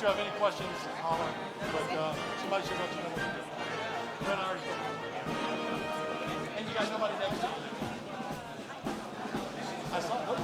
have any questions, holler. But somebody should let you know what to do. Brent already told me. And you got nobody next to you? I saw it.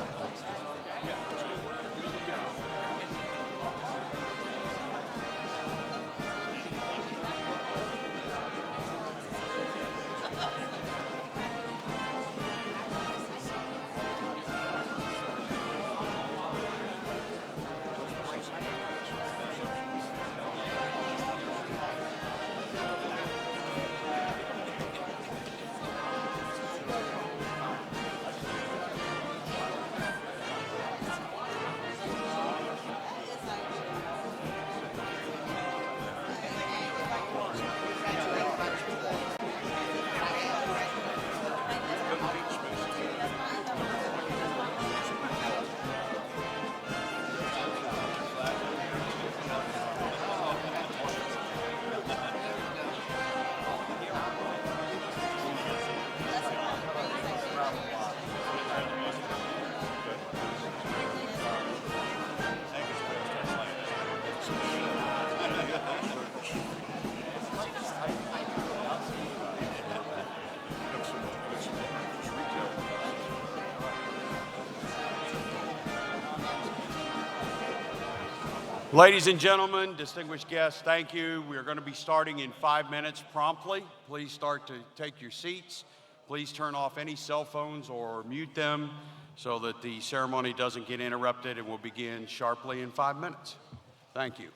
Ladies and gentlemen, distinguished guests, thank you. We are going to be starting in 5 minutes promptly. Please start to take your seats. Please turn off any cell phones or mute them so that the ceremony doesn't get interrupted, and we'll begin sharply in 5 minutes. Thank you.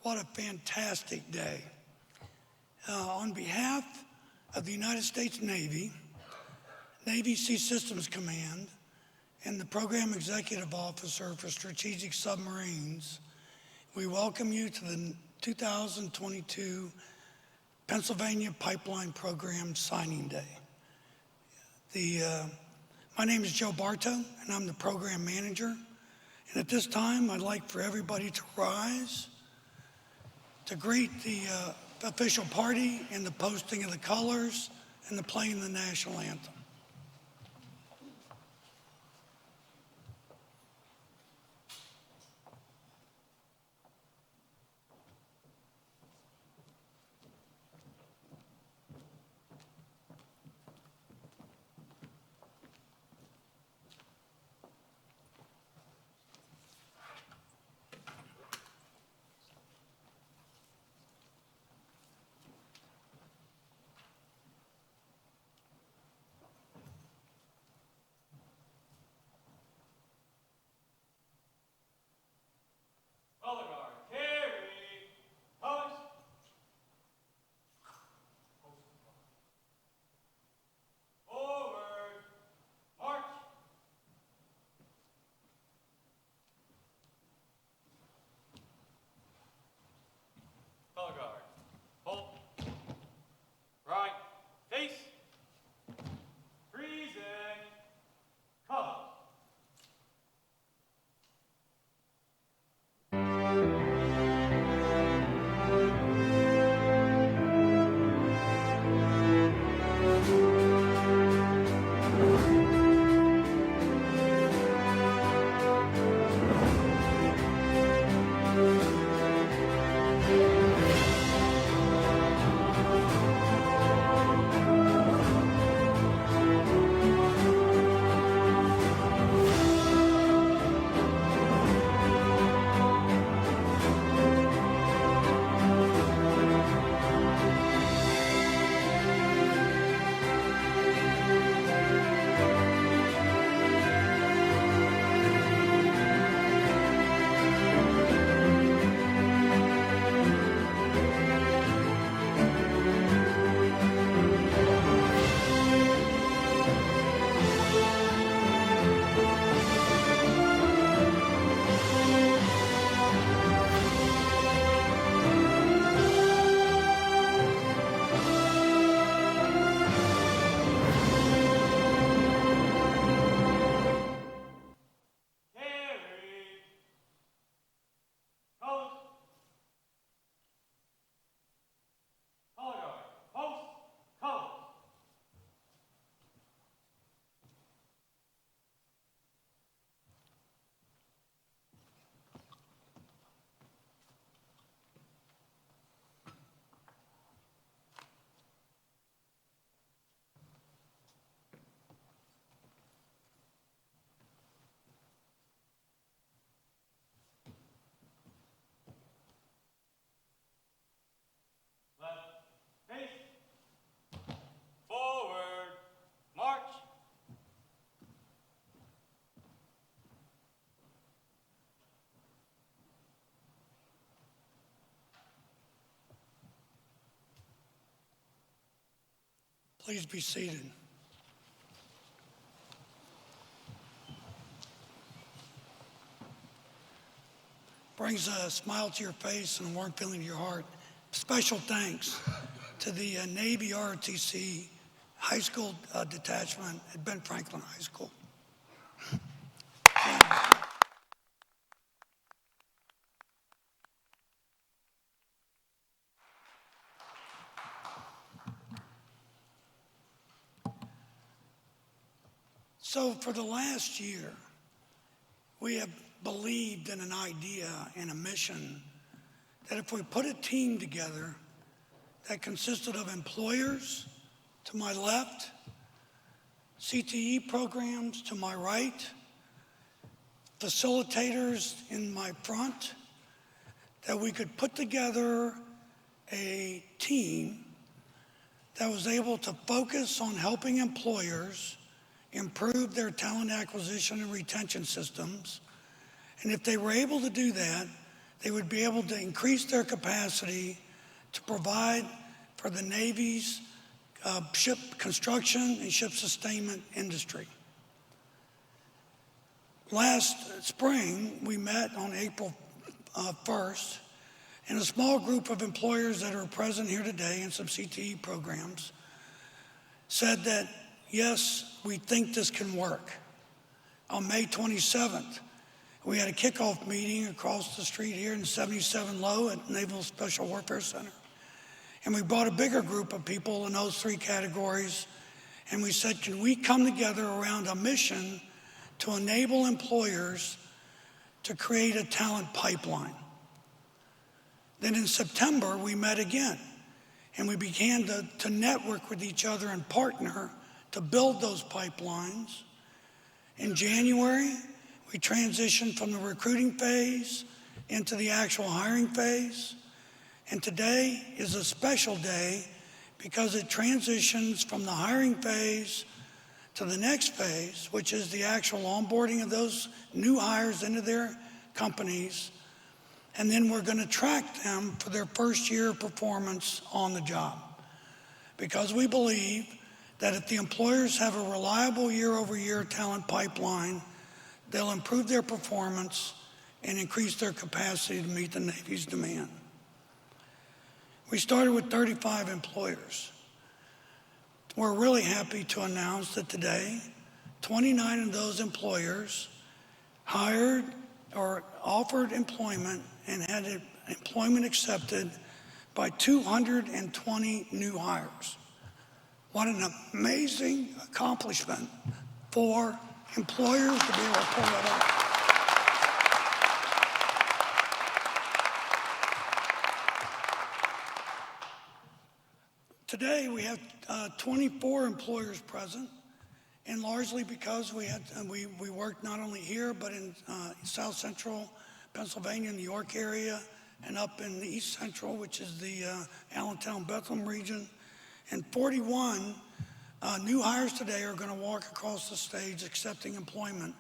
What a fantastic day. On behalf of the United States Navy, Navy Sea Systems Command, and the Program Executive Officer for Strategic Submarines, we welcome you to the 2022 Pennsylvania Pipeline Program Signing Day. My name is Joe Bartow, and I'm the Program Manager. And at this time, I'd like for everybody to rise to greet the official party and the posting of the colors and the playing of the national anthem. Color guard. Hold. Right. Face. Freezing. Color. Please be seated. Brings a smile to your face and a warm feeling to your heart. Special thanks to the Navy ROTC High School Detachment at Ben Franklin High School. So for the last year, we have believed in an idea and a mission that if we put a team together that consisted of employers to my left, CTE programs to my right, facilitators in my front, that we could put together a team that was able to focus on helping employers improve their talent acquisition and retention systems. And if they were able to do that, they would be able to increase their capacity to provide for the Navy's ship construction and ship sustainment industry. Last spring, we met on April 1st, and a small group of employers that are present here today in some CTE programs said that, yes, we think this can work. On May 27th, we had a kickoff meeting across the street here in 77 Low at Naval Special Warfare Center. And we brought a bigger group of people in those three categories, and we said, can we come together around a mission to enable employers to create a talent pipeline? Then in September, we met again, and we began to network with each other and partner to build those pipelines. In January, we transitioned from the recruiting phase into the actual hiring phase. And today is a special day because it transitions from the hiring phase to the next phase, which is the actual onboarding of those new hires into their companies. And then we're going to track them for their first year of performance on the job. Because we believe that if the employers have a reliable year-over-year talent pipeline, they'll improve their performance and increase their capacity to meet the Navy's demand. We started with 35 employers. We're really happy to announce that today, 29 of those employers hired or offered employment and had employment accepted by 220 new hires. What an amazing accomplishment for employers to be able to pull that off. Today we have 24 employers present, and largely because we worked not only here but in South Central Pennsylvania, New York area, and up in the East Central, which is the Allentown, Bethlehem region. And 41 new hires today are going to walk across the stage accepting employment,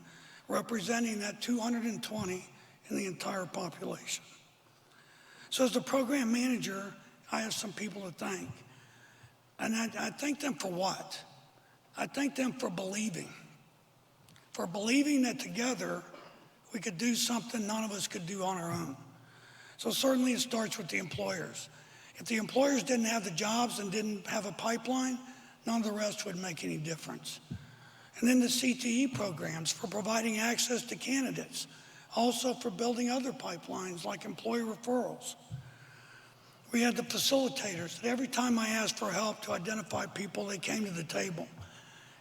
representing that 220 in the entire population. So as the program manager, I have some people to thank. And I thank them for what? I thank them for believing that together we could do something none of us could do on our own. So certainly it starts with the employers. If the employers didn't have the jobs and didn't have a pipeline, none of the rest would make any difference. And then the CTE programs for providing access to candidates, also for building other pipelines like employee referrals. We had the facilitators that every time I asked for help to identify people, they came to the table.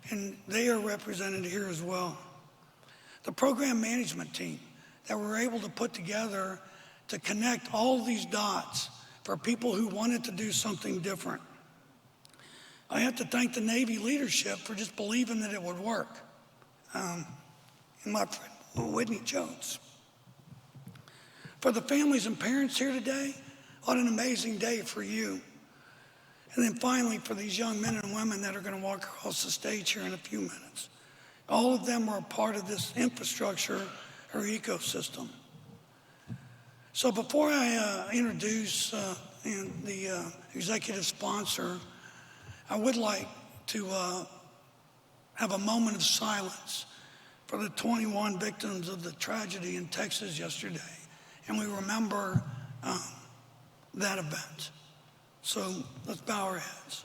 And they are represented here as well. The program management team that we're able to put together to connect all of these dots for people who wanted to do something different. I have to thank the Navy leadership for just believing that it would work. And my friend Whitney Jones. For the families and parents here today, what an amazing day for you. And then finally, for these young men and women that are going to walk across the stage here in a few minutes. All of them are a part of this infrastructure or ecosystem. So before I introduce the executive sponsor, I would like to have a moment of silence for the 21 victims of the tragedy in Texas yesterday. And we remember that event. So let's bow our heads.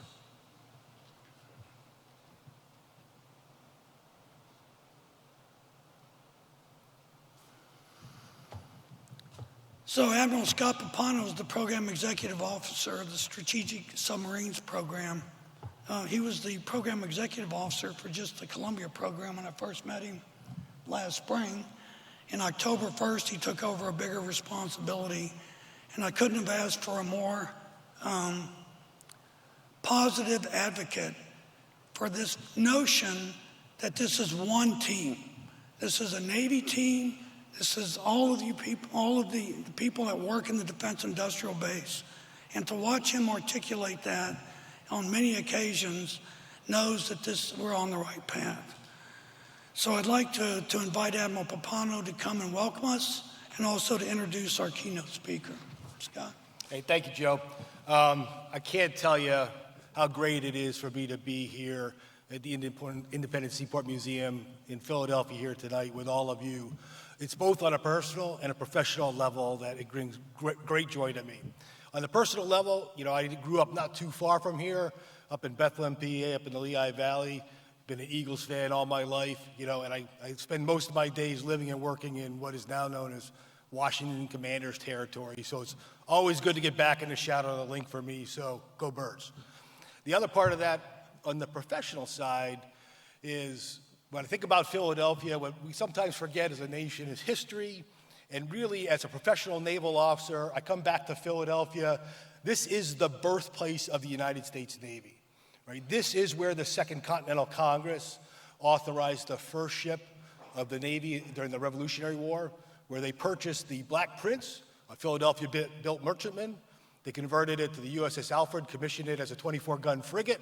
So Admiral Scott Pappano is the program executive officer of the Strategic Submarines Program. He was the program executive officer for just the Columbia program when I first met him last spring. In October 1st, he took over a bigger responsibility. And I couldn't have asked for a more positive advocate for this notion that this is one team. This is a Navy team. This is all of you people, all of the people that work in the Defense Industrial Base. And to watch him articulate that on many occasions knows that we're on the right path. So I'd like to invite Admiral Pappano to come and welcome us and also to introduce our keynote speaker. Scott. Hey, thank you, Joe. I can't tell you how great it is for me to be here at the Independent Seaport Museum in Philadelphia here tonight with all of you. It's both on a personal and a professional level that it brings great joy to me. On the personal level, I grew up not too far from here, up in Bethlehem, PA, up in the Lehigh Valley. Been an Eagles fan all my life, and I spend most of my days living and working in what is now known as Washington Commanders territory. So it's always good to get back in the shadow of the link for me, so go Birds. The other part of that on the professional side is when I think about Philadelphia, what we sometimes forget as a nation is history. And really, as a professional naval officer, I come back to Philadelphia. This is the birthplace of the United States Navy, right? This is where the Second Continental Congress authorized the first ship of the Navy during the Revolutionary War, where they purchased the Black Prince, a Philadelphia-built merchantman. They converted it to the USS Alfred, commissioned it as a 24-gun frigate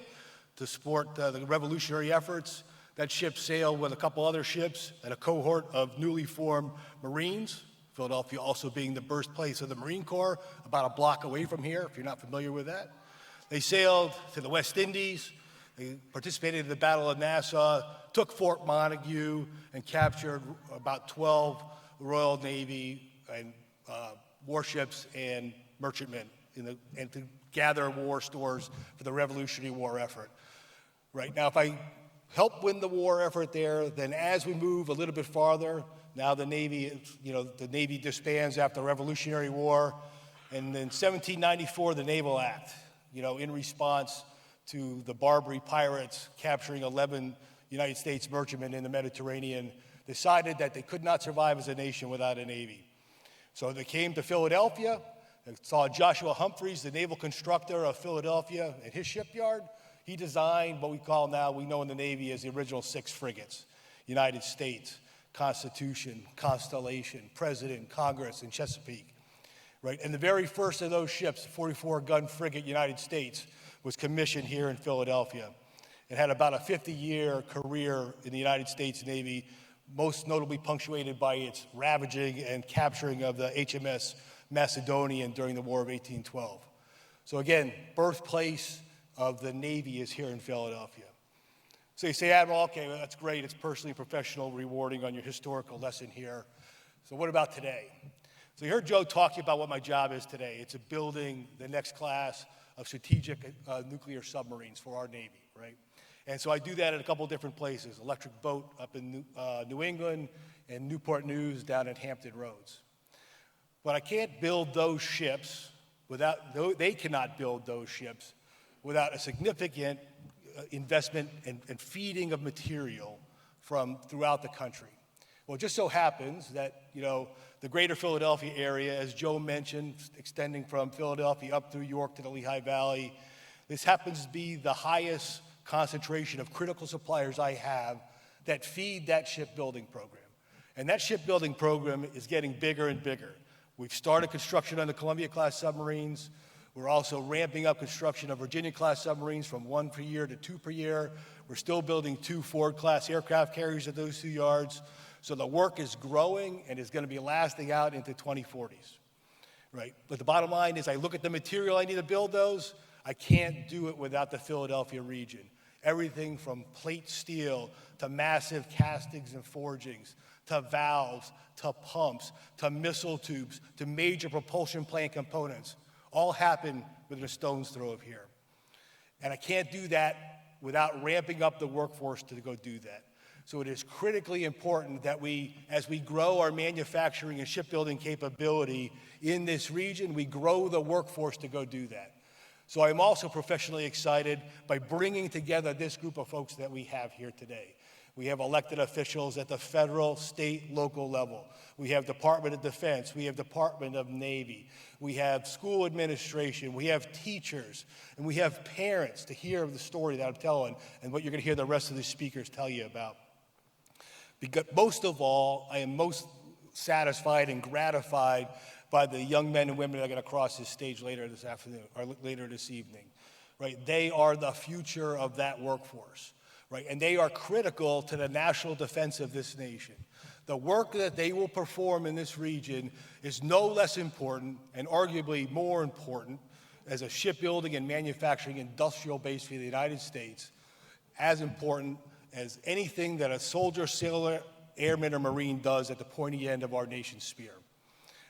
to support the revolutionary efforts. That ship sailed with a couple other ships and a cohort of newly formed Marines, Philadelphia also being the birthplace of the Marine Corps, about a block away from here, if you're not familiar with that. They sailed to the West Indies. They participated in the Battle of Nassau, took Fort Montague, and captured about 12 Royal Navy and warships and merchantmen and to gather war stores for the Revolutionary War effort. Right now, if I help win the war effort there, then as we move a little bit farther, now the Navy disbands after the Revolutionary War, and in 1794, the Naval Act, in response to the Barbary pirates capturing 11 United States merchantmen in the Mediterranean, decided that they could not survive as a nation without a Navy. So they came to Philadelphia and saw Joshua Humphreys, the naval constructor of Philadelphia, at his shipyard. He designed what we know in the Navy as the original 6 frigates: United States, Constitution, Constellation, President, Congress, and Chesapeake, right? And the very first of those ships, the 44-gun frigate United States, was commissioned here in Philadelphia. It had about a 50-year career in the United States Navy, most notably punctuated by its ravaging and capturing of the HMS Macedonian during the War of 1812. So again, birthplace of the Navy is here in Philadelphia. So you say, Admiral, okay, well, that's great. It's personally, professional, rewarding on your historical lesson here. So what about today? So you heard Joe talk to you about what my job is today. It's building the next class of strategic nuclear submarines for our Navy, right? And so I do that at a couple different places: Electric Boat up in New England and Newport News down at Hampton Roads. But I can't build those ships they cannot build those ships without a significant investment and feeding of material from throughout the country. Well, it just so happens that, the greater Philadelphia area, as Joe mentioned, extending from Philadelphia up through York to the Lehigh Valley, this happens to be the highest concentration of critical suppliers I have that feed that shipbuilding program. And that shipbuilding program is getting bigger and bigger. We've started construction on the Columbia-class submarines. We're also ramping up construction of Virginia-class submarines from 1 per year to 2 per year. We're still building 2 Ford-class aircraft carriers at those 2 yards. So the work is growing and is going to be lasting out into 2040s, right? But the bottom line is I look at the material I need to build those. I can't do it without the Philadelphia region. Everything from plate steel to massive castings and forgings to valves to pumps to missile tubes to major propulsion plant components all happen within a stone's throw of here. And I can't do that without ramping up the workforce to go do that. So it is critically important that as we grow our manufacturing and shipbuilding capability in this region, we grow the workforce to go do that. So I'm also professionally excited by bringing together this group of folks that we have here today. We have elected officials at the federal, state, local level. We have Department of Defense. We have Department of Navy. We have school administration. We have teachers. And we have parents to hear the story that I'm telling and what you're going to hear the rest of the speakers tell you about. Because most of all, I am most satisfied and gratified by the young men and women that are going to cross this stage later this afternoon or later this evening. Right? They are the future of that workforce. right? And they are critical to the national defense of this nation. The work that they will perform in this region is no less important and arguably more important as a shipbuilding and manufacturing industrial base for the United States, as important as anything that a soldier, sailor, airman, or Marine does at the pointy end of our nation's spear.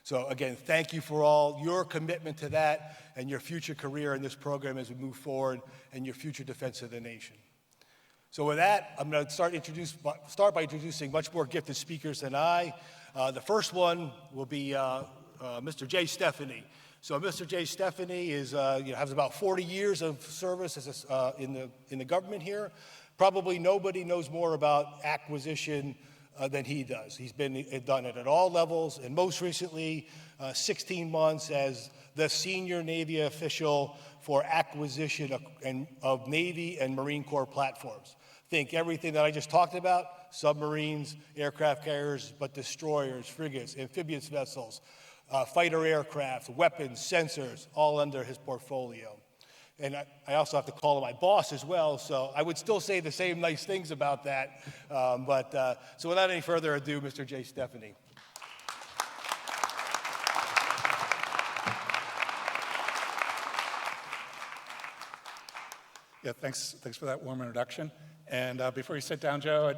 So again, thank you for all your commitment to that and your future career in this program as we move forward and your future defense of the nation. So with that, I'm going to start by introducing much more gifted speakers than I. The first one will be Mr. Jay Stefani. So Mr. Jay Stefani has about 40 years of service in the government here. Probably nobody knows more about acquisition than he does. He's done it at all levels, and most recently, 16 months as the senior Navy official for acquisition of Navy and Marine Corps platforms. Think everything that I just talked about, submarines, aircraft carriers, but destroyers, frigates, amphibious vessels, fighter aircraft, weapons, sensors, all under his portfolio. And I also have to call him my boss as well, so I would still say the same nice things about that. So without any further ado, Mr. Jay Stefani. Yeah, thanks for that warm introduction. And before you sit down, Joe,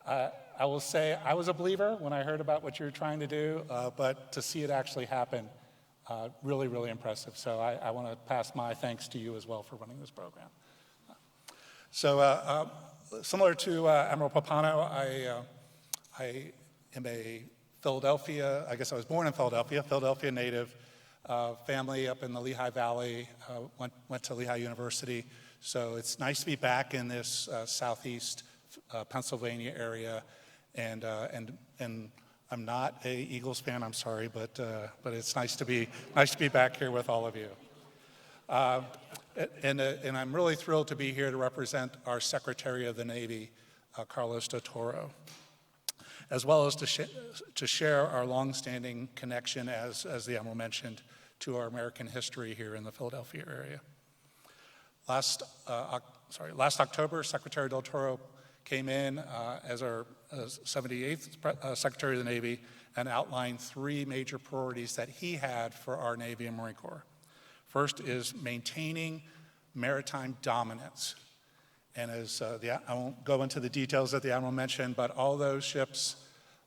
I will say I was a believer when I heard about what you were trying to do, but to see it actually happen, really, really impressive. So I want to pass my thanks to you as well for running this program. So similar to Admiral Papano, I am a Philadelphia, I guess I was born in Philadelphia native, family up in the Lehigh Valley, went to Lehigh University. So it's nice to be back in this southeast Pennsylvania area, and I'm not a Eagles fan, I'm sorry, but it's nice to be back here with all of you. And I'm really thrilled to be here to represent our Secretary of the Navy, Carlos del Toro, as well as to share our longstanding connection, as the Admiral mentioned, to our American history here in the Philadelphia area. Last October, Secretary del Toro came in as our 78th Secretary of the Navy and outlined three major priorities that he had for our Navy and Marine Corps. First is maintaining maritime dominance. And as I won't go into the details that the Admiral mentioned, but all those ships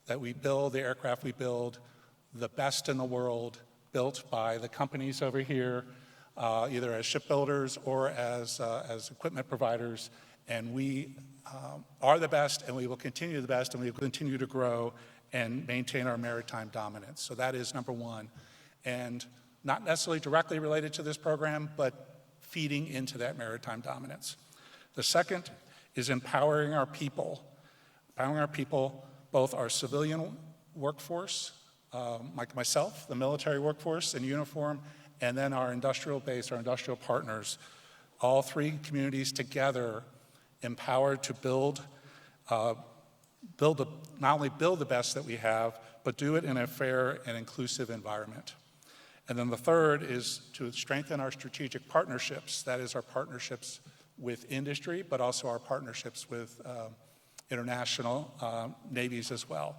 that we build, the aircraft we build, the best in the world, built by the companies over here, either as shipbuilders or as equipment providers, and we are the best, and we will continue the best, and we will continue to grow and maintain our maritime dominance. So that is number one, and not necessarily directly related to this program, but feeding into that maritime dominance. The second is empowering our people, both our civilian workforce, like myself, the military workforce in uniform, and then our industrial base, our industrial partners, all three communities together, empowered to not only build the best that we have, but do it in a fair and inclusive environment. And then the third is to strengthen our strategic partnerships. That is our partnerships with industry, but also our partnerships with international navies as well.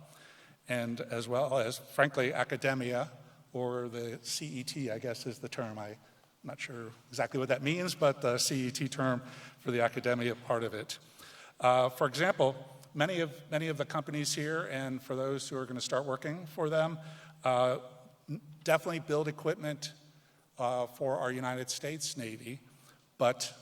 And as well as, frankly, academia, or the CET, I guess is the term. I'm not sure exactly what that means, but the CET term for the academia part of it. For example, many of the companies here, and for those who are going to start working for them, definitely build equipment for our United States Navy, but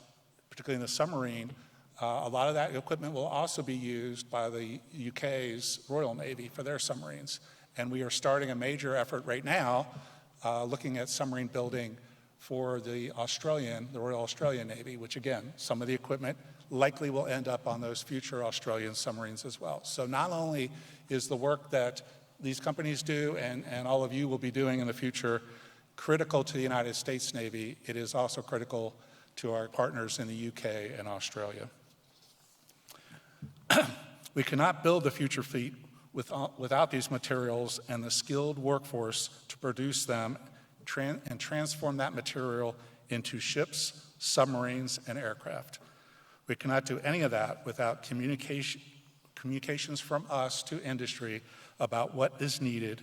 particularly in the submarine, a lot of that equipment will also be used by the UK's Royal Navy for their submarines. And we are starting a major effort right now looking at submarine building for the Royal Australian Navy, which again, some of the equipment likely will end up on those future Australian submarines as well. So not only is the work that these companies do and all of you will be doing in the future critical to the United States Navy, it is also critical to our partners in the UK and Australia. We cannot build the future fleet without these materials and the skilled workforce to produce them and transform that material into ships, submarines, and aircraft. We cannot do any of that without communications from us to industry about what is needed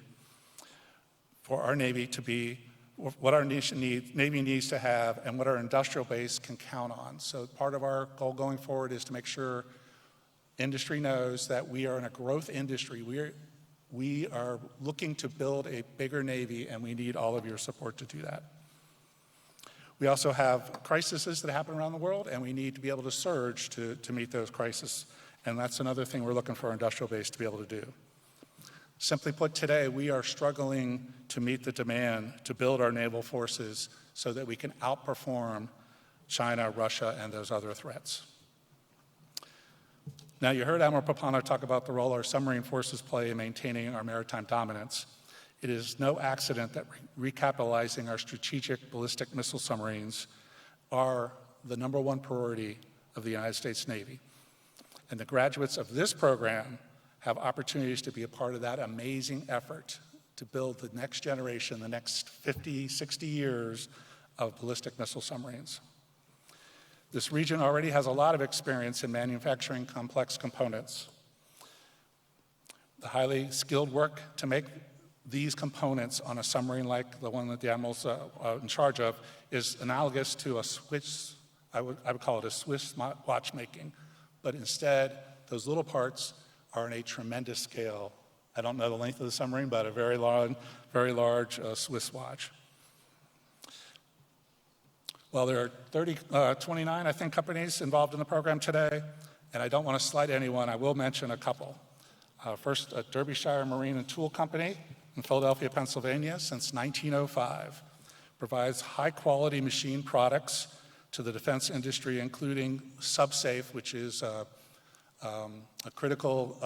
for our Navy to be, what our Navy needs to have, and what our industrial base can count on. So part of our goal going forward is to make sure industry knows that we are in a growth industry. We are looking to build a bigger Navy, and we need all of your support to do that. We also have crises that happen around the world, and we need to be able to surge to meet those crises. And that's another thing we're looking for our industrial base to be able to do. Simply put, today we are struggling to meet the demand to build our naval forces so that we can outperform China, Russia, and those other threats. Now, you heard Admiral Pappano talk about the role our submarine forces play in maintaining our maritime dominance. It is no accident that recapitalizing our strategic ballistic missile submarines are the #1 priority of the United States Navy. And the graduates of this program have opportunities to be a part of that amazing effort to build the next generation, the next 50, 60 years of ballistic missile submarines. This region already has a lot of experience in manufacturing complex components. The highly skilled work to make these components on a submarine like the one that the Admiral's in charge of is analogous to a Swiss, I would call it a Swiss watchmaking, but instead those little parts are on a tremendous scale. I don't know the length of the submarine, but a very large Swiss watch. Well, there are 29, I think, companies involved in the program today, and I don't want to slight anyone. I will mention a couple. First, Derbyshire Marine and Tool Company in Philadelphia, Pennsylvania, since 1905, provides high-quality machine products to the defense industry, including SubSafe, which is a critical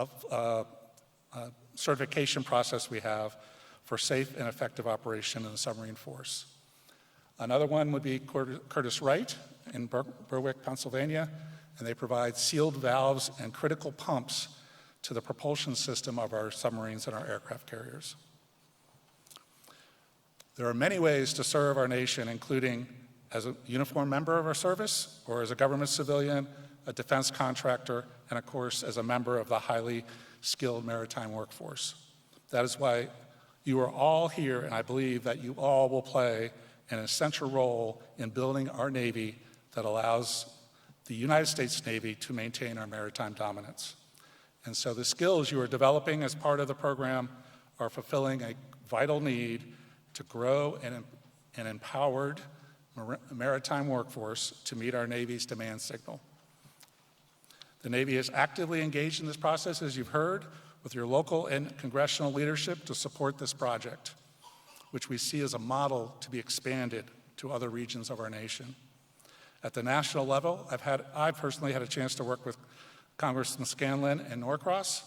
certification process we have for safe and effective operation in the submarine force. Another one would be Curtiss-Wright in Berwick, Pennsylvania, and they provide sealed valves and critical pumps to the propulsion system of our submarines and our aircraft carriers. There are many ways to serve our nation, including as a uniformed member of our service, or as a government civilian, a defense contractor, and of course, as a member of the highly skilled maritime workforce. That is why you are all here, and I believe that you all will play an essential role in building our Navy that allows the United States Navy to maintain our maritime dominance. And so the skills you are developing as part of the program are fulfilling a vital need to grow an empowered maritime workforce to meet our Navy's demand signal. The Navy is actively engaged in this process, as you've heard, with your local and congressional leadership to support this project, which we see as a model to be expanded to other regions of our nation. At the national level, I've personally had a chance to work with Congressman Scanlon and Norcross,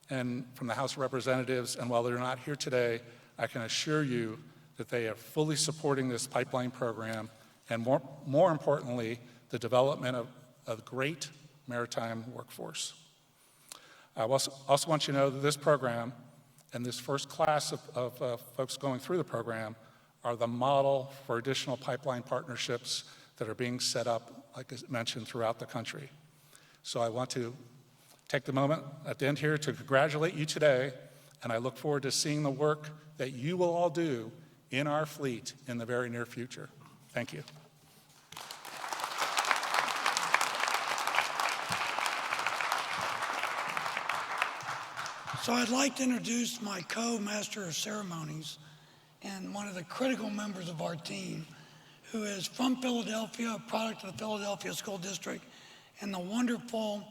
and from the House of Representatives, and while they're not here today, I can assure you that they are fully supporting this pipeline program, and more importantly, the development of a great maritime workforce. I also want you to know that this program and this first class of folks going through the program are the model for additional pipeline partnerships that are being set up, like I mentioned, throughout the country. So I want to take the moment at the end here to congratulate you today, and I look forward to seeing the work that you will all do in our fleet in the very near future. Thank you. So I'd like to introduce my co-master of ceremonies and one of the critical members of our team, who is from Philadelphia, a product of the Philadelphia School District, and the wonderful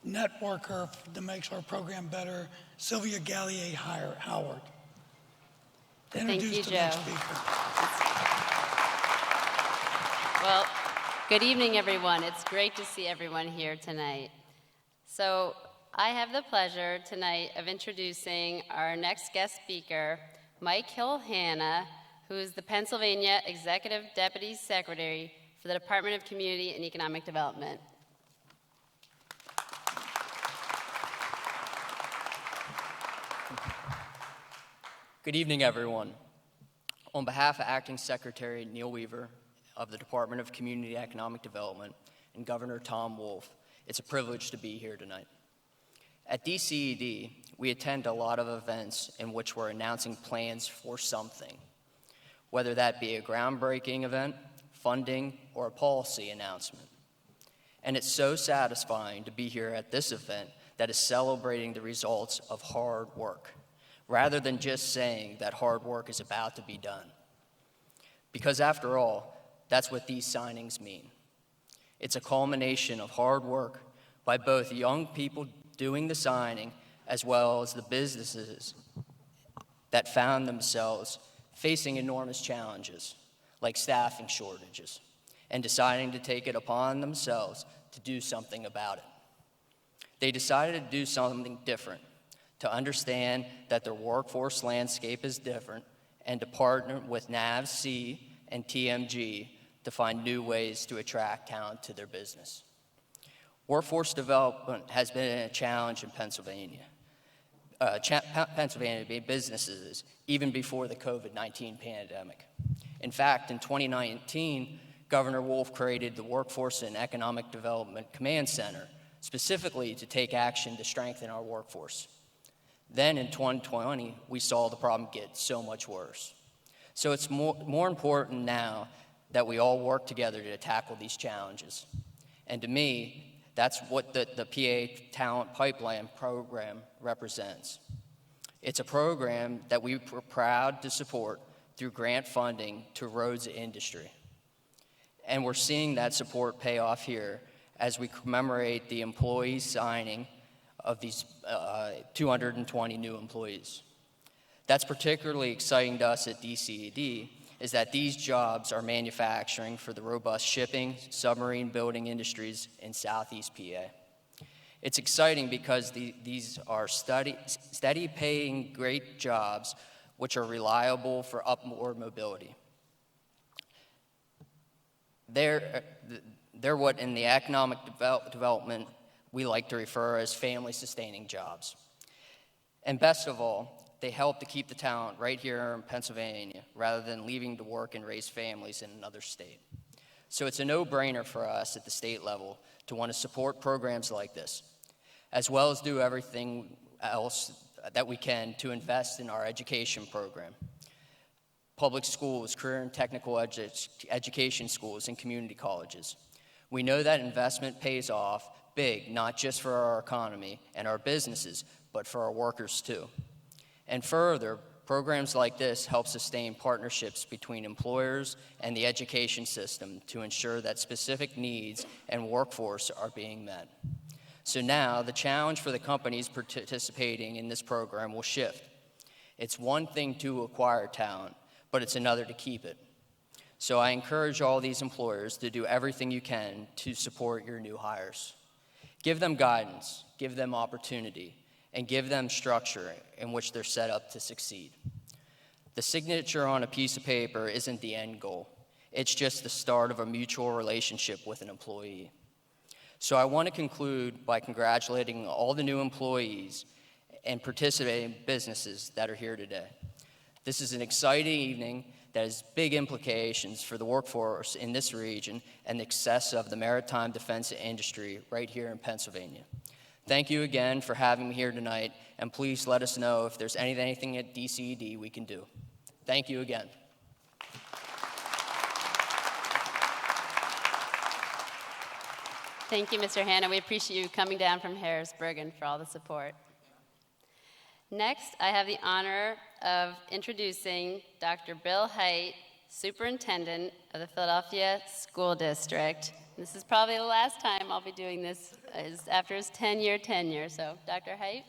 networker that makes our program better, Sylvia Gallier Howard. Thank you, the Joe. next speaker. Well, good evening, everyone. It's great to see everyone here tonight. So I have the pleasure tonight of introducing our next guest speaker, Mike Hill-Hanna, who is the Pennsylvania Executive Deputy Secretary for the Department of Community and Economic Development. Good evening, everyone. On behalf of Acting Secretary Neil Weaver of the Department of Community and Economic Development and Governor Tom Wolf, it's a privilege to be here tonight. At DCED, we attend a lot of events in which we're announcing plans for something, whether that be a groundbreaking event, funding, or a policy announcement. And it's so satisfying to be here at this event that is celebrating the results of hard work, rather than just saying that hard work is about to be done. Because after all, that's what these signings mean. It's a culmination of hard work by both young people doing the signing as well as the businesses that found themselves facing enormous challenges like staffing shortages and deciding to take it upon themselves to do something about it. They decided to do something different, to understand that their workforce landscape is different, and to partner with NAVC and TMG to find new ways to attract talent to their business. Workforce development has been a challenge in Pennsylvania. Pennsylvania businesses, even before the COVID-19 pandemic. In fact, in 2019, Governor Wolf created the Workforce and Economic Development Command Center, specifically to take action to strengthen our workforce. Then in 2020, we saw the problem get so much worse. So it's more important now that we all work together to tackle these challenges. And to me, that's what the PA Talent Pipeline program represents. It's a program that we're proud to support through grant funding to roads industry. And we're seeing that support pay off here as we commemorate the employee signing of these 220 new employees. That's particularly exciting to us at DCED, is that these jobs are manufacturing for the robust shipping, submarine building industries in Southeast PA. It's exciting because these are steady paying great jobs which are reliable for upward mobility. They're what in the economic development we like to refer as family sustaining jobs. And best of all, they help to keep the talent right here in Pennsylvania rather than leaving to work and raise families in another state. So it's a no-brainer for us at the state level to want to support programs like this, as well as do everything else that we can to invest in our education program. Public schools, career and technical education schools, and community colleges. We know that investment pays off big, not just for our economy and our businesses, but for our workers too. And further, programs like this help sustain partnerships between employers and the education system to ensure that specific needs and workforce are being met. So now, the challenge for the companies participating in this program will shift. It's one thing to acquire talent, but it's another to keep it. So I encourage all these employers to do everything you can to support your new hires. Give them guidance, give them opportunity, and give them structure in which they're set up to succeed. The signature on a piece of paper isn't the end goal. It's just the start of a mutual relationship with an employee. So I want to conclude by congratulating all the new employees and participating businesses that are here today. This is an exciting evening that has big implications for the workforce in this region and the success of the maritime defense industry right here in Pennsylvania. Thank you again for having me here tonight, and please let us know if there's anything at DCED we can do. Thank you again. Thank you, Mr. Hanna. We appreciate you coming down from Harrisburg and for all the support. Next, I have the honor of introducing Dr. Bill Hite, Superintendent of the Philadelphia School District. This is probably the last time I'll be doing this after his 10-year tenure. So, Dr. Hite.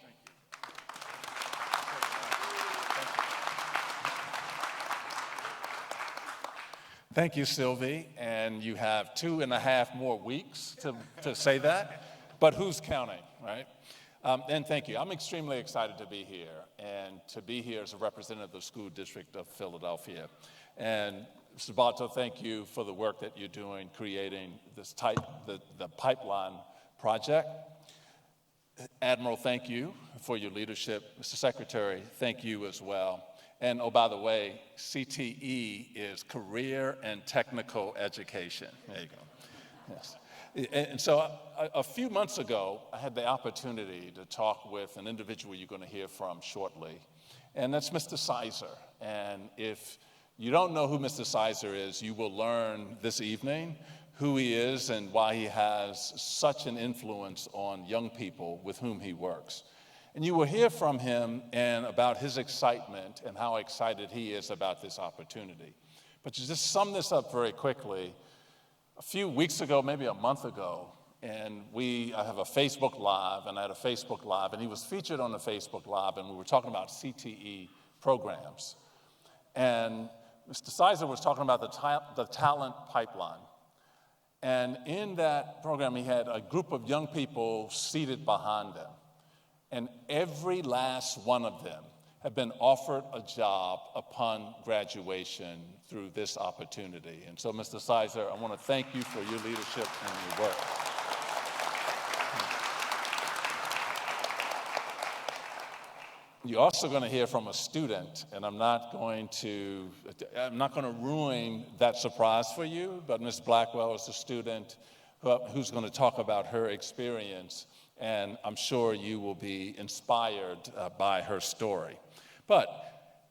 Thank you, Sylvie, and you have 2.5 more weeks to say that, but who's counting, right? And thank you. I'm extremely excited to be here, and to be here as a representative of the School District of Philadelphia. And Mr. Bartow, thank you for the work that you're doing, creating this the pipeline project. Admiral, thank you for your leadership. Mr. Secretary, thank you as well. And oh, by the way, CTE is Career and Technical Education. There you go. Yes. And so a few months ago, I had the opportunity to talk with an individual you're going to hear from shortly, and that's Mr. Sizer. And if you don't know who Mr. Sizer is, you will learn this evening who he is and why he has such an influence on young people with whom he works. And you will hear from him and about his excitement and how excited he is about this opportunity. But to just sum this up very quickly, a few weeks ago, maybe a month ago, and I have a Facebook Live, and I had a Facebook Live, and he was featured on the Facebook Live, and we were talking about CTE programs. And Mr. Sizer was talking about the talent pipeline. And in that program, he had a group of young people seated behind him. And every last one of them have been offered a job upon graduation through this opportunity. And so, Mr. Sizer, I want to thank you for your leadership and your work. You're also going to hear from a student, and I'm not going to ruin that surprise for you, but Ms. Blackwell is a student who's going to talk about her experience, and I'm sure you will be inspired by her story. But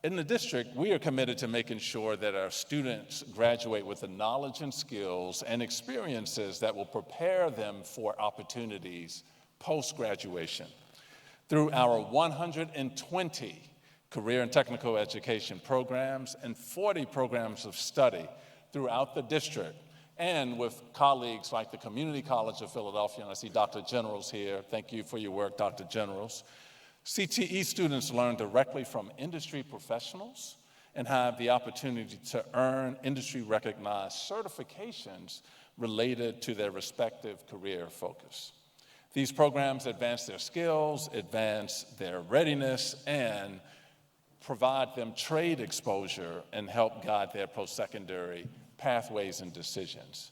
in the district, we are committed to making sure that our students graduate with the knowledge and skills and experiences that will prepare them for opportunities post-graduation. Through our 120 career and technical education programs and 40 programs of study throughout the district, and with colleagues like the Community College of Philadelphia, and I see Dr. Generals here. Thank you for your work, Dr. Generals. CTE students learn directly from industry professionals and have the opportunity to earn industry-recognized certifications related to their respective career focus. These programs advance their skills, advance their readiness, and provide them trade exposure and help guide their post-secondary pathways and decisions.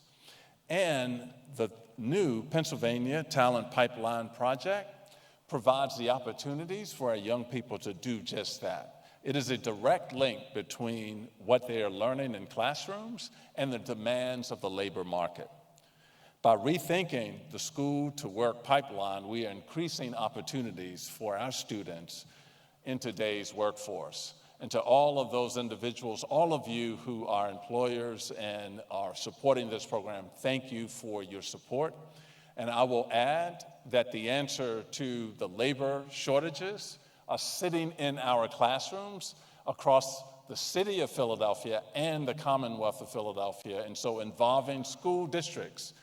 And the new Pennsylvania Talent Pipeline Project provides the opportunities for our young people to do just that. It is a direct link between what they are learning in classrooms and the demands of the labor market. By rethinking the school-to-work pipeline, we are increasing opportunities for our students in today's workforce. And to all of those individuals, all of you who are employers and are supporting this program, thank you for your support. And I will add that the answer to the labor shortages are sitting in our classrooms across the city of Philadelphia and the Commonwealth of Philadelphia. And so involving school districts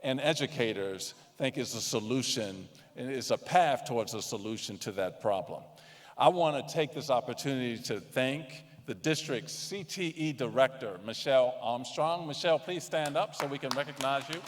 and educators, I think, is a solution, and is a path towards a solution to that problem. I want to take this opportunity to thank the district's CTE director, Michelle Armstrong. Michelle, please stand up so we can recognize you.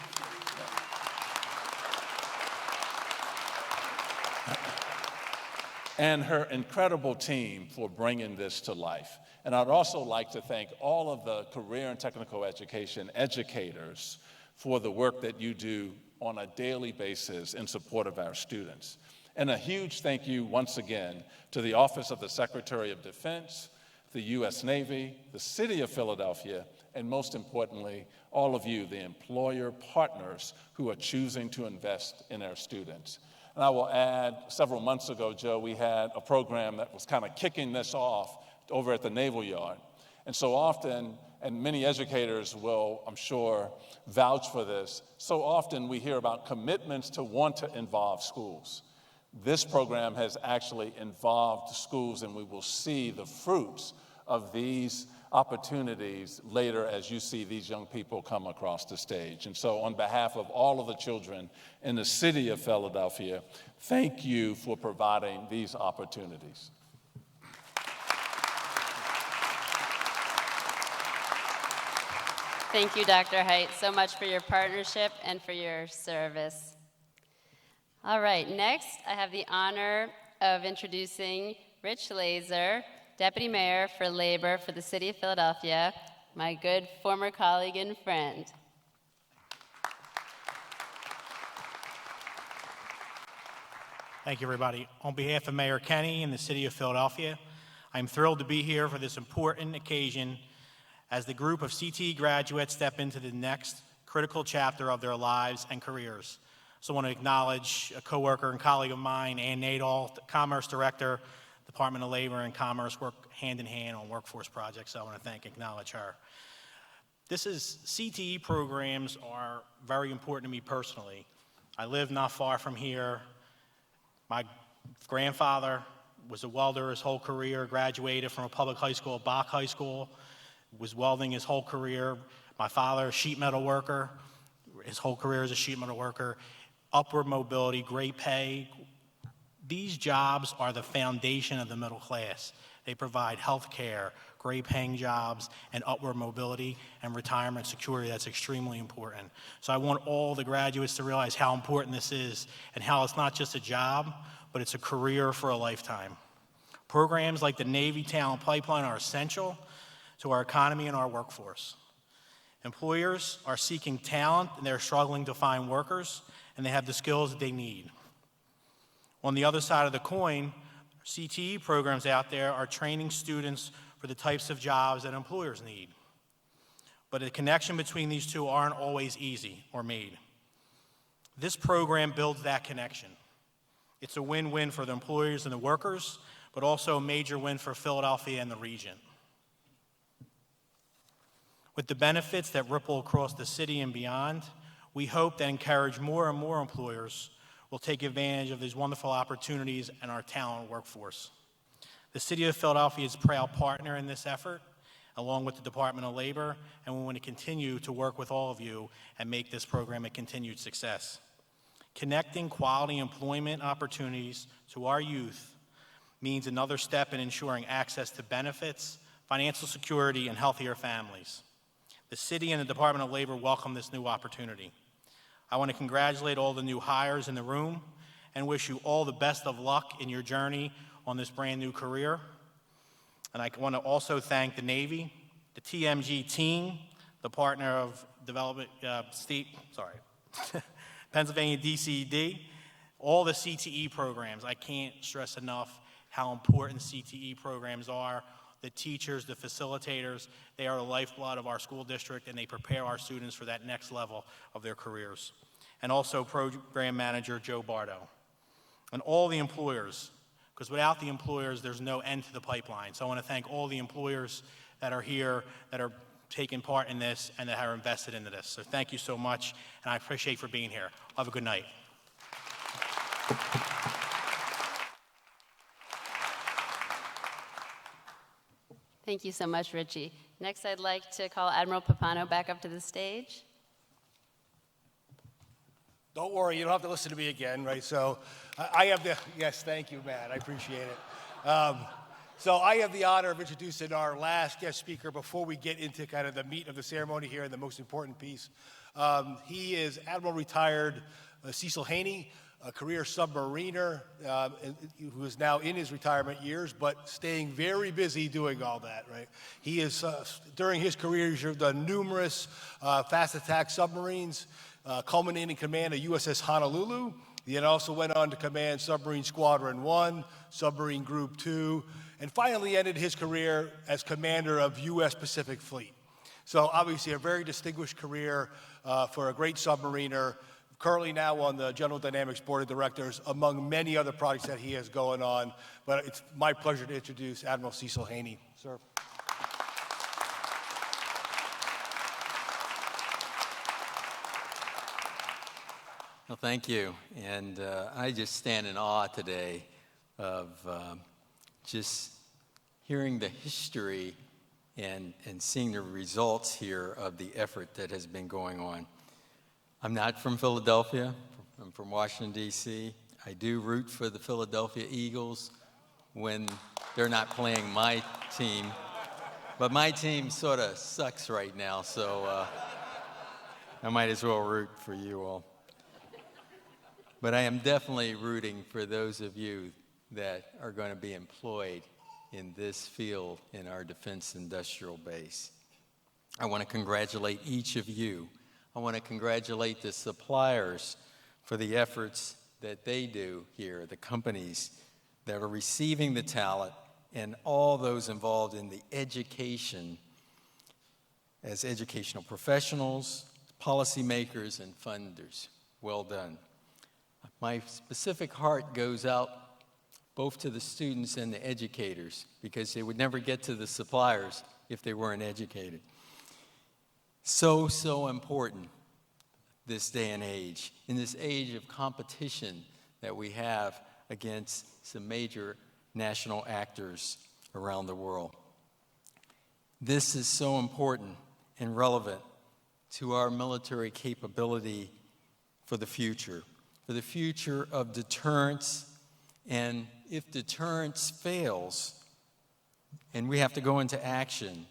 And her incredible team for bringing this to life. And I'd also like to thank all of the career and technical education educators for the work that you do on a daily basis in support of our students. And a huge thank you once again to the Office of the Secretary of Defense, the U.S. Navy, the City of Philadelphia, and most importantly, all of you, the employer partners who are choosing to invest in our students. And I will add, several months ago, Joe, we had a program that was kind of kicking this off over at the Naval Yard. And so often, and many educators will, I'm sure, vouch for this, so often we hear about commitments to want to involve schools. This program has actually involved schools, and we will see the fruits of these opportunities later as you see these young people come across the stage. And so on behalf of all of the children in the city of Philadelphia, thank you for providing these opportunities. Thank you, Dr. Height, so much for your partnership and for your service. All right, next I have the honor of introducing Rich Laser, Deputy Mayor for Labor for the City of Philadelphia, my good former colleague and friend. Thank you, everybody. On behalf of Mayor Kenny and the City of Philadelphia, I'm thrilled to be here for this important occasion as the group of CTE graduates step into the next critical chapter of their lives and careers. So I want to acknowledge a coworker and colleague of mine, Ann Nadal, the Commerce Director, Department of Labor and Commerce, work hand in hand on workforce projects. So I want to acknowledge her. CTE programs are very important to me personally. I live not far from here. My grandfather was a welder his whole career, graduated from a public high school, Bach High School, was welding his whole career. My father, a sheet metal worker, his whole career as a sheet metal worker. Upward mobility, great pay. These jobs are the foundation of the middle class. They provide health care, great paying jobs, and upward mobility and retirement security. That's extremely important. So I want all the graduates to realize how important this is and how it's not just a job, but it's a career for a lifetime. Programs like the Navy Talent Pipeline are essential to our economy and our workforce. Employers are seeking talent and they're struggling to find workers, and they have the skills that they need. On the other side of the coin, CTE programs out there are training students for the types of jobs that employers need. But the connection between these two aren't always easy or made. This program builds that connection. It's a win-win for the employers and the workers, but also a major win for Philadelphia and the region. With the benefits that ripple across the city and beyond, we hope that encourage more and more employers will take advantage of these wonderful opportunities in our talent workforce. The City of Philadelphia is a proud partner in this effort, along with the Department of Labor, and we want to continue to work with all of you and make this program a continued success. Connecting quality employment opportunities to our youth means another step in ensuring access to benefits, financial security, and healthier families. The City and the Department of Labor welcome this new opportunity. I want to congratulate all the new hires in the room and wish you all the best of luck in your journey on this brand new career. And I want to also thank the Navy, the TMG team, the partner of development, Pennsylvania DCD, all the CTE programs. I can't stress enough how important CTE programs are. The teachers, the facilitators, they are the lifeblood of our school district, and they prepare our students for that next level of their careers. And also Program Manager Joe Bardo. And all the employers, because without the employers, there's no end to the pipeline. So I want to thank all the employers that are here, that are taking part in this, and that are invested into this. So thank you so much, and I appreciate for being here. Have a good night. Thank you so much, Richie. Next, I'd like to call Admiral Papano back up to the stage. Don't worry, you don't have to listen to me again, right? So I have the, yes, thank you, Matt, I appreciate it. So I have the honor of introducing our last guest speaker before we get into kind of the meat of the ceremony here and the most important piece. He is Admiral Retired Cecil Haney, a career submariner who is now in his retirement years, but staying very busy doing all that, right? He is, during his career, he served on numerous fast attack submarines, culminating command of USS Honolulu. He then also went on to command Submarine Squadron 1, Submarine Group 2, and finally ended his career as commander of U.S. Pacific Fleet. So obviously a very distinguished career for a great submariner, currently now on the General Dynamics Board of Directors, among many other projects that he has going on. But it's my pleasure to introduce Admiral Cecil Haney. Sir. Well, thank you. And I just stand in awe today of just hearing the history and seeing the results here of the effort that has been going on. I'm not from Philadelphia. I'm from Washington, D.C. I do root for the Philadelphia Eagles when they're not playing my team. But my team sort of sucks right now, so I might as well root for you all. But I am definitely rooting for those of you that are going to be employed in this field in our defense industrial base. I want to congratulate each of you. I want to congratulate the suppliers for the efforts that they do here, the companies that are receiving the talent, and all those involved in the education as educational professionals, policymakers and funders, well done. My specific heart goes out both to the students and the educators, because they would never get to the suppliers if they weren't educated. So important this day and age, in this age of competition that we have against some major national actors around the world. This is so important and relevant to our military capability for the future of deterrence. And if deterrence fails, and we have to go into action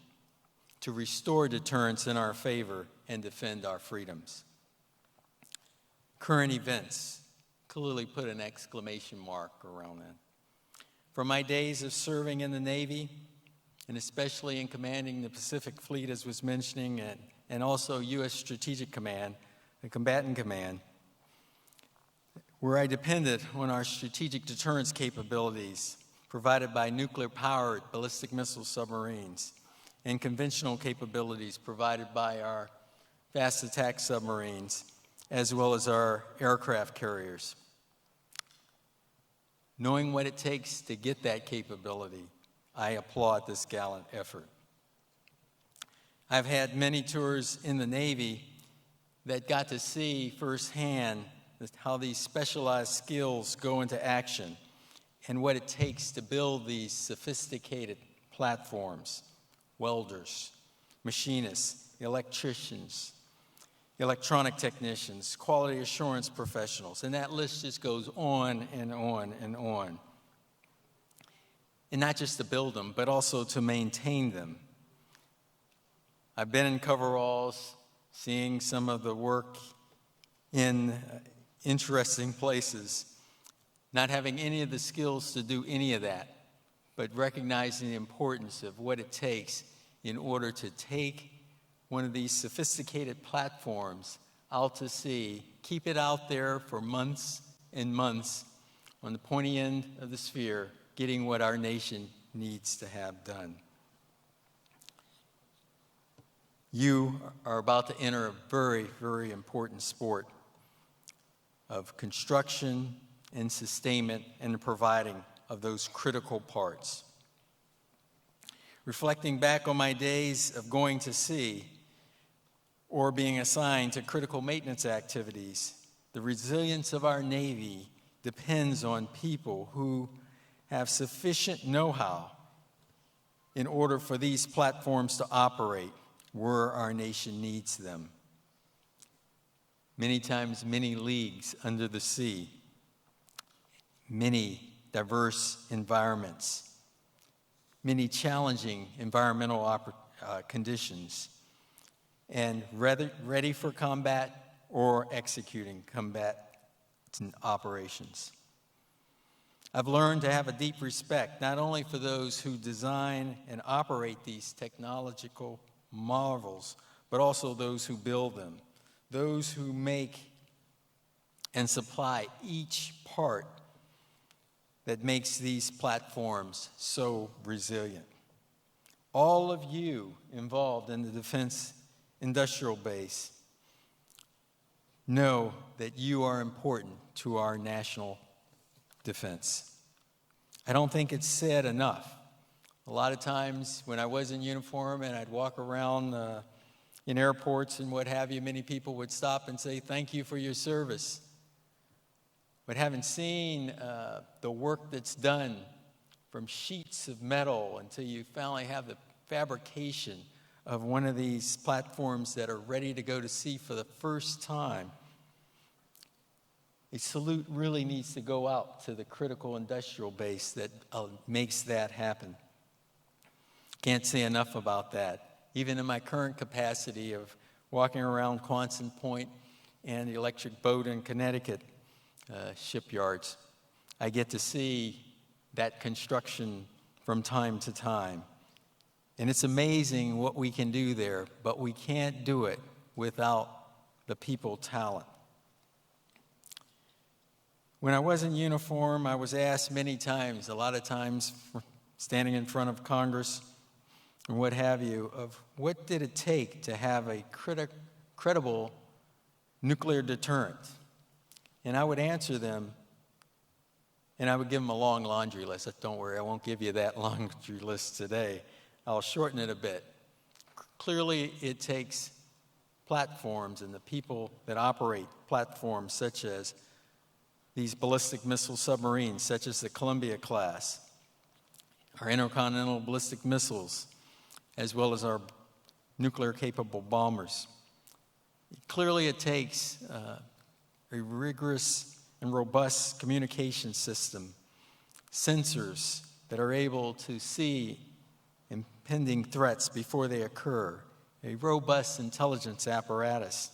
to restore deterrence in our favor and defend our freedoms. Current events clearly put an exclamation mark around that. From my days of serving in the Navy, and especially in commanding the Pacific Fleet, as was mentioning, and also U.S. Strategic Command, the Combatant Command, where I depended on our strategic deterrence capabilities provided by nuclear-powered ballistic missile submarines and conventional capabilities provided by our fast attack submarines, as well as our aircraft carriers. Knowing what it takes to get that capability, I applaud this gallant effort. I've had many tours in the Navy that got to see firsthand how these specialized skills go into action and what it takes to build these sophisticated platforms. Welders, machinists, electricians, electronic technicians, quality assurance professionals, and that list just goes on and on and on. And not just to build them, but also to maintain them. I've been in coveralls, seeing some of the work in interesting places, not having any of the skills to do any of that, but recognizing the importance of what it takes in order to take one of these sophisticated platforms out to sea, keep it out there for months and months on the pointy end of the sphere, getting what our nation needs to have done. You are about to enter a very, very important sport of construction and sustainment and the providing of those critical parts. Reflecting back on my days of going to sea or being assigned to critical maintenance activities, the resilience of our Navy depends on people who have sufficient know-how in order for these platforms to operate where our nation needs them. Many times, many leagues under the sea, many diverse environments, many challenging environmental conditions, and ready for combat or executing combat operations. I've learned to have a deep respect, not only for those who design and operate these technological marvels, but also those who build them, those who make and supply each part that makes these platforms so resilient. All of you involved in the defense industrial base know that you are important to our national defense. I don't think it's said enough. A lot of times when I was in uniform and I'd walk around in airports and what have you, many people would stop and say, "Thank you for your service." But having seen the work that's done from sheets of metal until you finally have the fabrication of one of these platforms that are ready to go to sea for the first time, a salute really needs to go out to the critical industrial base that makes that happen. Can't say enough about that. Even in my current capacity of walking around Quonset Point and the Electric Boat in Connecticut shipyards, I get to see that construction from time to time. And it's amazing what we can do there, but we can't do it without the people talent. When I was in uniform, I was asked many times, a lot of times standing in front of Congress and what have you, of what did it take to have a credible nuclear deterrent? And I would answer them, and I would give them a long laundry list. Don't worry, I won't give you that laundry list today. I'll shorten it a bit. Clearly, it takes platforms and the people that operate platforms such as these ballistic missile submarines, such as the Columbia class, our intercontinental ballistic missiles, as well as our nuclear-capable bombers. Clearly, it takes a rigorous and robust communication system, sensors that are able to see impending threats before they occur, a robust intelligence apparatus,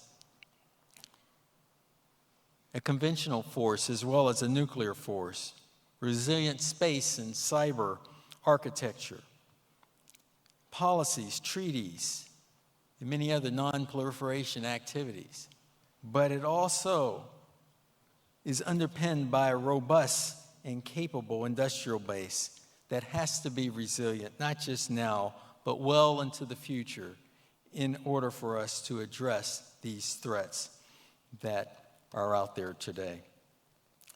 a conventional force as well as a nuclear force, resilient space and cyber architecture, policies, treaties, and many other non-proliferation activities. But it also is underpinned by a robust and capable industrial base that has to be resilient, not just now, but well into the future, in order for us to address these threats that are out there today,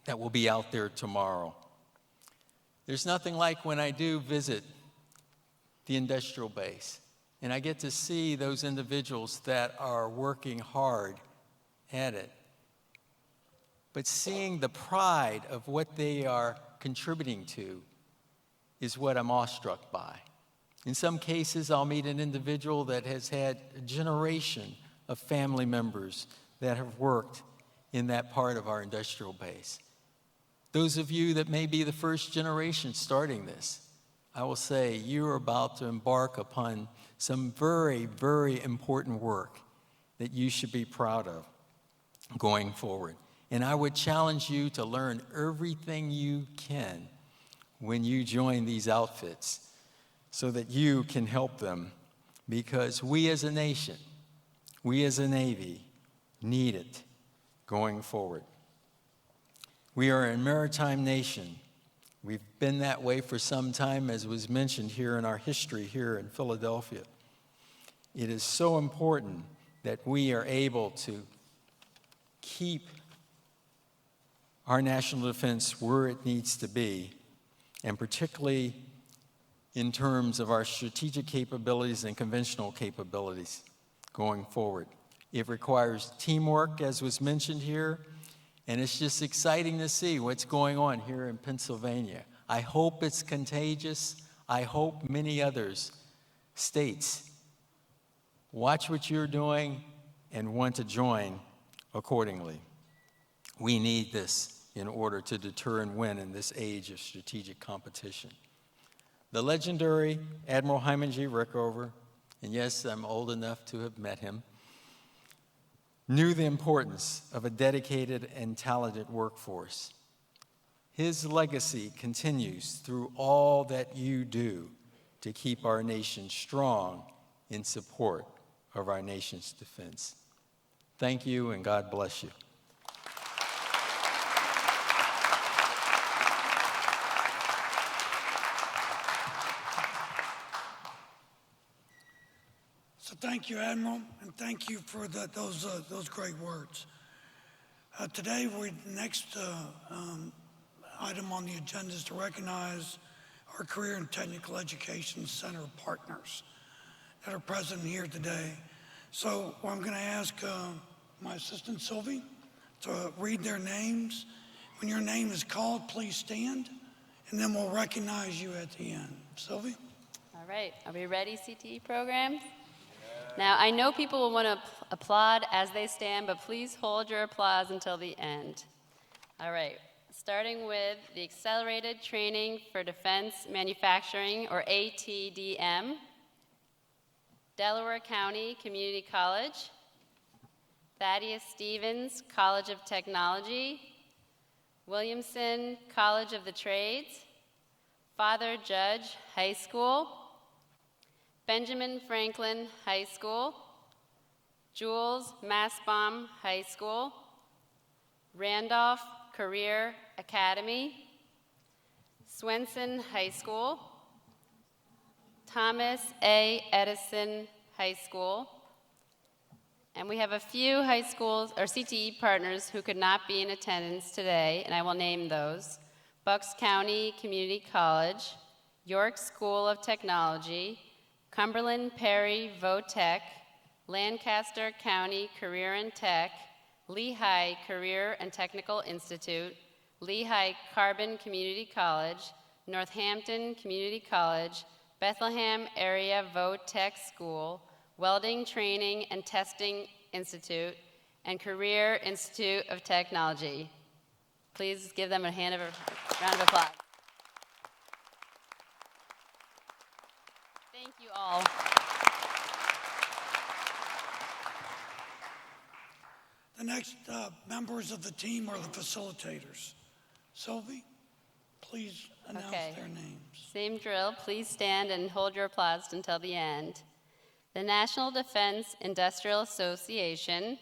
that will be out there tomorrow. There's nothing like when I do visit the industrial base, and I get to see those individuals that are working hard at it. But seeing the pride of what they are contributing to is what I'm awestruck by. In some cases, I'll meet an individual that has had a generation of family members that have worked in that part of our industrial base. Those of you that may be the first generation starting this, I will say you're about to embark upon some very, very important work that you should be proud of going forward. And I would challenge you to learn everything you can when you join these outfits so that you can help them, because we as a nation, we as a Navy need it going forward. We are a maritime nation. We've been that way for some time, as was mentioned here in our history here in Philadelphia. It is so important that we are able to keep our national defense where it needs to be, and particularly in terms of our strategic capabilities and conventional capabilities going forward. It requires teamwork, as was mentioned here, and it's just exciting to see what's going on here in Pennsylvania. I hope it's contagious. I hope many others, states, watch what you're doing and want to join accordingly. We need this in order to deter and win in this age of strategic competition. The legendary Admiral Hyman G. Rickover, and yes, I'm old enough to have met him, knew the importance of a dedicated and talented workforce. His legacy continues through all that you do to keep our nation strong in support of our nation's defense. Thank you, and God bless you. So thank you, Admiral, and thank you for those great words. Today, next item on the agenda is to recognize our Career and Technical Education Center partners that are present here today. So I'm going to ask my assistant, Sylvie, to read their names. When your name is called, please stand, and then we'll recognize you at the end. Sylvie? All right, are we ready, CTE programs? Now, I know people will want to applaud as they stand, but please hold your applause until the end. All right, starting with the Accelerated Training for Defense Manufacturing, or ATDM, Delaware County Community College, Thaddeus Stevens College of Technology, Williamson College of the Trades, Father Judge High School, Benjamin Franklin High School, Jules Mastbaum High School, Randolph Career Academy, Swenson High School, Thomas A. Edison High School, And we have a few high schools or CTE partners who could not be in attendance today, and I will name those. Bucks County Community College, York School of Technology, Cumberland Perry Votech, Lancaster County Career and Tech, Lehigh Career and Technical Institute, Lehigh Carbon Community College, Northampton Community College, Bethlehem Area Votech School, Welding Training and Testing Institute, and Career Institute of Technology. Please give them a round of applause. Thank you all. The next members of the team are the facilitators. Sylvie, please announce their names. Same drill. Please stand and hold your applause until the end. The National Defense Industrial Association,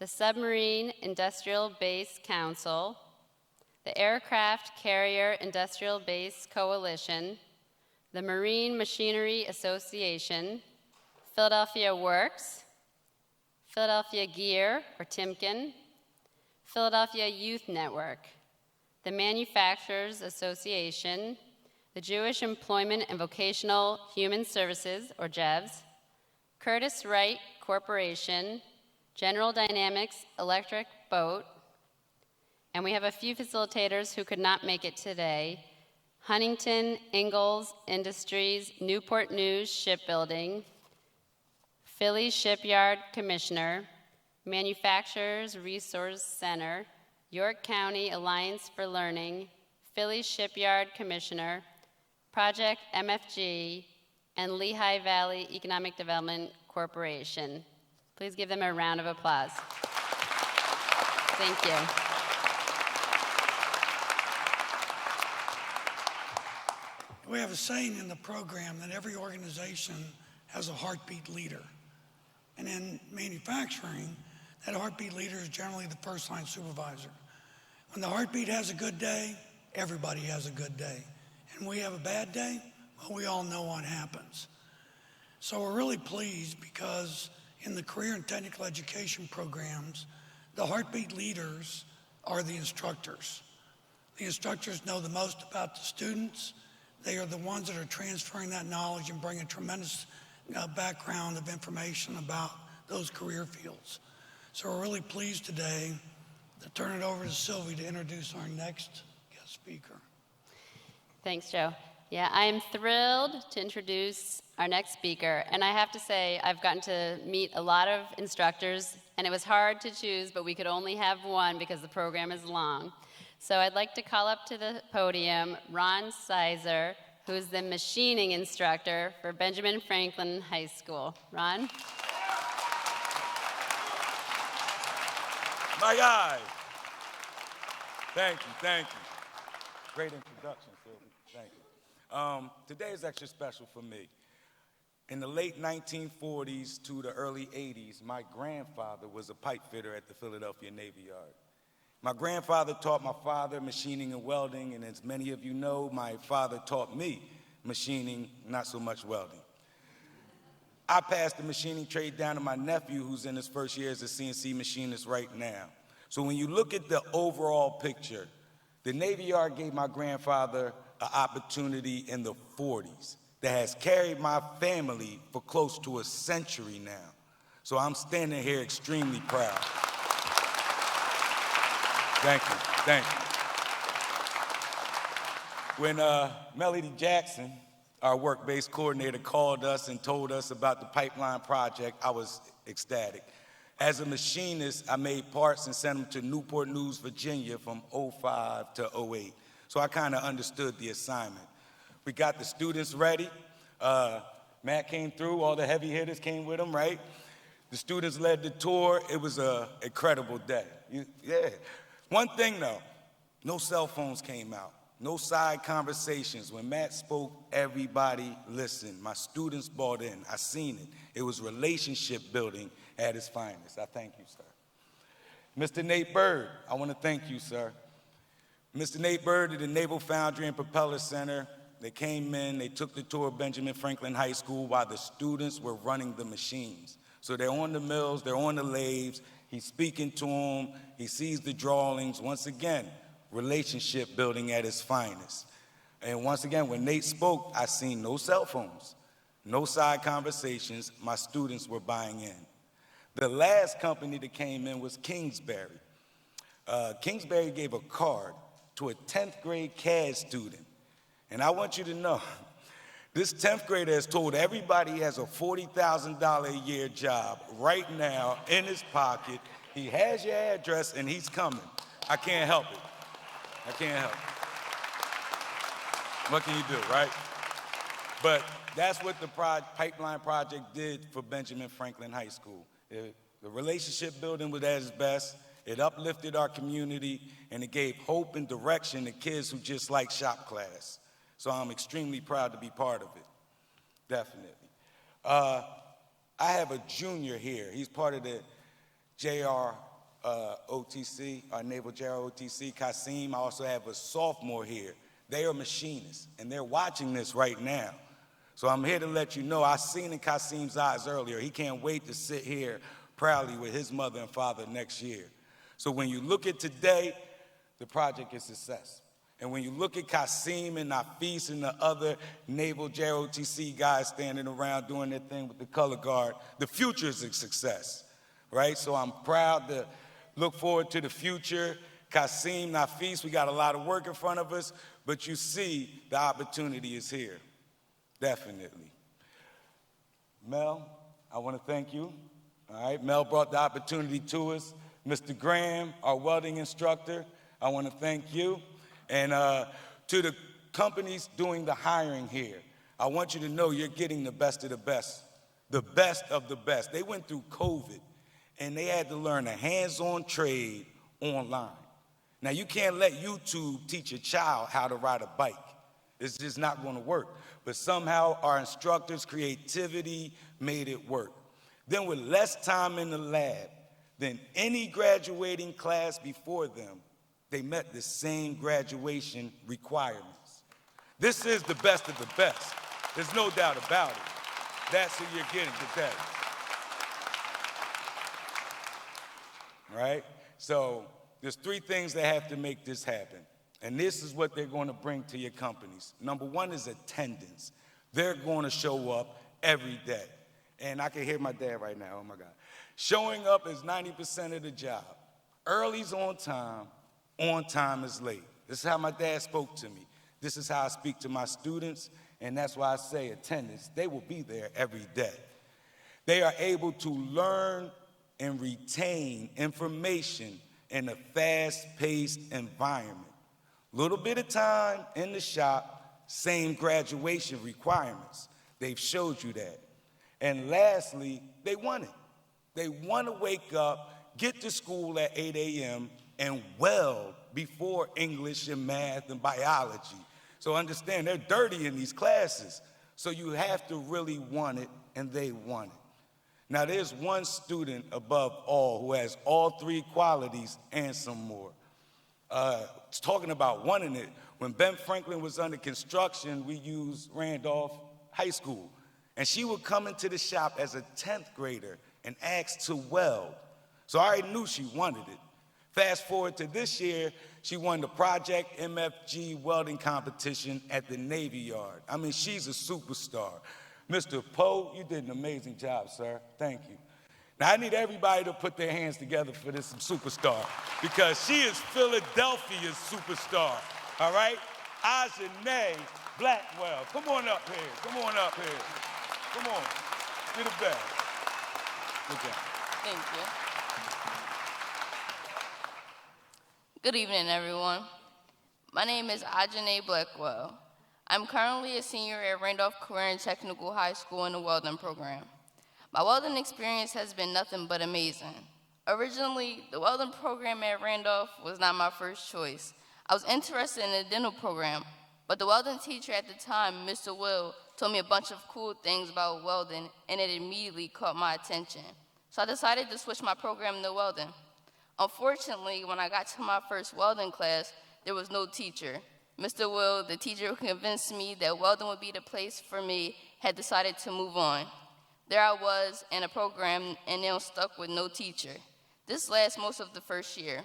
the Submarine Industrial Base Council, the Aircraft Carrier Industrial Base Coalition, the Marine Machinery Association, Philadelphia Works, Philadelphia Gear, or Timken, Philadelphia Youth Network, the Manufacturers Association, the Jewish Employment and Vocational Human Services, or JEVS, Curtis Wright Corporation, General Dynamics Electric Boat, and we have a few facilitators who could not make it today. Huntington Ingalls Industries, Newport News Shipbuilding, Philly Shipyard Commissioner, Manufacturers Resource Center, York County Alliance for Learning, Philly Shipyard Commissioner, Project MFG, and Lehigh Valley Economic Development Corporation. Please give them a round of applause. Thank you. We have a saying in the program that every organization has a heartbeat leader. And in manufacturing, that heartbeat leader is generally the first line supervisor. When the heartbeat has a good day, everybody has a good day. And we have a bad day, well, we all know what happens. So we're really pleased because in the career and technical education programs, the heartbeat leaders are the instructors. The instructors know the most about the students. They are the ones that are transferring that knowledge and bring a tremendous background of information about those career fields. So we're really pleased today to turn it over to Sylvie to introduce our next guest speaker. Thanks, Joe. Yeah, I am thrilled to introduce our next speaker. And I have to say, I've gotten to meet a lot of instructors, and it was hard to choose, but we could only have one because the program is long. So I'd like to call up to the podium Ron Sizer, who's the machining instructor for Benjamin Franklin High School. Ron? My guy. Thank you. Great introduction, Sylvie. Thank you. Today is extra special for me. In the late 1940s to the early 80s, my grandfather was a pipe fitter at the Philadelphia Navy Yard. My grandfather taught my father machining and welding, and as many of you know, my father taught me machining, not so much welding. I passed the machining trade down to my nephew, who's in his first year as a CNC machinist right now. So when you look at the overall picture, the Navy Yard gave my grandfather an opportunity in the 40s that has carried my family for close to a century now. So I'm standing here extremely proud. Thank you. When Melody Jackson, our work-based coordinator, called us and told us about the pipeline project, I was ecstatic. As a machinist, I made parts and sent them to Newport News, Virginia from 05 to 08. So I kind of understood the assignment. We got the students ready. Matt came through, all the heavy hitters came with him, right? The students led the tour. It was an incredible day. Yeah. One thing though, no cell phones came out, no side conversations. When Matt spoke, everybody listened. My students bought in. I seen it. It was relationship building at its finest. I thank you, sir. Mr. Nate Bird, I want to thank you, sir. Mr. Nate Bird at the Naval Foundry and Propeller Center, they came in, they took the tour of Benjamin Franklin High School while the students were running the machines. So they're on the mills, they're on the lathes, he's speaking to them, he sees the drawings. Once again, relationship building at its finest. And once again, when Nate spoke, I seen no cell phones, no side conversations, my students were buying in. The last company that came in was Kingsbury. Kingsbury gave a card to a 10th grade CAD student. And I want you to know, this 10th grader has told everybody he has a $40,000 a year job right now in his pocket. He has your address and he's coming. I can't help it. I can't help it. What can you do, right? But that's what the Pipeline Project did for Benjamin Franklin High School. The relationship building was at its best. It uplifted our community, and it gave hope and direction to kids who just like shop class. So I'm extremely proud to be part of it, definitely. I have a junior here. He's part of the JROTC, our Naval JROTC, Kasim. I also have a sophomore here. They are machinists, and they're watching this right now. So I'm here to let you know, I seen in Kasim's eyes earlier, he can't wait to sit here proudly with his mother and father next year. So when you look at today, the project is a success. And when you look at Kasim and Nafis and the other Naval JROTC guys standing around doing their thing with the color guard, the future is a success, right? So I'm proud to look forward to the future. Kasim, Nafis, we got a lot of work in front of us, but you see the opportunity is here, definitely. Mel, I want to thank you. All right, Mel brought the opportunity to us. Mr. Graham, our welding instructor, I want to thank you. And to the companies doing the hiring here, I want you to know you're getting the best of the best of the best. They went through COVID, and they had to learn a hands-on trade online. Now, you can't let YouTube teach a child how to ride a bike. It's just not going to work. But somehow our instructors' creativity made it work. Then with less time in the lab than any graduating class before them, they met the same graduation requirements. This is the best of the best. There's no doubt about it. That's who you're getting today. All right? So there's three things that have to make this happen. And this is what they're going to bring to your companies. Number one is attendance. They're going to show up every day. And I can hear my dad right now, oh my God. Showing up is 90% of the job. Early's on time is late. This is how my dad spoke to me. This is how I speak to my students, and that's why I say attendance. They will be there every day. They are able to learn and retain information in a fast-paced environment. Little bit of time in the shop, same graduation requirements. They've showed you that. And lastly, they want it. They want to wake up, get to school at 8 a.m., and weld before English and math and biology. So understand, they're dirty in these classes. So you have to really want it, and they want it. Now, there's one student above all who has all three qualities and some more. Talking about wanting it, when Ben Franklin was under construction, we used Randolph High School. And she would come into the shop as a 10th grader and ask to weld. So I already knew she wanted it. Fast forward to this year, she won the Project MFG welding competition at the Navy Yard. I mean, she's a superstar. Mr. Poe, you did an amazing job, sir. Thank you. Now, I need everybody to put their hands together for this superstar because she is Philadelphia's superstar, all right? Ajane Blackwell. Come on up here. Come on up here. Come on. You're the best. Good job. Thank you. Good evening, everyone. My name is Ajane Blackwell. I'm currently a senior at Randolph Career and Technical High School in the welding program. My welding experience has been nothing but amazing. Originally, the welding program at Randolph was not my first choice. I was interested in the dental program, but the welding teacher at the time, Mr. Will, told me a bunch of cool things about welding, and it immediately caught my attention. So I decided to switch my program to welding. Unfortunately, when I got to my first welding class, there was no teacher. Mr. Will, the teacher who convinced me that welding would be the place for me, had decided to move on. There I was in a program and now stuck with no teacher. This lasts most of the first year.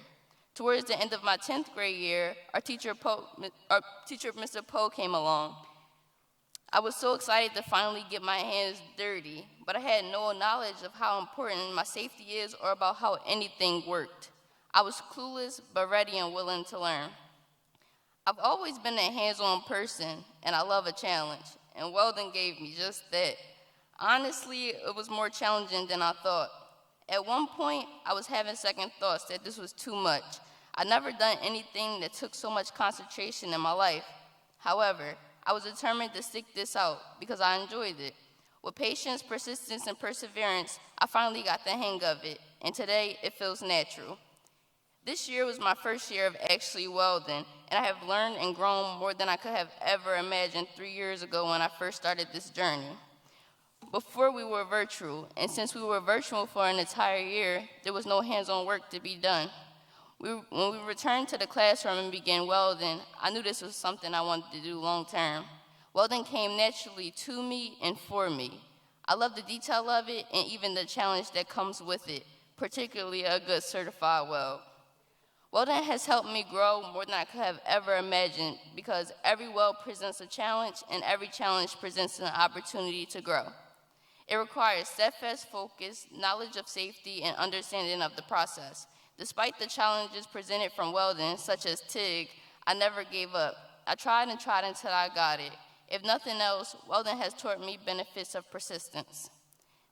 Towards the end of my 10th grade year, our teacher, Mr. Poe, came along. I was so excited to finally get my hands dirty, but I had no knowledge of how important my safety is or about how anything worked. I was clueless, but ready and willing to learn. I've always been a hands-on person, and I love a challenge, and welding gave me just that. Honestly, it was more challenging than I thought. At one point, I was having second thoughts that this was too much. I'd never done anything that took so much concentration in my life. However, I was determined to stick this out because I enjoyed it. With patience, persistence, and perseverance, I finally got the hang of it, and today it feels natural. This year was my first year of actually welding, and I have learned and grown more than I could have ever imagined 3 years ago when I first started this journey. Before we were virtual, and since we were virtual for an entire year, there was no hands-on work to be done. When we returned to the classroom and began welding, I knew this was something I wanted to do long-term. Welding came naturally to me and for me. I love the detail of it and even the challenge that comes with it, particularly a good certified weld. Welding has helped me grow more than I could have ever imagined because every weld presents a challenge and every challenge presents an opportunity to grow. It requires steadfast focus, knowledge of safety, and understanding of the process. Despite the challenges presented from welding, such as TIG, I never gave up. I tried and tried until I got it. If nothing else, welding has taught me benefits of persistence.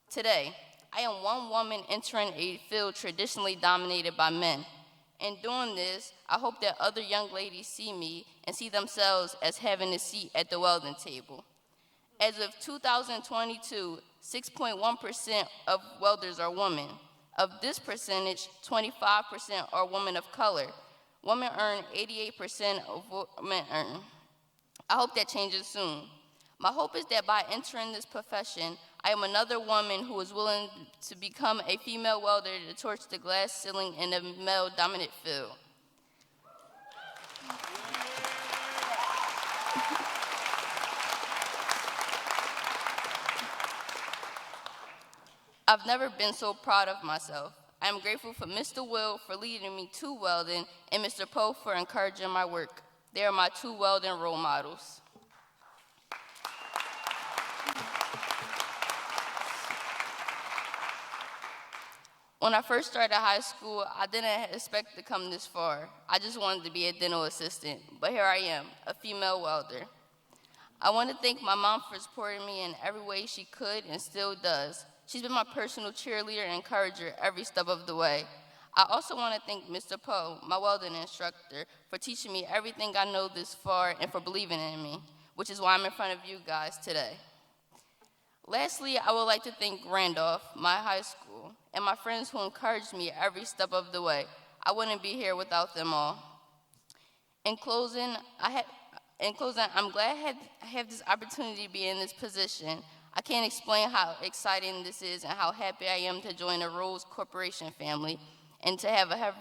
Today, I am one woman entering a field traditionally dominated by men. In doing this, I hope that other young ladies see me and see themselves as having a seat at the welding table. As of 2022, 6.1% of welders are women. Of this percentage, 25% are women of color. Women earn 88% of what men earn. I hope that changes soon. My hope is that by entering this profession, I am another woman who is willing to become a female welder to torch the glass ceiling in a male-dominant field. I've never been so proud of myself. I am grateful for Mr. Will for leading me to welding and Mr. Poe for encouraging my work. They are my two welding role models. When I first started high school, I didn't expect to come this far. I just wanted to be a dental assistant, but here I am, a female welder. I want to thank my mom for supporting me in every way she could and still does. She's been my personal cheerleader and encourager every step of the way. I also want to thank Mr. Poe, my welding instructor, for teaching me everything I know this far and for believing in me, which is why I'm in front of you guys today. Lastly, I would like to thank Randolph, my high school, and my friends who encouraged me every step of the way. I wouldn't be here without them all. In closing, I'm glad I have this opportunity to be in this position. I can't explain how exciting this is and how happy I am to join the Rose Corporation family and to have a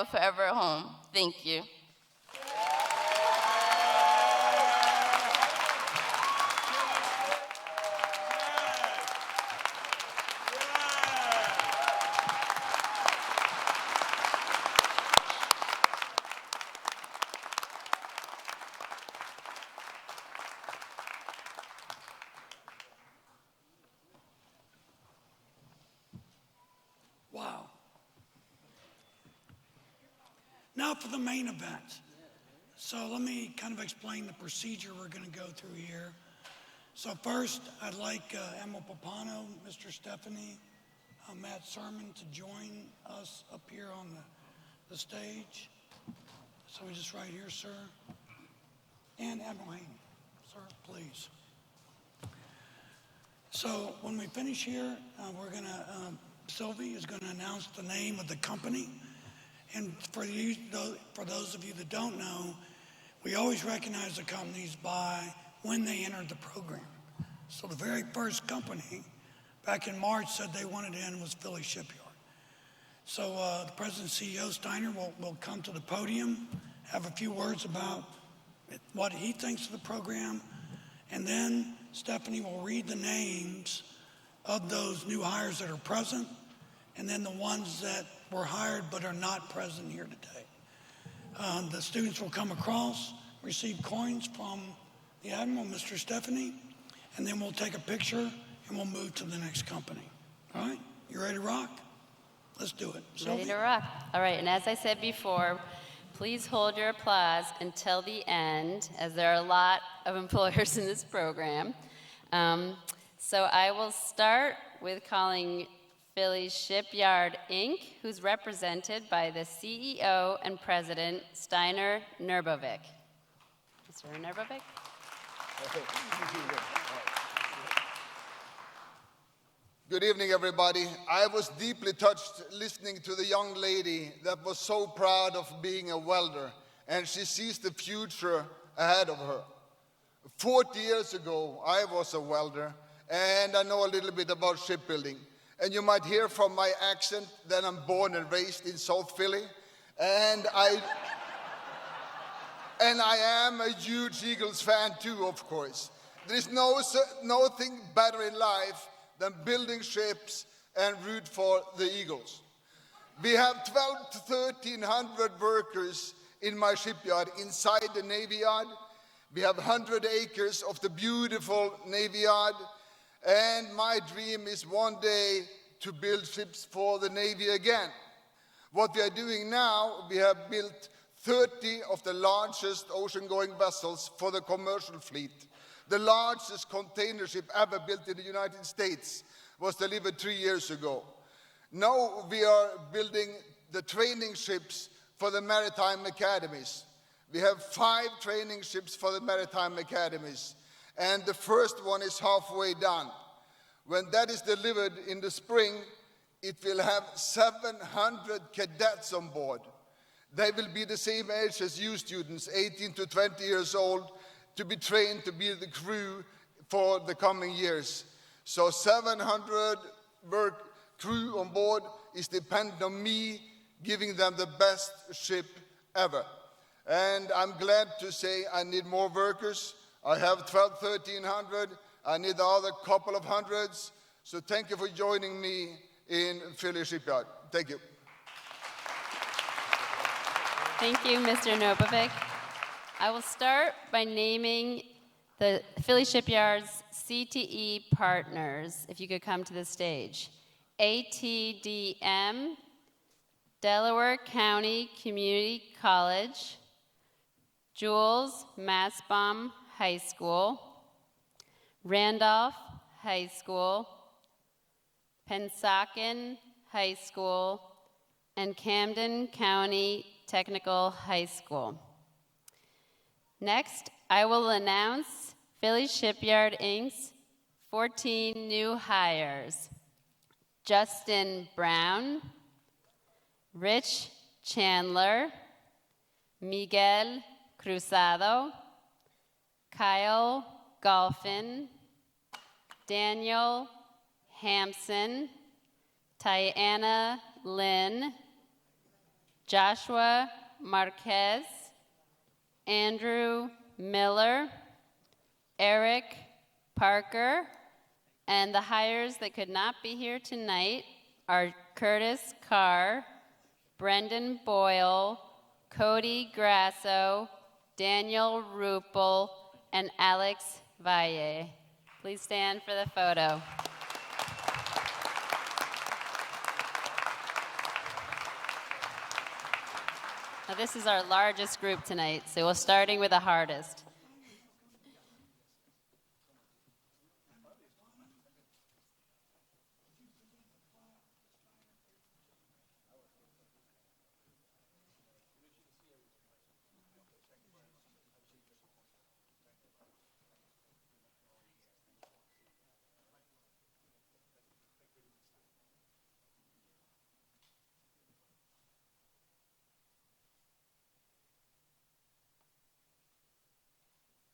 forever home. Thank you. Wow. Now for the main event. So let me kind of explain the procedure we're going to go through here. So first, I'd like Emma Papano, Mr. Stephanie, Matt Sermon to join us up here on the stage. So we just right here, sir. And Admiral Hayden, sir, please. So when we finish here, we're going to, Sylvie is going to announce the name of the company. And for those of you that don't know, we always recognize the companies by when they entered the program. So the very first company back in March said they wanted in was Philly Shipyard. So the President and CEO Steiner will come to the podium, have a few words about what he thinks of the program, and then Stephanie will read the names of those new hires that are present, and then the ones that were hired but are not present here today. The students will come across, receive coins from the Admiral, Mr. Stephanie, and then we'll take a picture and we'll move to the next company. All right? You ready to rock? Let's do it. Ready Sylvie? to rock. All right, and as I said before, please hold your applause until the end, as there are a lot of employers in this program. So I will start with calling Philly Shipyard, Inc., who's represented by the CEO and President, Steiner Nerbovic. Mr. Nerbovic? Good evening, everybody. I was deeply touched listening to the young lady that was so proud of being a welder, and she sees the future ahead of her. 40 years ago, I was a welder, and I know a little bit about shipbuilding. And you might hear from my accent that I'm born and raised in South Philly, and I am a huge Eagles fan too, of course. There is nothing better in life than building ships and root for the Eagles. We have 1,200 to 1,300 workers in my shipyard inside the Navy Yard. We have 100 acres of the beautiful Navy Yard, and my dream is one day to build ships for the Navy again. What we are doing now, we have built 30 of the largest ocean-going vessels for the commercial fleet. The largest container ship ever built in the United States was delivered 3 years ago. Now we are building the training ships for the maritime academies. We have 5 training ships for the maritime academies, and the first one is halfway done. When that is delivered in the spring, it will have 700 cadets on board. They will be the same age as you students, 18 to 20 years old, to be trained to be the crew for the coming years. So 700 crew on board is dependent on me giving them the best ship ever. And I'm glad to say I need more workers. I have 1,300. I need the other couple of hundreds. So thank you for joining me in Philly Shipyard. Thank you. Thank you, Mr. Nerbovic. I will start by naming the Philly Shipyard's CTE partners, if you could come to the stage. ATDM, Delaware County Community College, Jules Mastbaum High School, Randolph High School, Pensacola High School, and Camden County Technical High School. Next, I will announce Philly Shipyard, Inc.'s 14 new hires. Justin Brown, Rich Chandler, Miguel Cruzado, Kyle Golphin, Daniel Hampson, Tiana Lynn, Joshua Marquez, Andrew Miller, Eric Parker, and the hires that could not be here tonight are Curtis Carr, Brendan Boyle, Cody Grasso, Daniel Rupel, and Alex Valle. Please stand for the photo. Now, this is our largest group tonight, so we're starting with the hardest.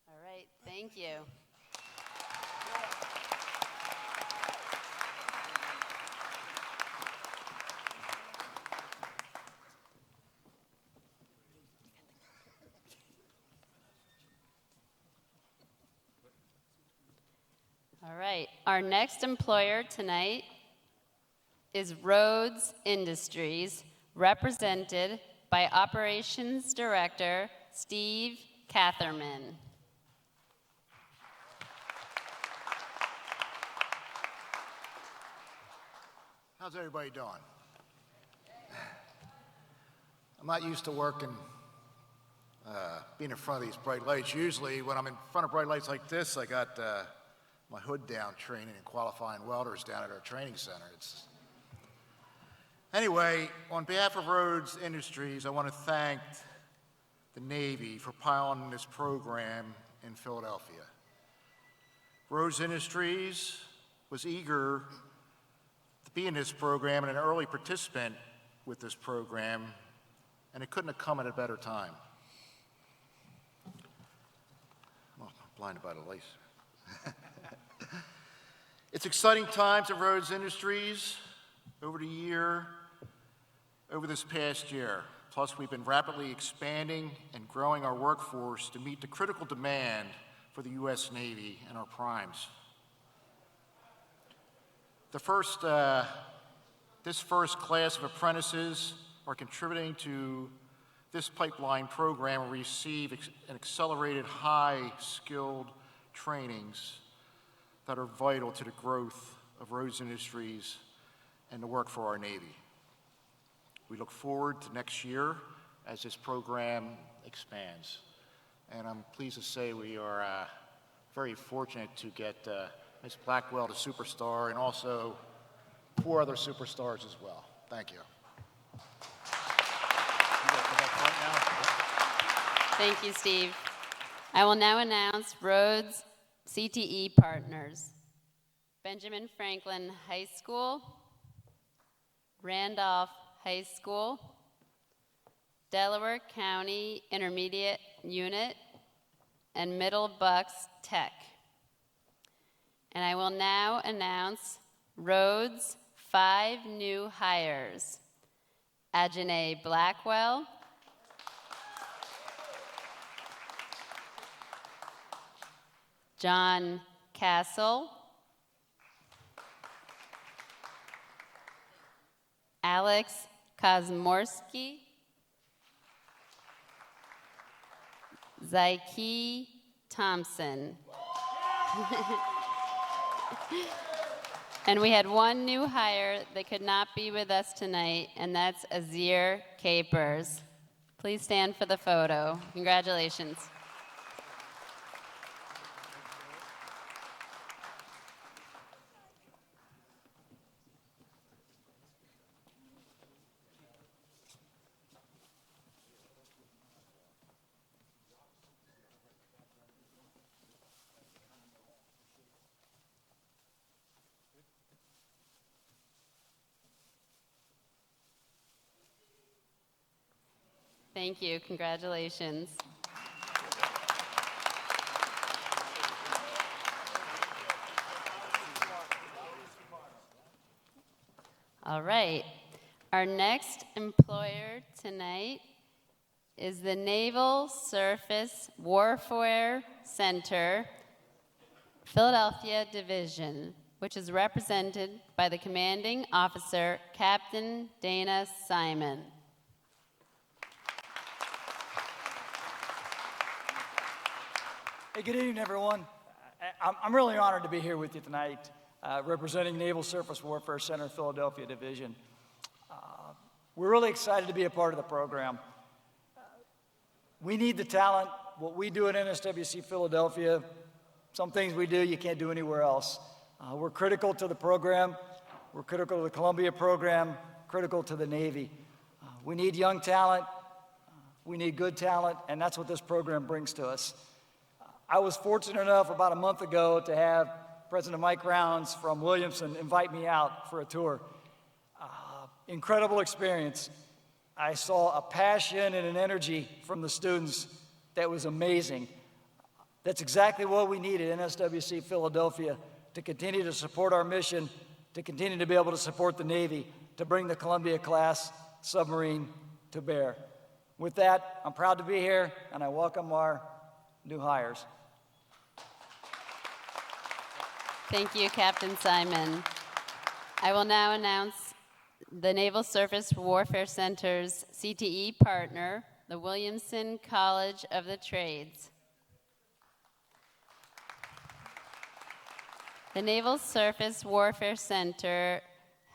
All right, thank you. right, our next employer tonight is Rhodes Industries, represented by Operations Director Steve Catherman. How's everybody doing? I'm not used to working, being in front of these bright lights. Usually when I'm in front of bright lights like this, I got my hood down training and qualifying welders down at our training center. Anyway, on behalf of Rhodes Industries, I want to thank the Navy for piloting this program in Philadelphia. Rhodes Industries was eager to be in this program and an early participant with this program, and it couldn't have come at a better time. I'm blinded by the lights. It's exciting times at Rhodes Industries over this past year. Plus, we've been rapidly expanding and growing our workforce to meet the critical demand for the U.S. Navy and our primes. This first class of apprentices are contributing to this pipeline program and receive an accelerated high-skilled trainings that are vital to the growth of Rhodes Industries and the work for our Navy. We look forward to next year as this program expands. And I'm pleased to say we are very fortunate to get Ms. Blackwell, the superstar, and also 4 other superstars as well. Thank you. Thank you, Steve. I will now announce Rhodes CTE partners. Benjamin Franklin High School, Randolph High School, Delaware County Intermediate Unit, and Middle Bucks Tech. And I will now announce Rhodes' 5 new hires. Ajane Blackwell, John Castle, Alex Kosmorski, Zyke Thompson. And we had 1 new hire that could not be with us tonight, and that's Azir Capers. Please stand for the photo. Congratulations. Thank you. Congratulations. All right. Our next employer tonight is the Naval Surface Warfare Center, Philadelphia Division, which is represented by the commanding officer, Captain Dana Simon. Hey, good evening, everyone. I'm really honored to be here with you tonight, representing Naval Surface Warfare Center, Philadelphia Division. We're really excited to be a part of the program. We need the talent. What we do at NSWC Philadelphia, some things we do you can't do anywhere else. We're critical to the program. We're critical to the Columbia program, critical to the Navy. We need young talent. We need good talent, and that's what this program brings to us. I was fortunate enough about a month ago to have President Mike Rounds from Williamson invite me out for a tour. Incredible experience. I saw a passion and an energy from the students that was amazing. That's exactly what we need at NSWC Philadelphia to continue to support our mission, to continue to be able to support the Navy, to bring the Columbia-class submarine to bear. With that, I'm proud to be here, and I welcome our new hires. Thank you, Captain Simon. I will now announce the Naval Surface Warfare Center's CTE partner, the Williamson College of the Trades. The Naval Surface Warfare Center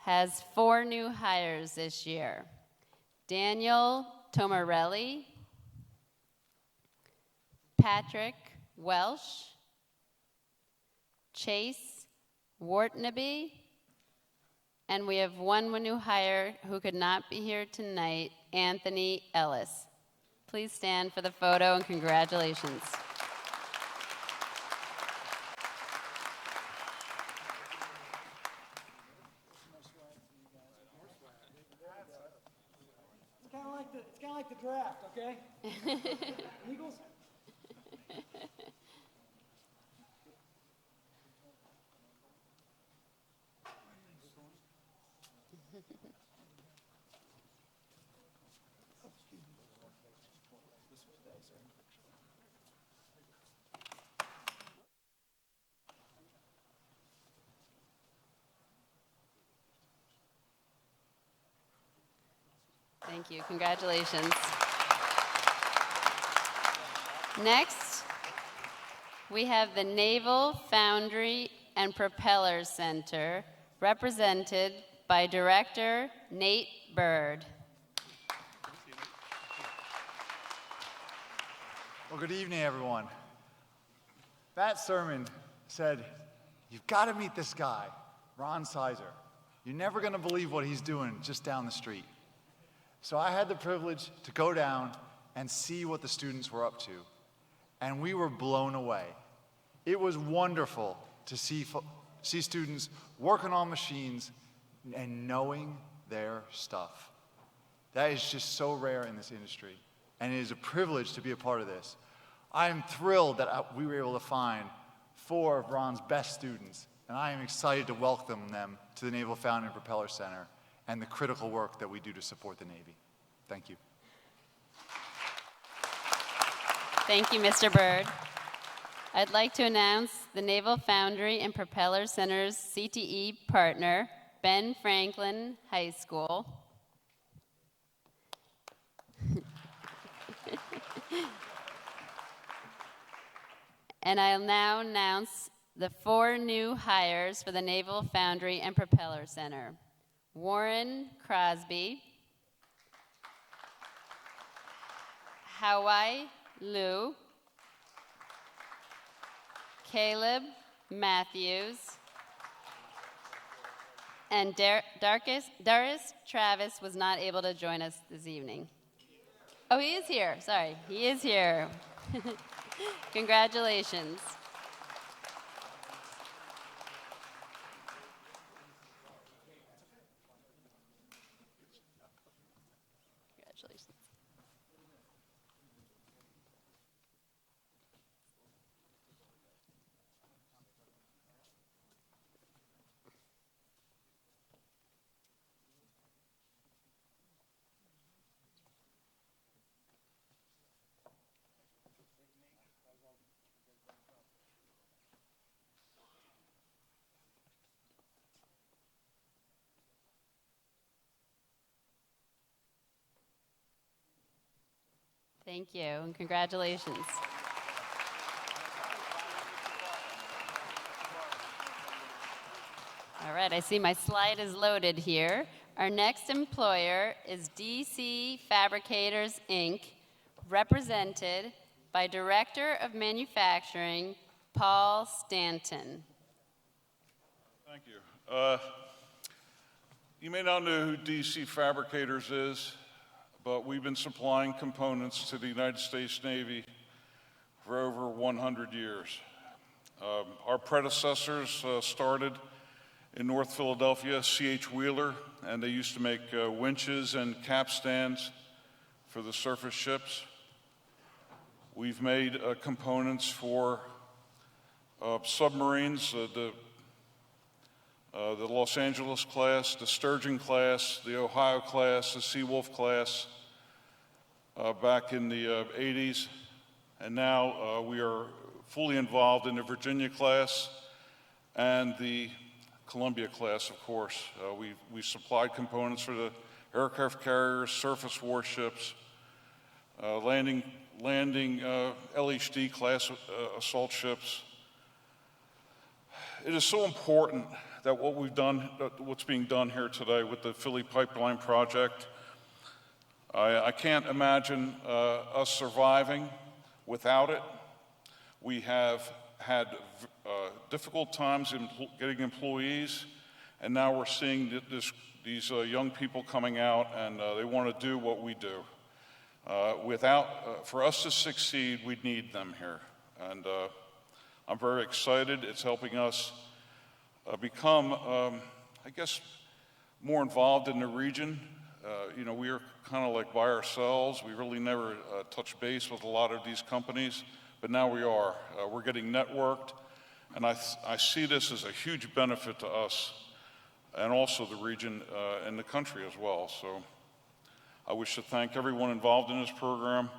has 4 new hires this year. Daniel Tomarelli, Patrick Welsh, Chase Wartnaby, and we have one new hire who could not be here tonight, Anthony Ellis. Please stand for the photo and congratulations. It's kind of like the draft, okay? Eagles? Thank you. Congratulations. Next, we have the Naval Foundry and Propeller Center, represented by Director Nate Bird. Well, good evening, everyone. That sermon said, you've got to meet this guy, Ron Sizer. You're never going to believe what he's doing just down the street. So I had the privilege to go down and see what the students were up to, and we were blown away. It was wonderful to see students working on machines and knowing their stuff. That is just so rare in this industry, and it is a privilege to be a part of this. I am thrilled that we were able to find 4 of Ron's best students, and I am excited to welcome them to the Naval Foundry and Propeller Center and the critical work that we do to support the Navy. Thank you. Thank you, Mr. Bird. I'd like to announce the Naval Foundry and Propeller Center's CTE partner, Ben Franklin High School. And I'll now announce the 4 new hires for the Naval Foundry and Propeller Center. Warren Crosby, Hawaii Liu, Caleb Matthews, and Darius Travis was not able to join us this evening. Oh, he is here. Sorry, he is here. Congratulations. Congratulations. Thank you, and congratulations. All right, I see my slide is loaded here. Our next employer is DC Fabricators, Inc., represented by Director of Manufacturing, Paul Stanton. Thank you. You may not know who DC Fabricators is, but we've been supplying components to the United States Navy for over 100 years. Our predecessors started in North Philadelphia, C.H. Wheeler, and they used to make winches and capstans for the surface ships. We've made components for submarines, the Los Angeles class, the Sturgeon class, the Ohio class, the Seawolf class, back in the 80s. And now we are fully involved in the Virginia class, and the Columbia class, of course. We supplied components for the aircraft carriers, surface warships, landing LHD class assault ships. It is so important that what's being done here today with the Philly Pipeline Project. I can't imagine us surviving without it. We have had difficult times in getting employees, and now we're seeing these young people coming out, and they want to do what we do. For us to succeed, we need them here, and I'm very excited. It's helping us become, I guess, more involved in the region. We are kind of like by ourselves. We really never touch base with a lot of these companies, but now we are. We're getting networked, and I see this as a huge benefit to us and also the region and the country as well. So I wish to thank everyone involved in this program,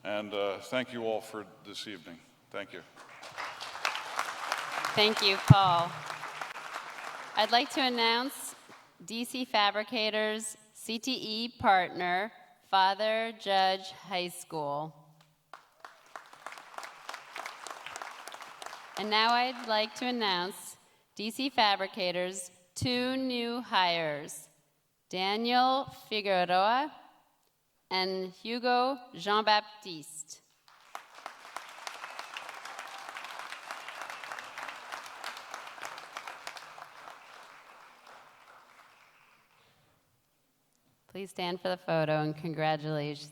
and thank you all for this evening. Thank you. Thank you, Paul. I'd like to announce DC Fabricators CTE partner, Father Judge High School. And now I'd like to announce DC Fabricators' 2 new hires, Daniel Figueroa and Hugo Jean-Baptiste. Please stand for the photo and congratulations.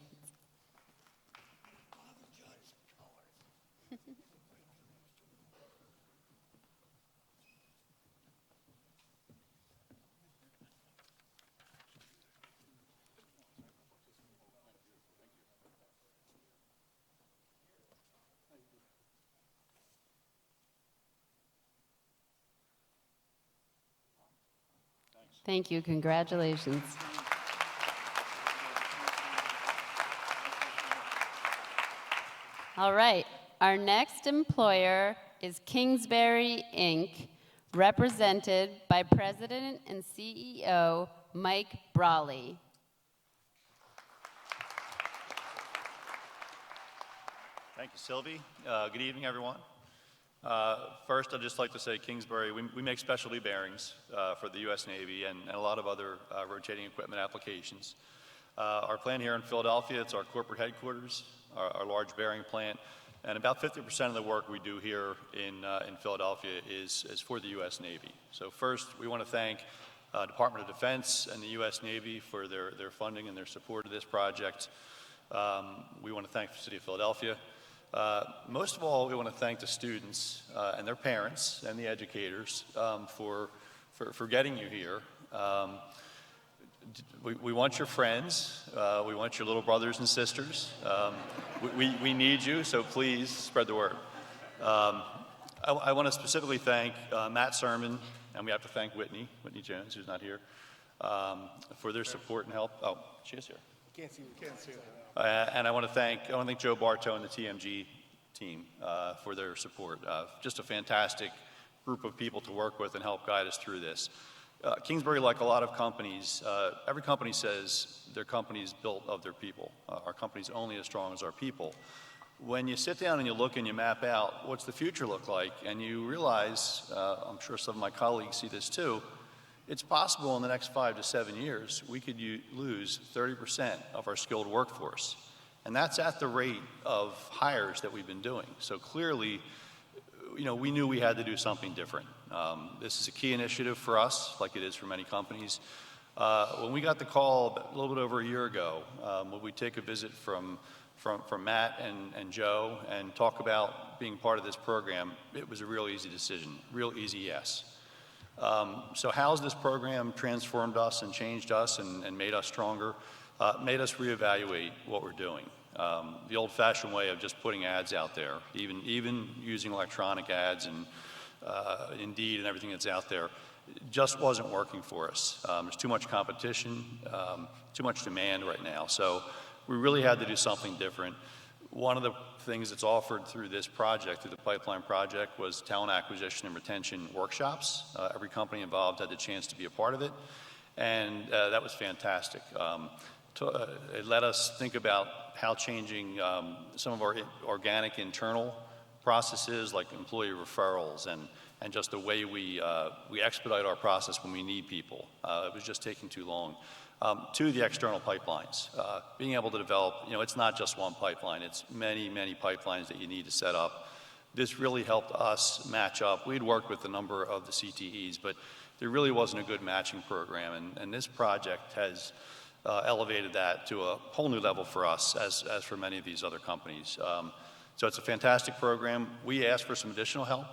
Thank you. Congratulations. All right. Our next employer is Kingsbury, Inc., represented by President and CEO Mike Brawley. Thank you, Sylvie. Good evening, everyone. First, I'd just like to say Kingsbury, we make specialty bearings for the U.S. Navy and a lot of other rotating equipment applications. Our plant here in Philadelphia, it's our corporate headquarters, our large bearing plant, and about 50% of the work we do here in Philadelphia is for the U.S. Navy. So first, we want to thank Department of Defense and the U.S. Navy for their funding and their support of this project. We want to thank the City of Philadelphia. Most of all, we want to thank the students and their parents and the educators for getting you here. We want your friends. We want your little brothers and sisters. We need you, so please spread the word. I want to specifically thank Matt Sermon, and we have to thank Whitney Jones, who's not here, for their support and help. Oh, she is here. Can't see her. And I want to thank Joe Bartow and the TMG team for their support. Just a fantastic group of people to work with and help guide us through this. Kingsbury, like a lot of companies, every company says their company is built of their people. Our company's only as strong as our people. When you sit down and you look and you map out what's the future look like, and you realize, I'm sure some of my colleagues see this too, it's possible in the next 5 to 7 years we could lose 30% of our skilled workforce. And that's at the rate of hires that we've been doing. So clearly, we knew we had to do something different. This is a key initiative for us, like it is for many companies. When we got the call a little bit over a year ago, when we take a visit from Matt and Joe and talk about being part of this program, it was a real easy decision, real easy yes. So how's this program transformed us and changed us and made us stronger? Made us reevaluate what we're doing. The old-fashioned way of just putting ads out there, even using electronic ads and Indeed and everything that's out there, just wasn't working for us. There's too much competition, too much demand right now. So we really had to do something different. One of the things that's offered through this project, through the pipeline project, was talent acquisition and retention workshops. Every company involved had the chance to be a part of it, and that was fantastic. It let us think about how changing some of our organic internal processes like employee referrals and just the way we expedite our process when we need people. It was just taking too long. To the external pipelines, being able to develop, it's not just one pipeline, it's many, many pipelines that you need to set up. This really helped us match up. We'd worked with a number of the CTEs, but there really wasn't a good matching program, and this project has elevated that to a whole new level for us, as for many of these other companies. So it's a fantastic program. We asked for some additional help.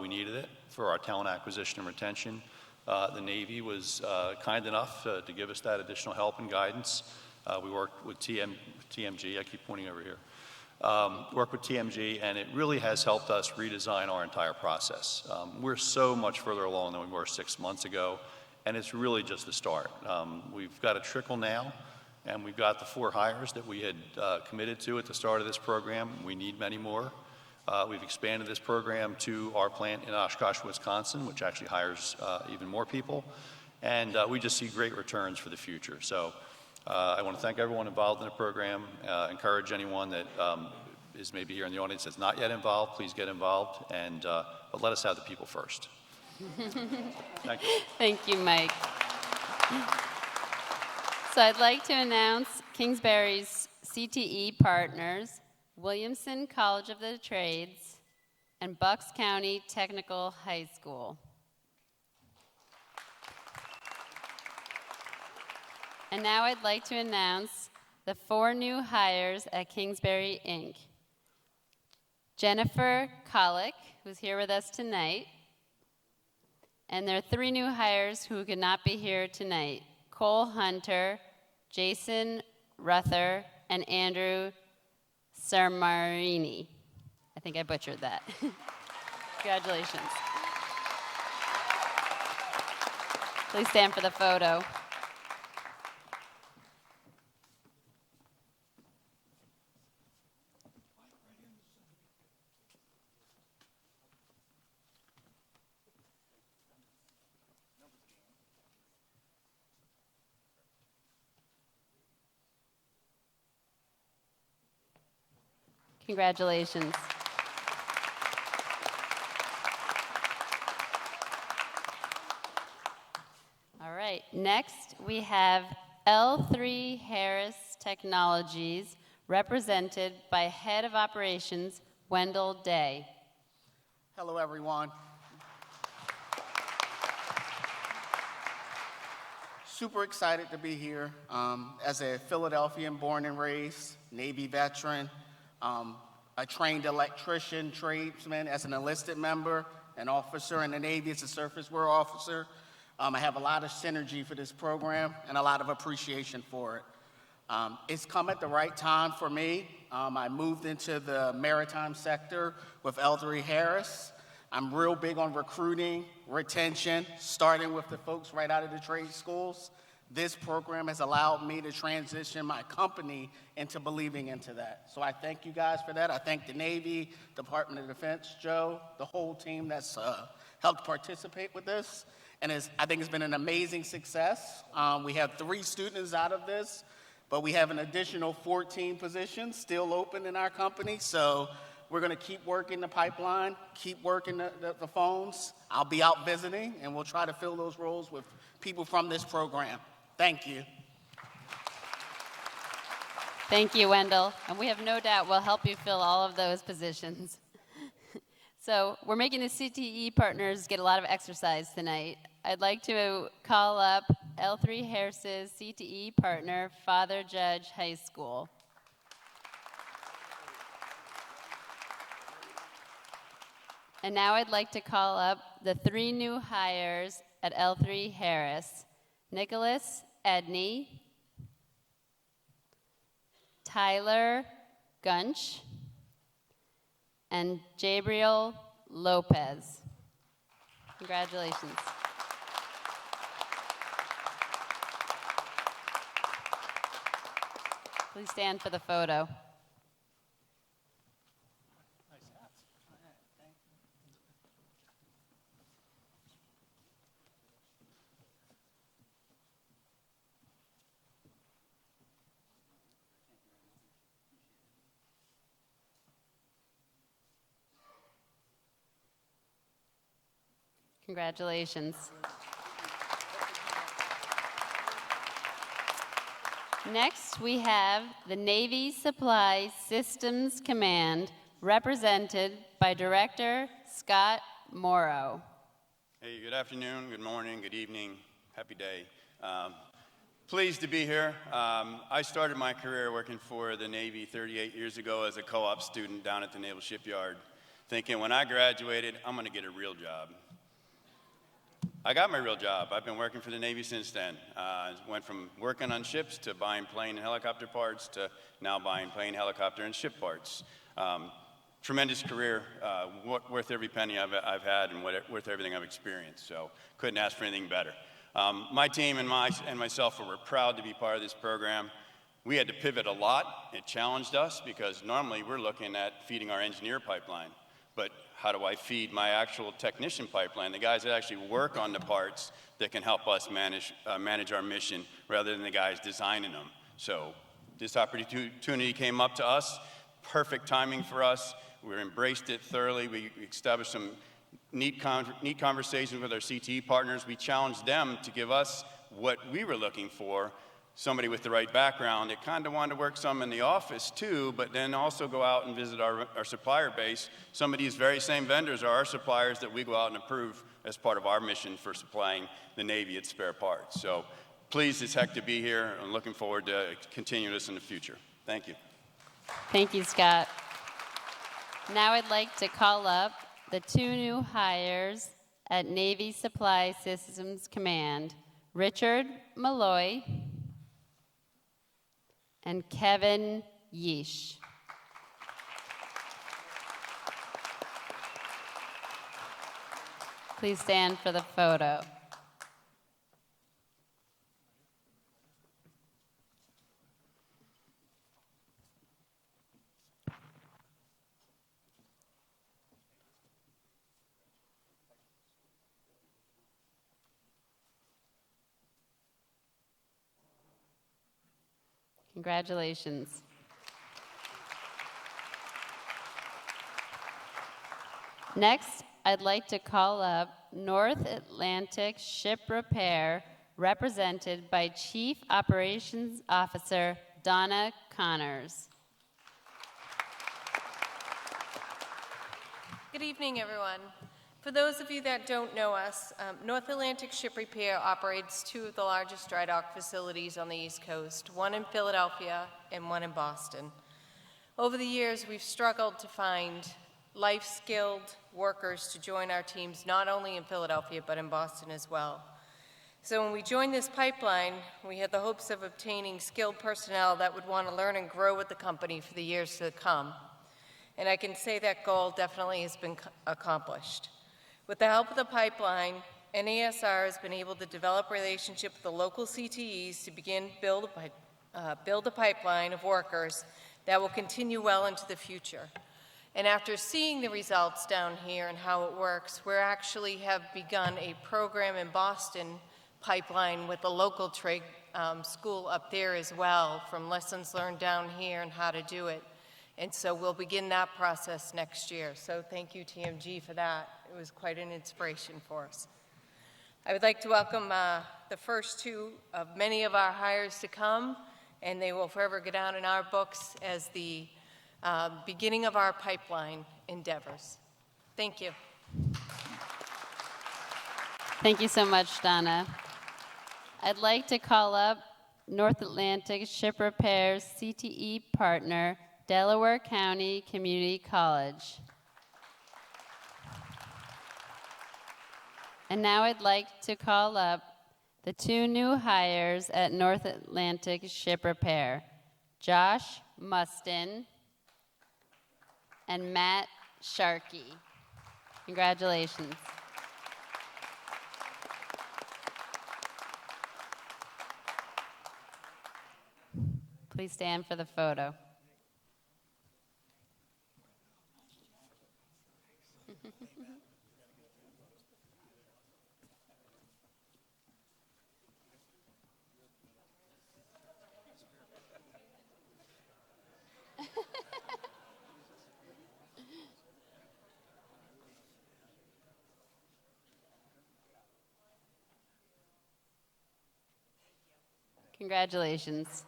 We needed it for our talent acquisition and retention. The Navy was kind enough to give us that additional help and guidance. We worked with TMG, I keep pointing over here. Worked with TMG, and it really has helped us redesign our entire process. We're so much further along than we were 6 months ago, and it's really just the start. We've got a trickle now, and we've got the 4 hires that we had committed to at the start of this program. We need many more. We've expanded this program to our plant in Oshkosh, Wisconsin, which actually hires even more people. And we just see great returns for the future. So I want to thank everyone involved in the program, encourage anyone that is maybe here in the audience that's not yet involved, please get involved, and but let us have the people first. Thank you. Thank you, Mike. So I'd like to announce Kingsbury's CTE partners, Williamson College of the Trades, and Bucks County Technical High School. And now I'd like to announce the 4 new hires at Kingsbury, Inc. Jennifer Kollick, who's here with us tonight, and there are 3 new hires who could not be here tonight: Cole Hunter, Jason Ruther, and Andrew Sarmarini. I think I butchered that. Congratulations. Please stand for the photo. Congratulations. All right, next we have L3 Harris Technologies, represented by Head of Operations, Wendell Day. Hello, everyone. Super excited to be here. As a Philadelphian born and raised, Navy veteran, a trained electrician, tradesman, as an enlisted member, an officer in the Navy as a surface wear officer. I have a lot of synergy for this program and a lot of appreciation for it. It's come at the right time for me. I moved into the maritime sector with L3 Harris. I'm real big on recruiting, retention, starting with the folks right out of the trade schools. This program has allowed me to transition my company into believing into that. So I thank you guys for that. I thank the Navy, Department of Defense, Joe, the whole team that's helped participate with this. And I think it's been an amazing success. We have 3 students out of this, but we have an additional 14 positions still open in our company. So we're going to keep working the pipeline, keep working the phones. I'll be out visiting, and we'll try to fill those roles with people from this program. Thank you. Thank you, Wendell. And we have no doubt we'll help you fill all of those positions. So we're making the CTE partners get a lot of exercise tonight. I'd like to call up L3 Harris's CTE partner, Father Judge High School. And now I'd like to call up the 3 new hires at L3 Harris: Nicholas Edney, Tyler Gunch, and Gabriel Lopez. Congratulations. Please stand for the photo. Congratulations. Next, we have the Navy Supply Systems Command, represented by Director Scott Morrow. Hey, good afternoon, good morning, good evening, happy day. Pleased to be here. I started my career working for the Navy 38 years ago as a co-op student down at the Naval Shipyard, thinking when I graduated, I'm gonna get a real job. I got my real job. I've been working for the Navy since then. Went from working on ships to buying plane and helicopter parts to now buying plane, helicopter, and ship parts. Tremendous career, worth every penny I've had and worth everything I've experienced. So couldn't ask for anything better. My team and myself were proud to be part of this program. We had to pivot a lot. It challenged us because normally we're looking at feeding our engineer pipeline. But how do I feed my actual technician pipeline, the guys that actually work on the parts that can help us manage our mission rather than the guys designing them? So this opportunity came up to us, perfect timing for us. We embraced it thoroughly. We established some neat conversations with our CTE partners. We challenged them to give us what we were looking for, somebody with the right background that kind of wanted to work some in the office too, but then also go out and visit our supplier base. Some of these very same vendors are our suppliers that we go out and approve as part of our mission for supplying the Navy its spare parts. So pleased as heck to be here and looking forward to continuing this in the future. Thank you. Thank you, Scott. Now I'd like to call up the two new hires at Navy Supply Systems Command, Richard Malloy and Kevin Yeesh. Please stand for the photo. Congratulations. Next, I'd like to call up North Atlantic Ship Repair, represented by Chief Operations Officer Donna Connors. Good evening, everyone. For those of you that don't know us, North Atlantic Ship Repair operates two of the largest dry dock facilities on the East Coast, one in Philadelphia and one in Boston. Over the years, we've struggled to find life-skilled workers to join our teams, not only in Philadelphia, but in Boston as well. So when we joined this pipeline, we had the hopes of obtaining skilled personnel that would want to learn and grow with the company for the years to come. And I can say that goal definitely has been accomplished. With the help of the pipeline, NASR has been able to develop relationships with the local CTEs to begin build a pipeline of workers that will continue well into the future. And after seeing the results down here and how it works, we actually have begun a program in Boston pipeline with the local trade school up there as well, from lessons learned down here and how to do it. And so we'll begin that process next year. So thank you, TMG, for that. It was quite an inspiration for us. I would like to welcome the first two of many of our hires to come, and they will forever go down in our books as the beginning of our pipeline endeavors. Thank you. Thank you so much, Donna. I'd like to call up North Atlantic Ship Repair's CTE partner, Delaware County Community College. And now I'd like to call up the two new hires at North Atlantic Ship Repair, Josh Mustin and Matt Sharkey. Congratulations. Please stand for the photo. Congratulations.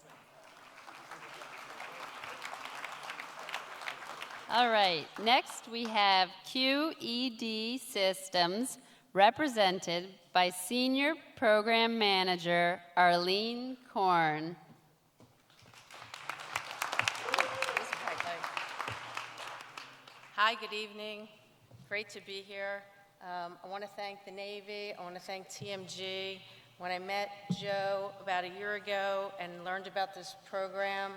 All right, next we have QED Systems, represented by Senior Program Manager Arlene Korn. Hi, good evening. Great to be here. I want to thank the Navy. I want to thank TMG. When I met Joe about a year ago and learned about this program,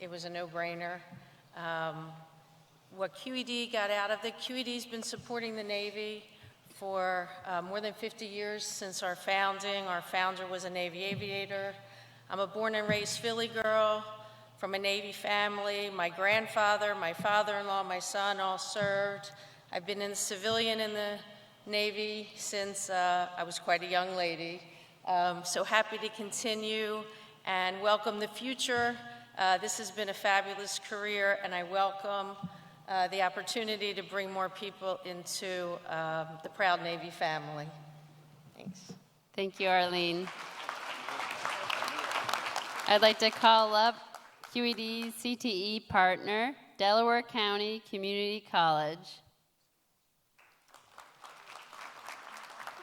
it was a no-brainer. What QED got out of it, QED's been supporting the Navy for more than 50 years since our founding. Our founder was a Navy aviator. I'm a born and raised Philly girl from a Navy family. My grandfather, my father-in-law, my son all served. I've been in civilian in the Navy since I was quite a young lady. So happy to continue and welcome the future. This has been a fabulous career, and I welcome the opportunity to bring more people into the proud Navy family. Thanks. Thank you, Arlene. I'd like to call up QED CTE partner, Delaware County Community College.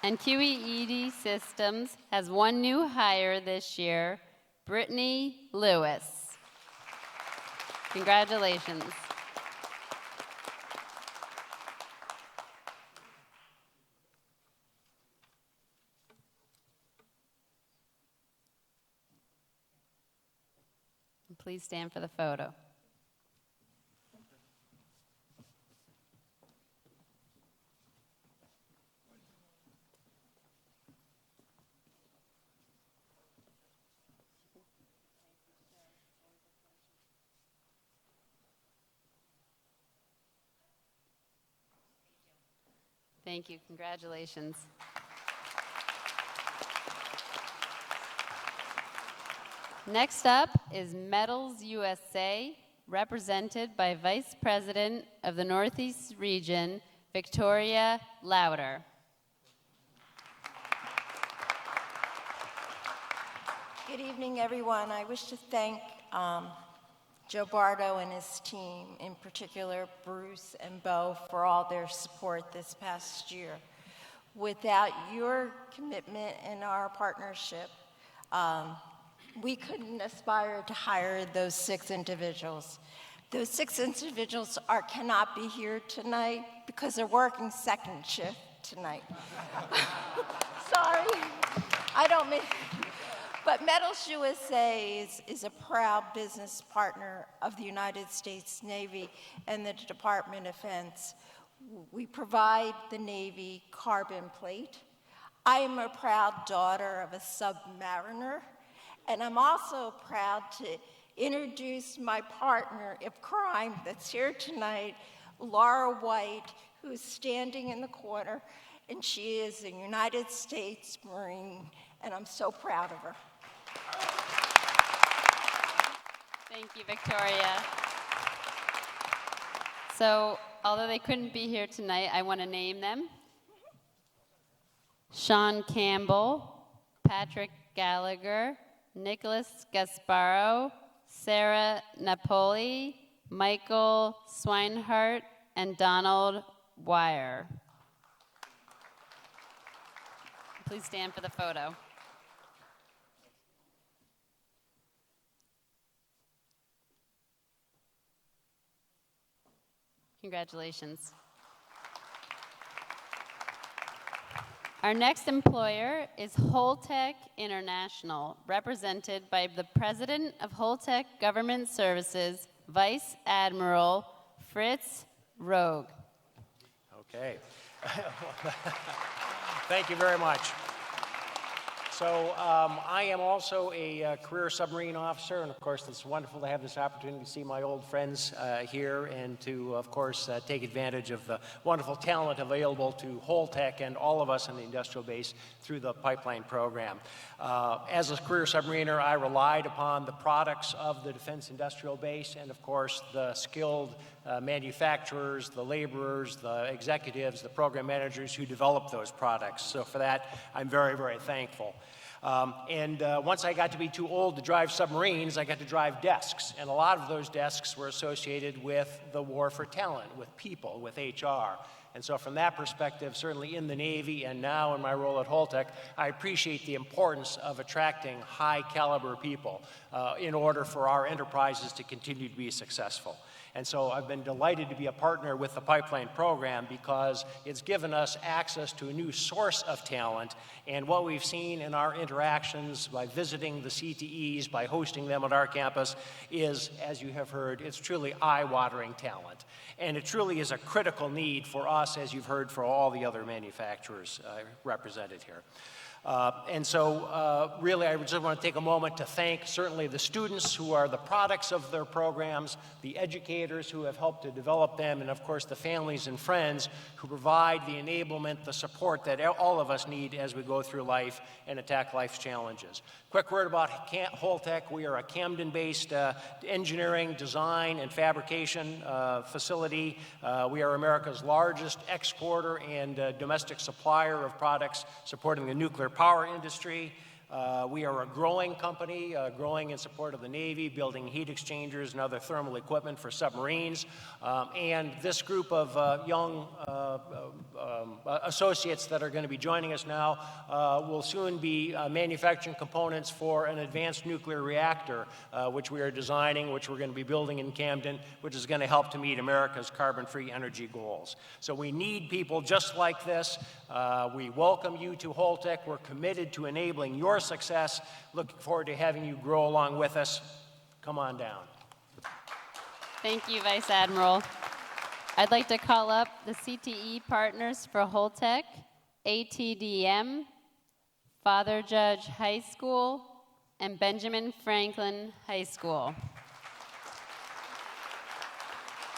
And QED Systems has one new hire this year, Brittany Lewis. Congratulations. Please stand for the photo. Thank you. Congratulations. Next up is Metals USA, represented by Vice President of the Northeast Region, Victoria Lauder. Good evening, everyone. I wish to thank Joe Bardo and his team, in particular Bruce and Bo, for all their support this past year. Without your commitment and our partnership, we couldn't aspire to hire those 6 individuals. Those 6 individuals cannot be here tonight because they're working second shift tonight. Sorry, I don't mean. But Metals USA is a proud business partner of the United States Navy and the Department of Defense. We provide the Navy carbon plate. I am a proud daughter of a submariner, and I'm also proud to introduce my partner in crime that's here tonight, Laura White, who's standing in the corner, and she is a United States Marine, and I'm so proud of her. Thank you, Victoria. So, although they couldn't be here tonight, I want to name them. Sean Campbell, Patrick Gallagher, Nicholas Gasparo, Sarah Napoli, Michael Swinehart, and Donald Wire. Please stand for the photo. Congratulations. Our next employer is Holtec International, represented by the President of Holtec Government Services, Vice Admiral Fritz Rogue. Okay. Thank you very much. So I am also a career submarine officer, and of course it's wonderful to have this opportunity to see my old friends here and to, of course, take advantage of the wonderful talent available to Holtec and all of us in the industrial base through the pipeline program. As a career submariner, I relied upon the products of the Defense Industrial Base and, of course, the skilled manufacturers, the laborers, the executives, the program managers who develop those products. So for that, I'm very, very thankful. Once I got to be too old to drive submarines, I got to drive desks. And a lot of those desks were associated with the war for talent, with people, with HR. And so from that perspective, certainly in the Navy and now in my role at Holtec, I appreciate the importance of attracting high caliber people in order for our enterprises to continue to be successful. And so I've been delighted to be a partner with the Pipeline program because it's given us access to a new source of talent. And what we've seen in our interactions by visiting the CTEs, by hosting them at our campus, is, as you have heard, it's truly eye-watering talent. And it truly is a critical need for us, as you've heard, for all the other manufacturers represented here. Really, I just want to take a moment to thank certainly the students who are the products of their programs, the educators who have helped to develop them, and of course the families and friends who provide the enablement, the support that all of us need as we go through life and attack life's challenges. Quick word about Holtec. We are a Camden-based engineering, design, and fabrication facility. We are America's largest exporter and domestic supplier of products supporting the nuclear power industry. We are a growing company, growing in support of the Navy, building heat exchangers and other thermal equipment for submarines. And this group of young associates that are going to be joining us now will soon be manufacturing components for an advanced nuclear reactor, which we are designing, which we're going to be building in Camden, which is going to help to meet America's carbon-free energy goals. So we need people just like this. We welcome you to Holtec. We're committed to enabling your success. Looking forward to having you grow along with us. Come on down. Thank you, Vice Admiral. I'd like to call up the CTE partners for Holtec, ATDM, Father Judge High School, and Benjamin Franklin High School.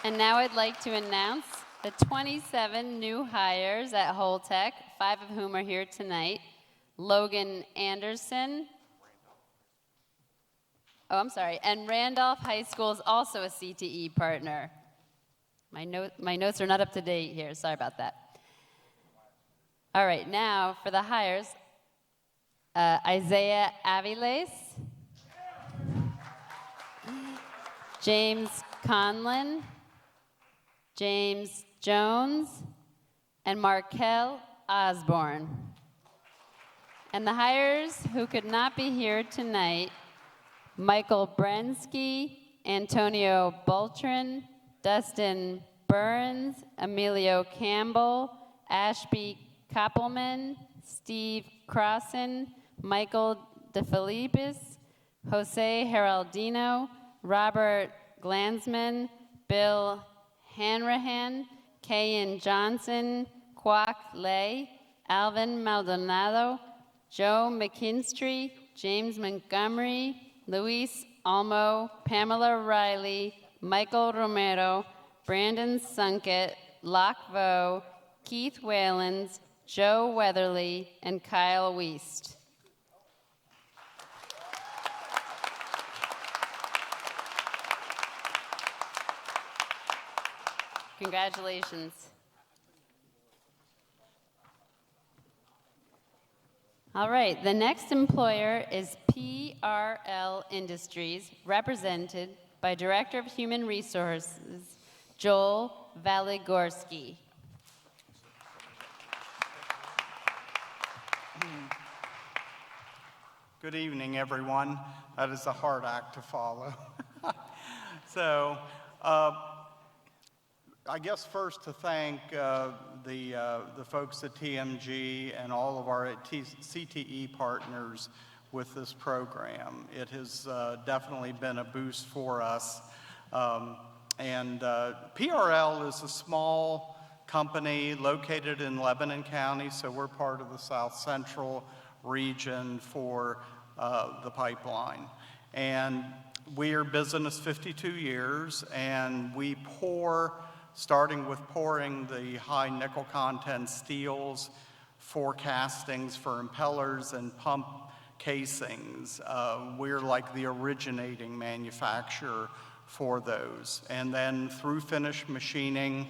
And now I'd like to announce the 27 new hires at Holtec, 5 of whom are here tonight. Logan Anderson. And Randolph High School is also a CTE partner. My notes are not up to date here, sorry about that. All right, now for the hires, Isaiah Aviles, James Conlon, James Jones, and Markel Osborne. And the hires who could not be here tonight, Michael Brensky, Antonio Bultrin, Dustin Burns, Emilio Campbell, Ashby Koppelman, Steve Crossan, Michael DeFilippis, Jose Heraldino, Robert Glansman, Bill Hanrahan, Kayan Johnson, Kwok Lay, Alvin Maldonado, Joe McKinstry, James Montgomery, Luis Almo, Pamela Riley, Michael Romero, Brandon Sunkett, Locke Vo, Keith Whalens, Joe Weatherly, and Kyle Wiest. Congratulations. All right, the next employer is PRL Industries, represented by Director of Human Resources, Joel Valigorski. Good evening, everyone. That is a hard act to follow. So, I guess first to thank the folks at TMG and all of our CTE partners with this program. It has definitely been a boost for us. PRL is a small company located in Lebanon County, so we're part of the South Central region for the pipeline. And we are business 52 years, and we starting with pouring the high nickel content steels for castings for impellers and pump casings. We're like the originating manufacturer for those. And then through finished machining,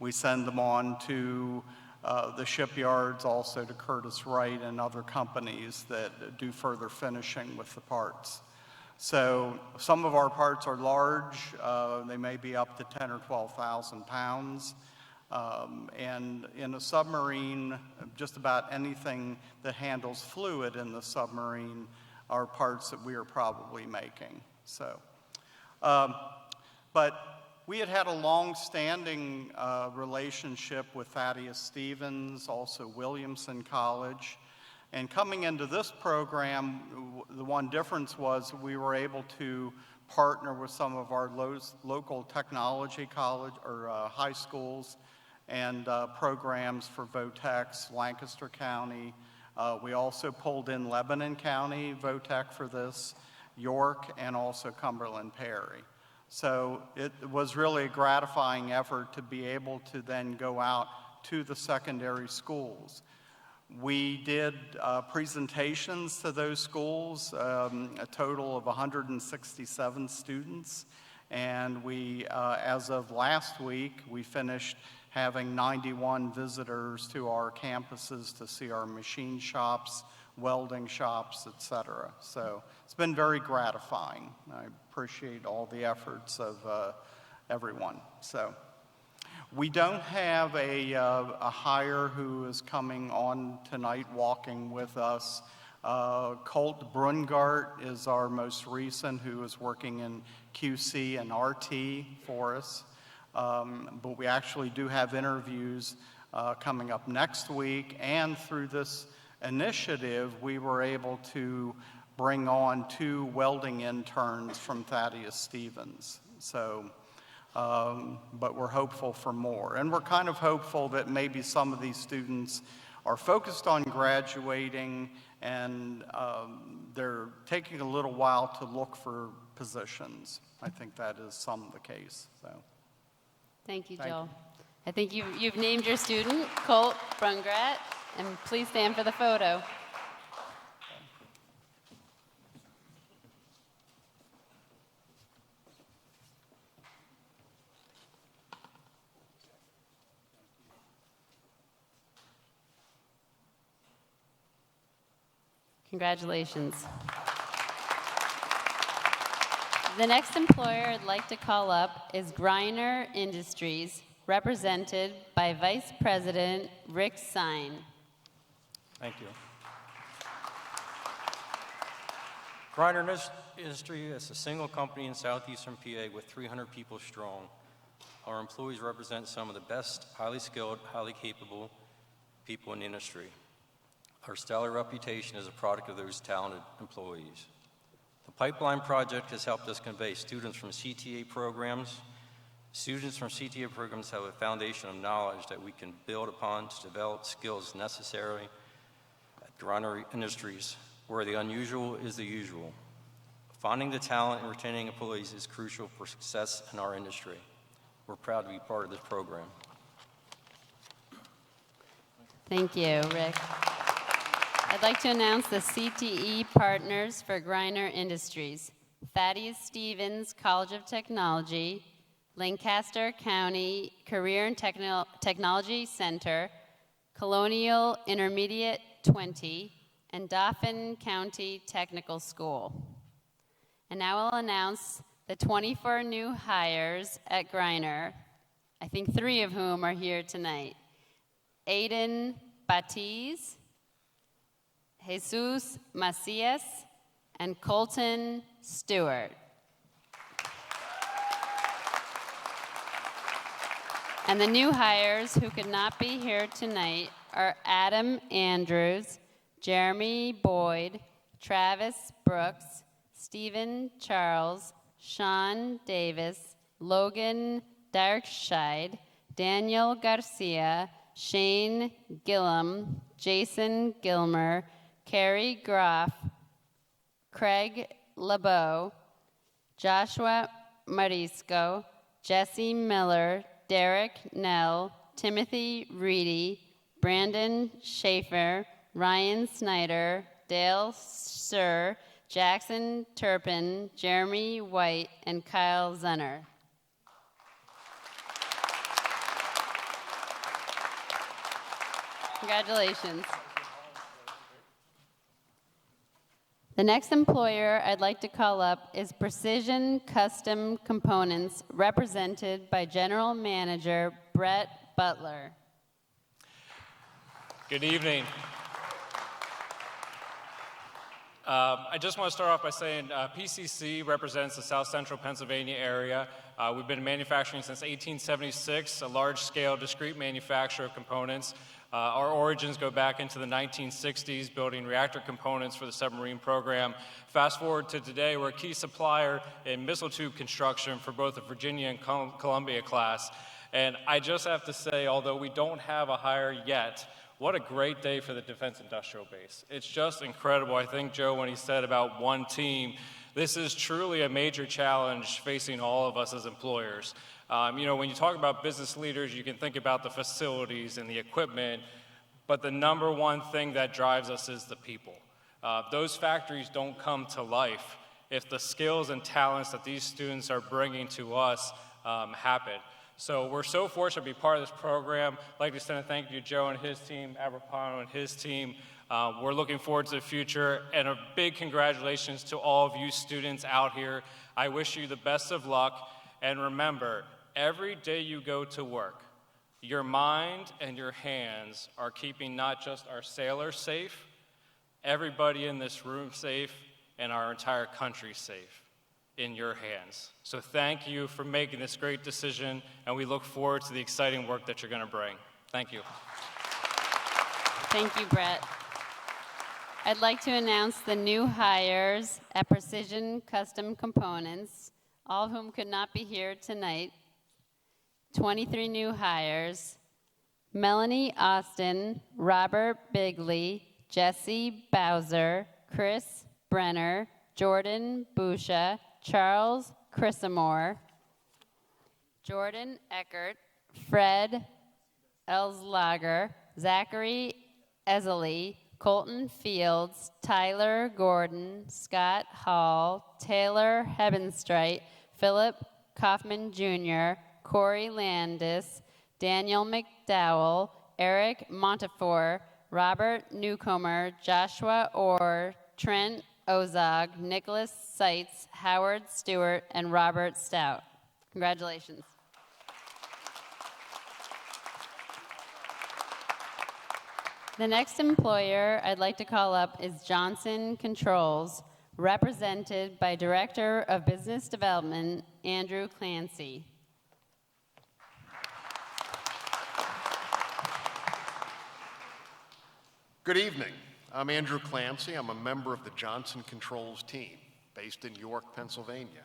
we send them on to the shipyards, also to Curtis Wright and other companies that do further finishing with the parts. So some of our parts are large. They may be up to 10 or 12,000 pounds. And in a submarine, just about anything that handles fluid in the submarine are parts that we are probably making. So, but we had a long-standing relationship with Thaddeus Stevens, also Williamson College. And coming into this program, the one difference was we were able to partner with some of our local technology college or high schools and programs for VOTEX, Lancaster County. We also pulled in Lebanon County VOTEC for this, York, and also Cumberland Perry. So it was really a gratifying effort to be able to then go out to the secondary schools. We did presentations to those schools, a total of 167 students, and we, as of last week, we finished having 91 visitors to our campuses to see our machine shops, welding shops, etc. So it's been very gratifying. I appreciate all the efforts of everyone. So we don't have a hire who is coming on tonight walking with us. Colt Brungart is our most recent, who is working in QC and RT for us. But we actually do have interviews coming up next week, and through this initiative, we were able to bring on 2 welding interns from Thaddeus Stevens. So, but we're hopeful for more. And we're kind of hopeful that maybe some of these students are focused on graduating, and they're taking a little while to look for positions. I think that is some of the case. So. Thank you, Thank Joel. you. I think you've named your student, Colt Brungrat, and please stand for the photo. Congratulations. The next employer I'd like to call up is Griner Industries, represented by Vice President Rick Sine. Thank you. Griner Industry is a single company in southeastern PA with 300 people strong. Our employees represent some of the best, highly skilled, highly capable people in the industry. Our stellar reputation is a product of those talented employees. The Pipeline Project has helped us convey students from CTA programs. Students from CTA programs have a foundation of knowledge that we can build upon to develop skills necessary at Griner Industries, where the unusual is the usual. Finding the talent and retaining employees is crucial for success in our industry. We're proud to be part of this program. Thank you, Rick. I'd like to announce the CTE partners for Griner Industries: Thaddeus Stevens College of Technology, Lancaster County Career and Technology Center, Colonial Intermediate 20, and Dauphin County Technical School. And now I'll announce the 24 new hires at Griner, I think 3 of whom are here tonight. Aiden Batiz, Jesus Macias, and Colton Stewart. And the new hires who could not be here tonight are Adam Andrews, Jeremy Boyd, Travis Brooks, Stephen Charles, Sean Davis, Logan Darkscheid, Daniel Garcia, Shane Gillum, Jason Gilmer, Carrie Groff, Craig LeBeau, Joshua Marisco, Jesse Miller, Derek Nell, Timothy Reedy, Brandon Schaefer, Ryan Snyder, Dale Sir, Jackson Turpin, Jeremy White, and Kyle Zenner. Congratulations. The next employer I'd like to call up is Precision Custom Components, represented by General Manager Brett Butler. Good evening. I just want to start off by saying PCC represents the South Central Pennsylvania area. We've been manufacturing since 1876, a large-scale discrete manufacturer of components. Our origins go back into the 1960s, building reactor components for the submarine program. Fast forward to today, we're a key supplier in missile tube construction for both the Virginia and Columbia class. And I just have to say, although we don't have a hire yet, what a great day for the Defense Industrial Base. It's just incredible. I think, Joe, when he said about one team, this is truly a major challenge facing all of us as employers. You know, when you talk about business leaders, you can think about the facilities and the equipment, but the number one thing that drives us is the people. Those factories don't come to life if the skills and talents that these students are bringing to us happen. So we're so fortunate to be part of this program. I'd like to send a thank you to Joe and his team, Aberpano and his team. We're looking forward to the future, and a big congratulations to all of you students out here. I wish you the best of luck, and remember, every day you go to work, your mind and your hands are keeping not just our sailors safe, everybody in this room safe, and our entire country safe in your hands. So thank you for making this great decision, and we look forward to the exciting work that you're going to bring. Thank you. Thank you, Brett. I'd like to announce the new hires at Precision Custom Components, all of whom could not be here tonight. 23 new hires: Melanie Austin, Robert Bigley, Jesse Bowser, Chris Brenner, Jordan Busha, Charles Chrisamore, Jordan Eckert, Fred Elslager, Zachary Esley, Colton Fields, Tyler Gordon, Scott Hall, Taylor Hebenstreit, Philip Kaufman Jr., Corey Landis, Daniel McDowell, Eric Montefiore, Robert Newcomer, Joshua Orr, Trent Ozog, Nicholas Seitz, Howard Stewart, and Robert Stout. Congratulations. The next employer I'd like to call up is Johnson Controls, represented by Director of Business Development, Andrew Clancy. Good evening. I'm Andrew Clancy. I'm a member of the Johnson Controls team based in York, Pennsylvania.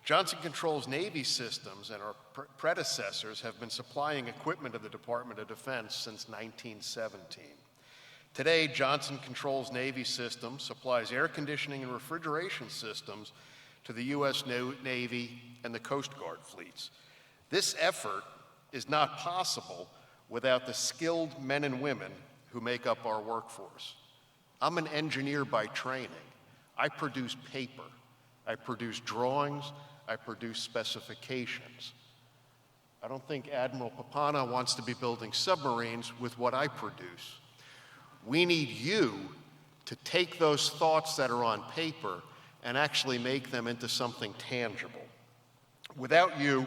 Johnson Controls Navy Systems and our predecessors have been supplying equipment to the Department of Defense since 1917. Today, Johnson Controls Navy Systems supplies air conditioning and refrigeration systems to the U.S. Navy and the Coast Guard fleets. This effort is not possible without the skilled men and women who make up our workforce. I'm an engineer by training. I produce paper. I produce drawings. I produce specifications. I don't think Admiral Papana wants to be building submarines with what I produce. We need you to take those thoughts that are on paper and actually make them into something tangible. Without you,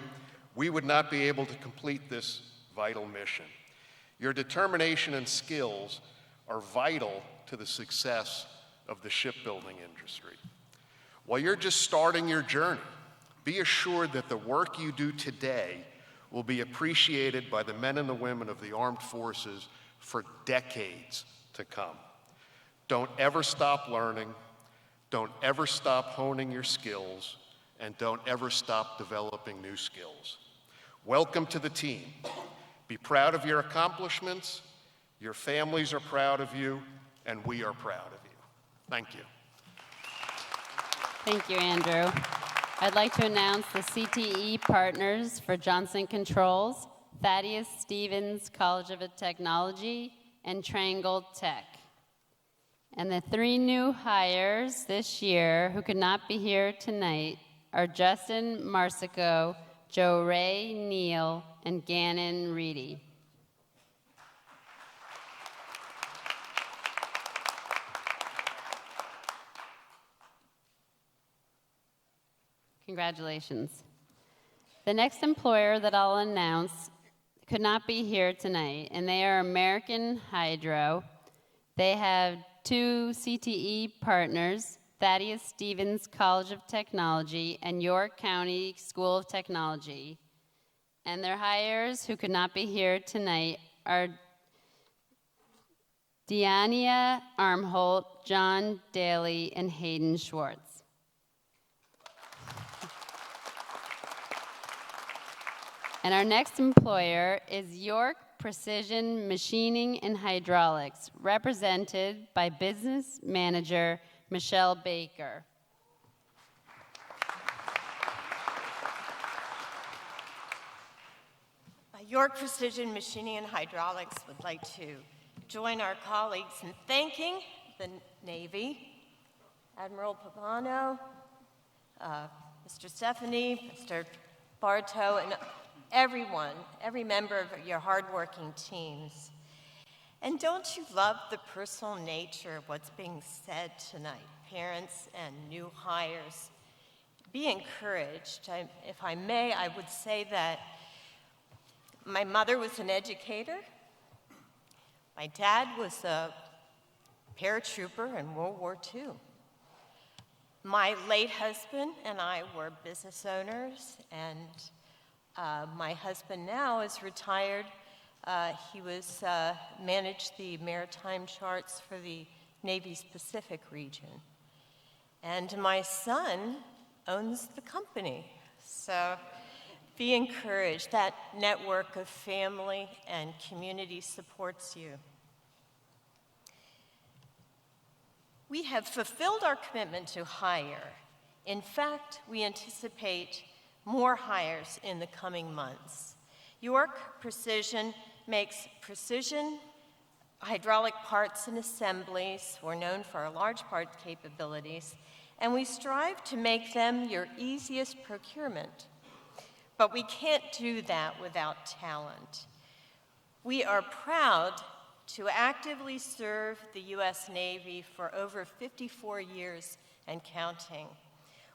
we would not be able to complete this vital mission. Your determination and skills are vital to the success of the shipbuilding industry. While you're just starting your journey, be assured that the work you do today will be appreciated by the men and the women of the armed forces for decades to come. Don't ever stop learning, don't ever stop honing your skills, and don't ever stop developing new skills. Welcome to the team. Be proud of your accomplishments, your families are proud of you, and we are proud of you. Thank you. Thank you, Andrew. I'd like to announce the CTE partners for Johnson Controls, Thaddeus Stevens College of Technology, and Triangle Tech. And the three new hires this year who could not be here tonight are Justin Marsico, Joe Ray Neal, and Gannon Reedy. Congratulations. The next employer that I'll announce could not be here tonight, and they are American Hydro. They have 2 CTE partners, Thaddeus Stevens College of Technology and York County School of Technology. And their hires who could not be here tonight are Deania Armholt, John Daly, and Hayden Schwartz. And our next employer is York Precision Machining and Hydraulics, represented by business manager Michelle Baker. York Precision Machining and Hydraulics would like to join our colleagues in thanking the Navy, Admiral Papano, Mr. Stephanie, Mr. Bartow, and everyone, every member of your hardworking teams. And don't you love the personal nature of what's being said tonight, parents and new hires? Be encouraged. If I may, I would say that my mother was an educator. My dad was a paratrooper in World War II. My late husband and I were business owners, and my husband now is retired. He managed the maritime charts for the Navy's Pacific region. And my son owns the company. So be encouraged. That network of family and community supports you. We have fulfilled our commitment to hire. In fact, we anticipate more hires in the coming months. York Precision makes precision hydraulic parts and assemblies. We're known for our large part capabilities, and we strive to make them your easiest procurement. But we can't do that without talent. We are proud to actively serve the U.S. Navy for over 54 years and counting.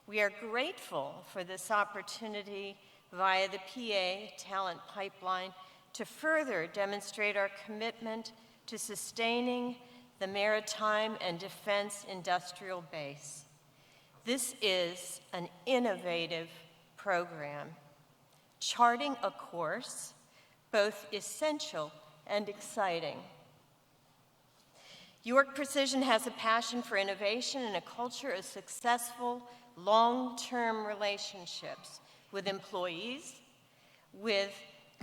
We are grateful for this opportunity via the PA Talent Pipeline to further demonstrate our commitment to sustaining the maritime and defense industrial base. This is an innovative program, charting a course both essential and exciting. York Precision has a passion for innovation and a culture of successful, long-term relationships with employees, with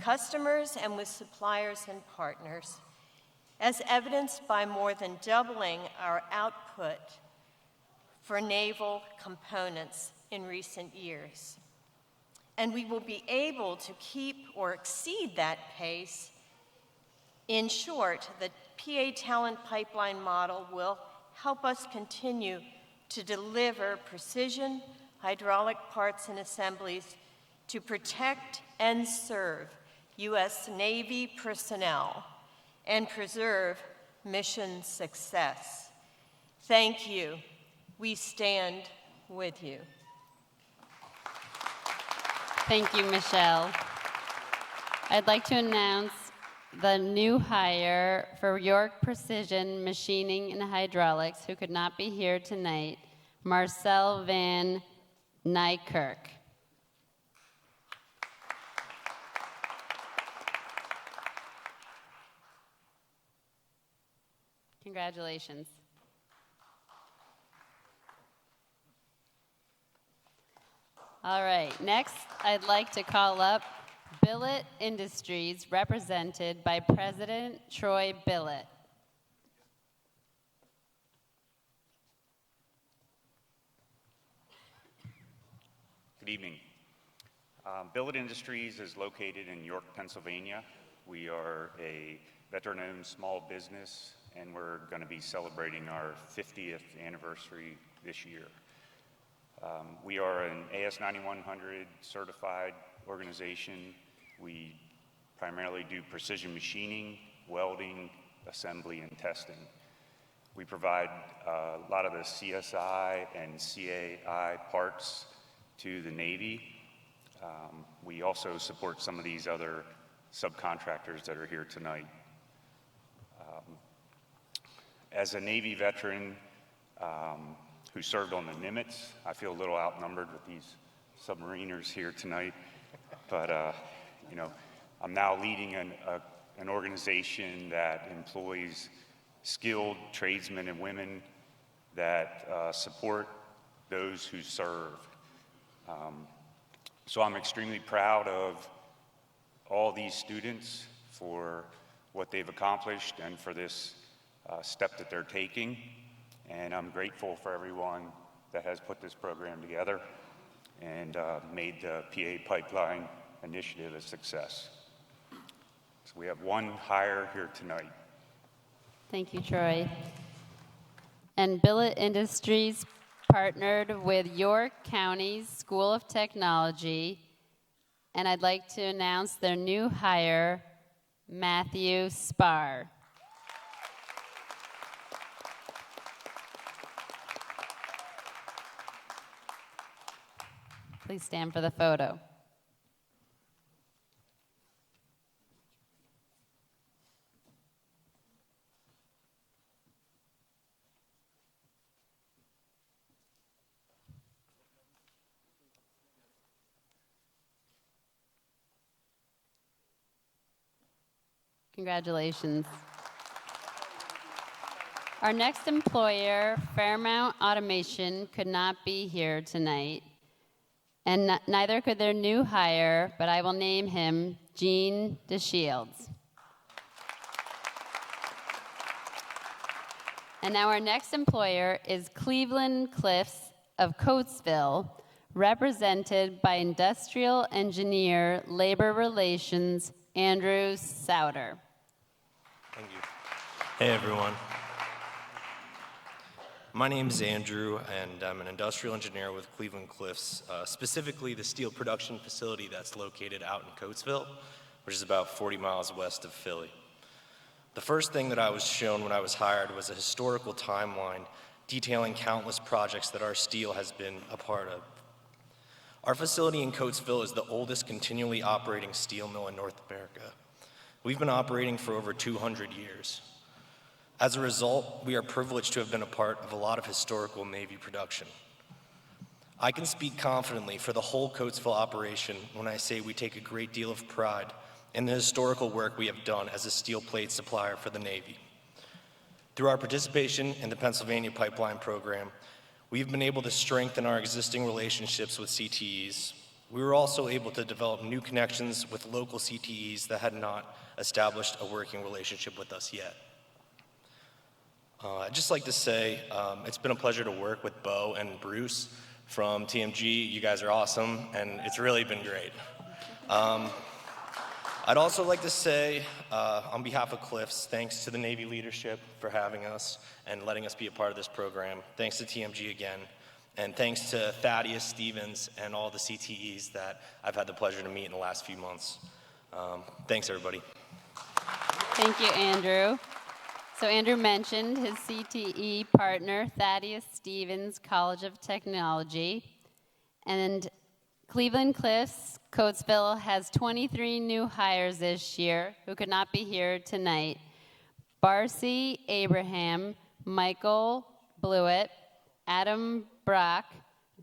customers, and with suppliers and partners, as evidenced by more than doubling our output for naval components in recent years. And we will be able to keep or exceed that pace. In short, the PA Talent Pipeline model will help us continue to deliver precision hydraulic parts and assemblies to protect and serve U.S. Navy personnel and preserve mission success. Thank you. We stand with you. Thank you, Michelle. I'd like to announce the new hire for York Precision Machining and Hydraulics, who could not be here tonight, Marcel Van Nykirk. Congratulations. All right, next I'd like to call up Billet Industries, represented by President Troy Billet. Good evening. Billet Industries is located in York, Pennsylvania. We are a veteran-owned small business, and we're going to be celebrating our 50th anniversary this year. We are an AS9100 certified organization. We primarily do precision machining, welding, assembly, and testing. We provide a lot of the CSI and CAI parts to the Navy. We also support some of these other subcontractors that are here tonight. As a Navy veteran who served on the Nimitz, I feel a little outnumbered with these submariners here tonight. But, you know, I'm now leading an organization that employs skilled tradesmen and women that support those who serve. So I'm extremely proud of all these students for what they've accomplished and for this step that they're taking. And I'm grateful for everyone that has put this program together and made the PA Pipeline Initiative a success. So we have one hire here tonight. Thank you, Troy. And Billet Industries partnered with York County School of Technology, and I'd like to announce their new hire, Matthew Spar. Please stand for the photo. Congratulations. Our next employer, Fairmount Automation, could not be here tonight, and neither could their new hire, but I will name him Gene DeShields. And now our next employer is Cleveland Cliffs of Coatesville, represented by Industrial Engineer Labor Relations Andrew Souter. Thank you. Hey, everyone. My name is Andrew, and I'm an industrial engineer with Cleveland Cliffs, specifically the steel production facility that's located out in Coatesville, which is about 40 miles west of Philly. The first thing that I was shown when I was hired was a historical timeline detailing countless projects that our steel has been a part of. Our facility in Coatesville is the oldest continually operating steel mill in North America. We've been operating for over 200 years. As a result, we are privileged to have been a part of a lot of historical Navy production. I can speak confidently for the whole Coatesville operation when I say we take a great deal of pride in the historical work we have done as a steel plate supplier for the Navy. Through our participation in the Pennsylvania Pipeline Program, we've been able to strengthen our existing relationships with CTEs. We were also able to develop new connections with local CTEs that had not established a working relationship with us yet. I'd just like to say it's been a pleasure to work with Bo and Bruce from TMG. You guys are awesome, and it's really been great. I'd also like to say, on behalf of Cliffs, thanks to the Navy leadership for having us and letting us be a part of this program. Thanks to TMG again, and thanks to Thaddeus Stevens and all the CTEs that I've had the pleasure to meet in the last few months. Thanks, everybody. Thank you, Andrew. So Andrew mentioned his CTE partner, Thaddeus Stevens College of Technology. And Cleveland Cliffs, Coatesville has 23 new hires this year who could not be here tonight. Barcy Abraham, Michael Blewett, Adam Brock,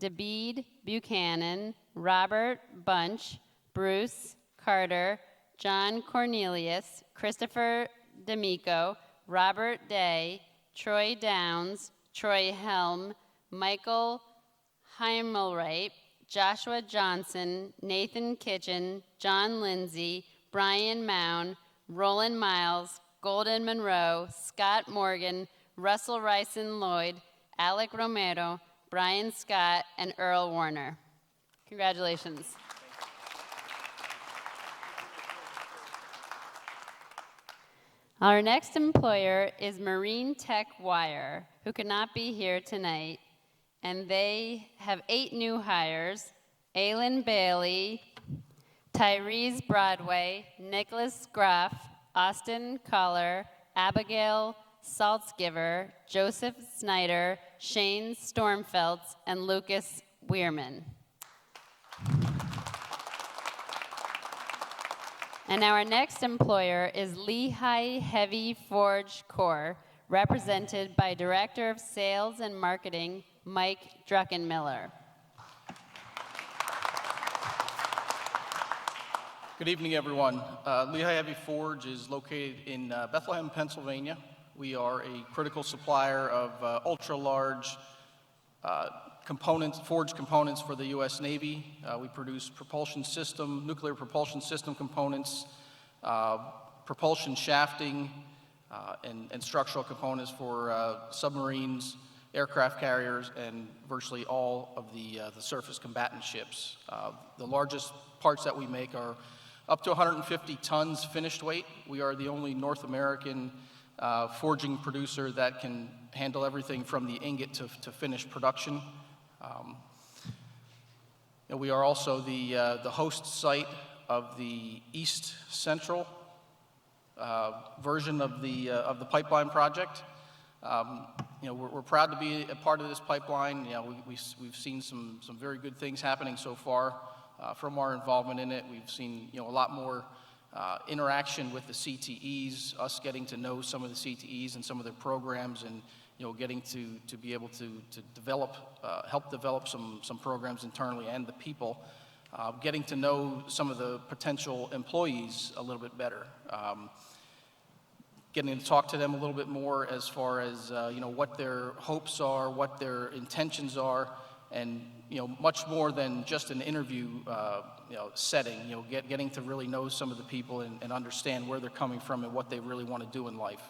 Dabeed Buchanan, Robert Bunch, Bruce Carter, John Cornelius, Christopher D'Amico, Robert Day, Troy Downs, Troy Helm, Michael Heimelreich, Joshua Johnson, Nathan Kitchen, John Lindsay, Brian Mound, Roland Miles, Golden Monroe, Scott Morgan, Russell Ryson Lloyd, Alec Romero, Brian Scott, and Earl Warner. Congratulations. Our next employer is Marine Tech Wire, who could not be here tonight, and they have 8 new hires: Aylin Bailey, Tyrese Broadway, Nicholas Graff, Austin Collar, Abigail Saltzgiver, Joseph Snyder, Shane Stormfeltz, and Lucas Weirman. And our next employer is Lehigh Heavy Forge Corps, represented by Director of Sales and Marketing, Mike Druckenmiller. Good evening, everyone. Lehigh Heavy Forge is located in Bethlehem, Pennsylvania. We are a critical supplier of ultra-large forged components for the U.S. Navy. We produce nuclear propulsion system components, propulsion shafting, and structural components for submarines, aircraft carriers, and virtually all of the surface combatant ships. The largest parts that we make are up to 150 tons finished weight. We are the only North American forging producer that can handle everything from the ingot to finished production. And we are also the host site of the East Central version of the pipeline project. We're proud to be a part of this pipeline. We've seen some very good things happening so far from our involvement in it. We've seen a lot more interaction with the CTEs, us getting to know some of the CTEs and some of their programs, and getting to be able to help develop some programs internally and the people, getting to know some of the potential employees a little bit better, getting to talk to them a little bit more as far as what their hopes are, what their intentions are, and much more than just an interview setting. Getting to really know some of the people and understand where they're coming from and what they really want to do in life.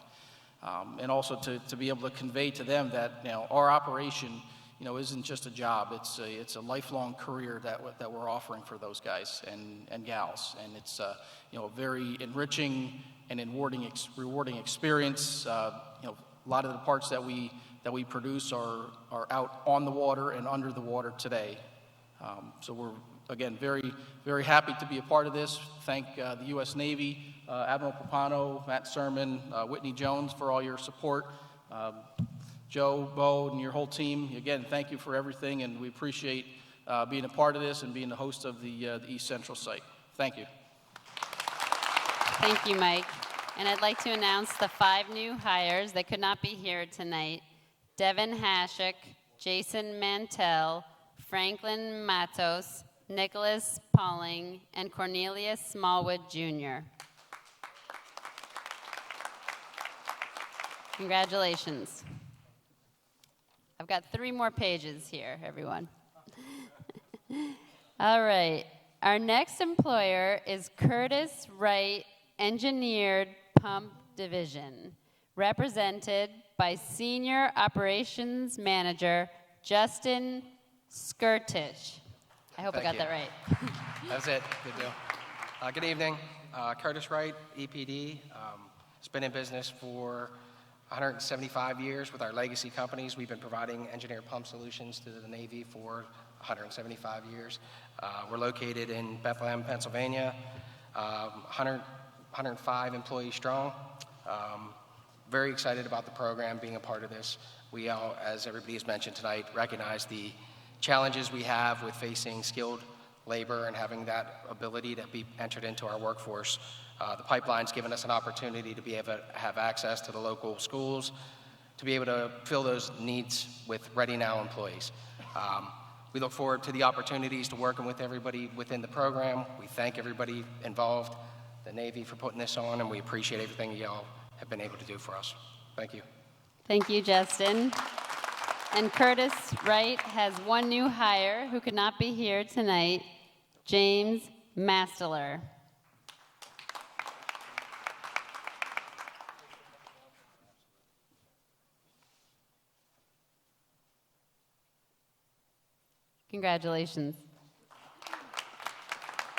And also to be able to convey to them that our operation isn't just a job. It's a lifelong career that we're offering for those guys and gals, and it's a very enriching and rewarding experience. A lot of the parts that we produce are out on the water and under the water today. So we're again very, very happy to be a part of this. Thank the U.S. Navy, Admiral Papano, Matt Sermon, Whitney Jones for all your support. Joe, Bo, and your whole team, again, thank you for everything, and we appreciate being a part of this and being the host of the East Central site. Thank you. Thank you, Mike. And I'd like to announce the 5 new hires that could not be here tonight. Devin Hashik, Jason Mantell, Franklin Matos, Nicholas Pauling, and Cornelius Smallwood, Jr. Congratulations. I've got 3 more pages here, everyone. All right. Our next employer is Curtis Wright Engineered Pump Division, represented by Senior Operations Manager Justin Skirtich. I hope I got that right. That's it. Good deal. Good evening. Curtis Wright, EPD. Has been in business for 175 years with our legacy companies. We've been providing engineered pump solutions to the Navy for 175 years. We're located in Bethlehem, Pennsylvania, 105 employees strong. Very excited about the program, being a part of this. We all, as everybody has mentioned tonight, recognize the challenges we have with facing skilled labor and having that ability to be entered into our workforce. The pipeline's given us an opportunity to be able to have access to the local schools, to be able to fill those needs with Ready Now employees. We look forward to the opportunities to working with everybody within the program. We thank everybody involved, the Navy for putting this on, and we appreciate everything y'all have been able to do for us. Thank you. Thank you, Justin. And Curtis Wright has 1 new hire who could not be here tonight, James Masteler. Congratulations.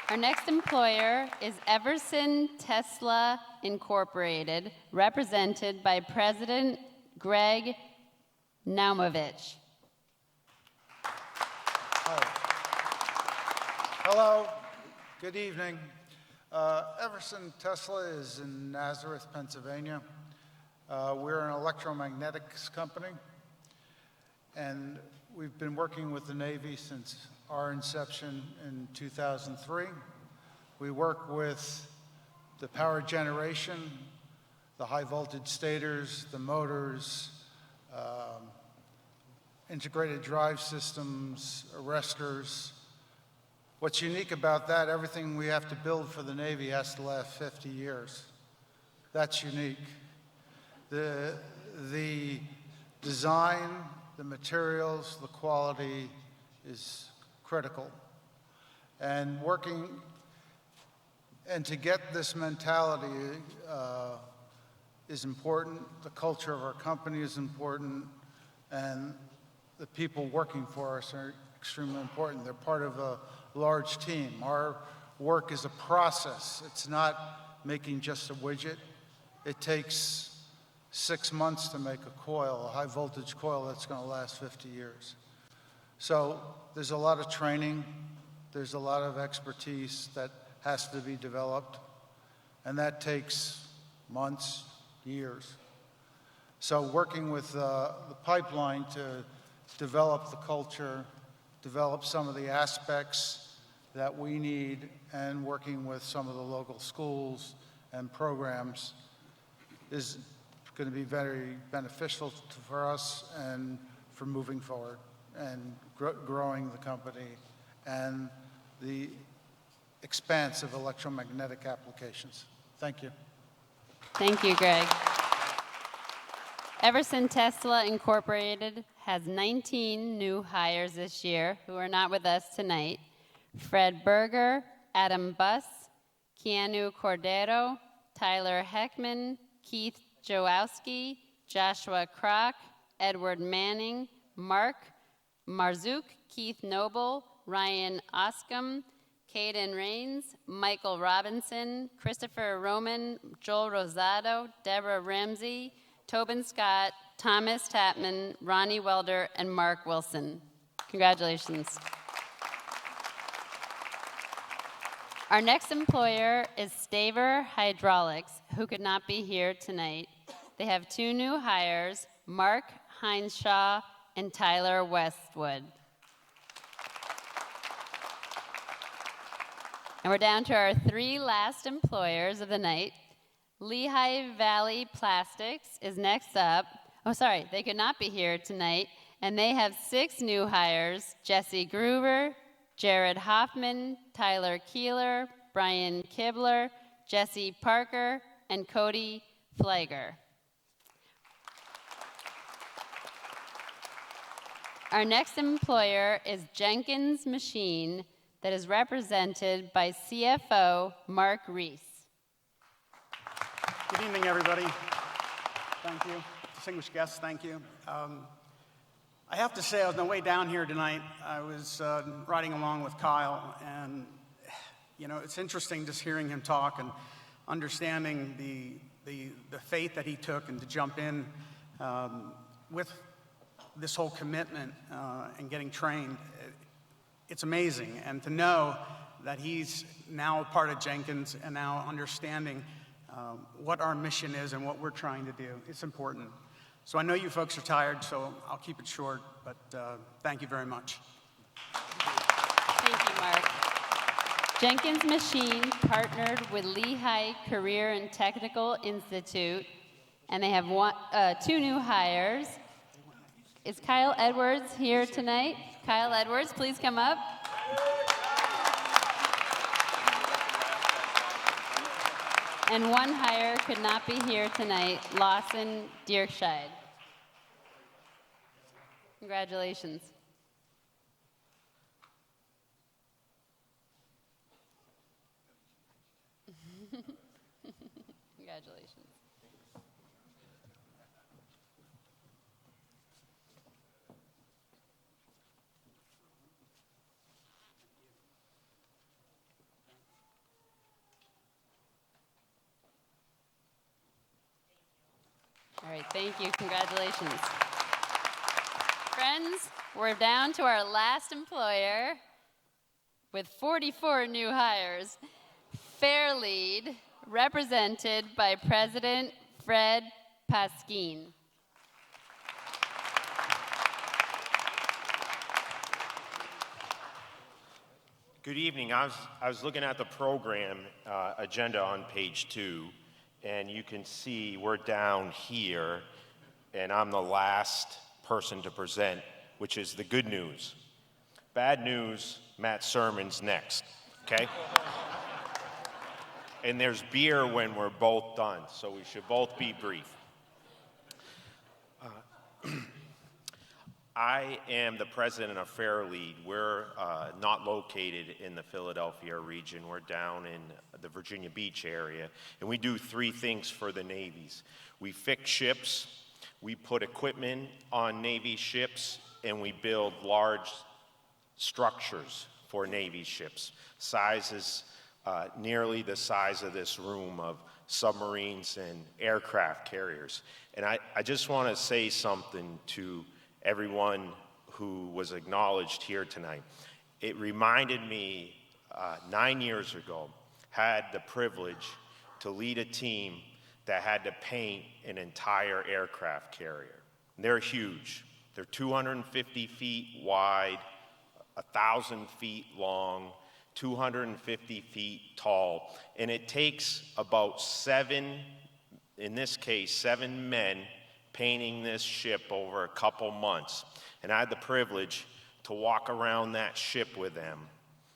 Our next employer is Everson Tesla Incorporated, represented by President Greg Naumovich. Hello, good evening. Everson Tesla is in Nazareth, Pennsylvania. We're an electromagnetics company, and we've been working with the Navy since our inception in 2003. We work with the power generation, the high voltage stators, the motors, integrated drive systems, arresters. What's unique about that, everything we have to build for the Navy has to last 50 years. That's unique. The design, the materials, the quality is critical. And to get this mentality is important. The culture of our company is important, and the people working for us are extremely important. They're part of a large team. Our work is a process. It's not making just a widget. It takes 6 months to make a coil, a high voltage coil that's going to last 50 years. So there's a lot of training. There's a lot of expertise that has to be developed, and that takes months, years. So working with the pipeline to develop the culture, develop some of the aspects that we need, and working with some of the local schools and programs is going to be very beneficial for us and for moving forward and growing the company and the expanse of electromagnetic applications. Thank you. Thank you, Greg. Everson Tesla Incorporated has 19 new hires this year who are not with us tonight. Fred Berger, Adam Buss, Keanu Cordero, Tyler Heckman, Keith Jowowski, Joshua Kroc, Edward Manning, Mark Marzuk, Keith Noble, Ryan Oscom, Caden Rains, Michael Robinson, Christopher Roman, Joel Rosado, Deborah Ramsey, Tobin Scott, Thomas Tapman, Ronnie Welder, and Mark Wilson. Congratulations. Our next employer is Staver Hydraulics, who could not be here tonight. They have 2 new hires, Mark Hineshaw and Tyler Westwood. And we're down to our 3 last employers of the night. Lehigh Valley Plastics is next up. Oh, sorry, they could not be here tonight. And they have 6 new hires, Jesse Groover, Jared Hoffman, Tyler Keeler, Brian Kibler, Jesse Parker, and Cody Flieger. Our next employer is Jenkins Machine, that is represented by CFO Mark Reese. Good evening, everybody. Thank you. Distinguished guests, thank you. I have to say, on the way down here tonight, I was riding along with Kyle, and it's interesting just hearing him talk and understanding the faith that he took and to jump in with this whole commitment and getting trained. It's amazing, and to know that he's now a part of Jenkins and now understanding what our mission is and what we're trying to do, it's important. So I know you folks are tired, so I'll keep it short, but thank you very much. Thank you, Mark. Jenkins Machine partnered with Lehigh Career and Technical Institute, and they have 2 new hires. Is Kyle Edwards here tonight? Kyle Edwards, please come up. And 1 hire could not be here tonight, Lawson Dierkscheid. Congratulations. Congratulations. All right, thank you. Congratulations. Friends, we're down to our last employer with 44 new hires, Fairlead, represented by President Fred Pasquine. Good evening. I was looking at the program agenda on page 2, and you can see we're down here, and I'm the last person to present, which is the good news. Bad news, Matt Sermon's next, okay? And there's beer when we're both done, so we should both be brief. I am the president of Fairlead. We're not located in the Philadelphia region. We're down in the Virginia Beach area, and we do 3 things for the Navies. We fix ships, we put equipment on Navy ships, and we build large structures for Navy ships. Sizes nearly the size of this room of submarines and aircraft carriers. And I just want to say something to everyone who was acknowledged here tonight. It reminded me 9 years ago, had the privilege to lead a team that had to paint an entire aircraft carrier. They're huge. They're 250 feet wide, 1,000 feet long, 250 feet tall, and it takes about 7 men painting this ship over a couple months. And I had the privilege to walk around that ship with them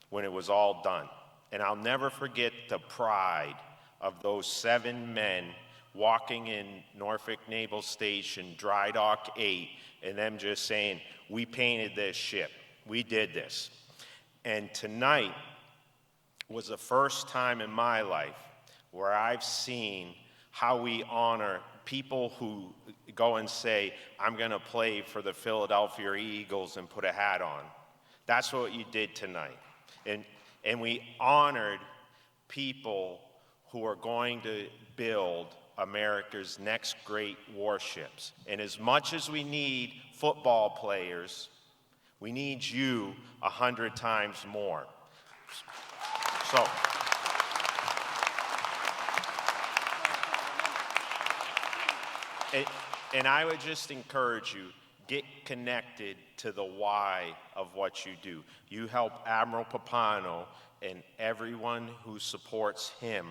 when it was all done. And I'll never forget the pride of those 7 men walking in Norfolk Naval Station, Dry Dock 8, and them just saying, we painted this ship, we did this. And tonight was the first time in my life where I've seen how we honor people who go and say, I'm going to play for the Philadelphia Eagles and put a hat on. That's what you did tonight. And we honored people who are going to build America's next great warships. And as much as we need football players, we need you 100 times more. So, and I would just encourage you, get connected to the why of what you do. You help Admiral Papano and everyone who supports him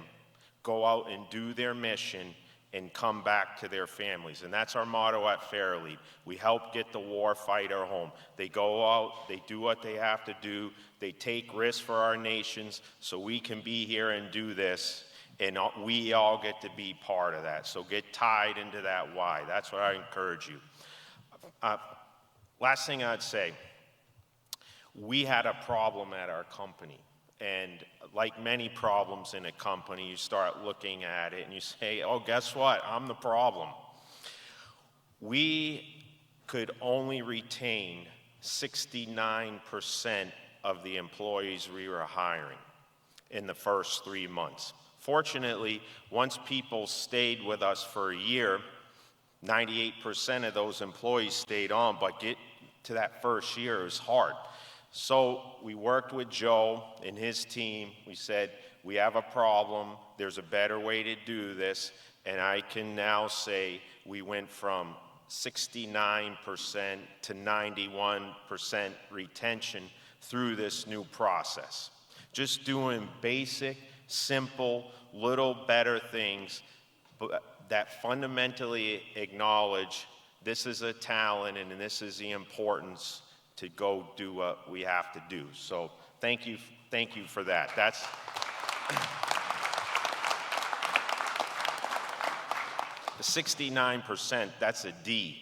go out and do their mission and come back to their families. And that's our motto at Fairlead. We help get the war fighter home. They go out, they do what they have to do, they take risks for our nations so we can be here and do this, and we all get to be part of that. So get tied into that why. That's what I encourage you. Last thing I'd say, we had a problem at our company. And like many problems in a company, you start looking at it and you say, oh, guess what? I'm the problem. We could only retain 69% of the employees we were hiring in the first 3 months. Fortunately, once people stayed with us for a year, 98% of those employees stayed on, but get to that first year is hard. So we worked with Joe and his team. We said, we have a problem. There's a better way to do this. And I can now say we went from 69% to 91% retention through this new process. Just doing basic, simple, little better things that fundamentally acknowledge this is a talent and this is the importance to go do what we have to do. So thank you for that. That's the 69%, that's a D.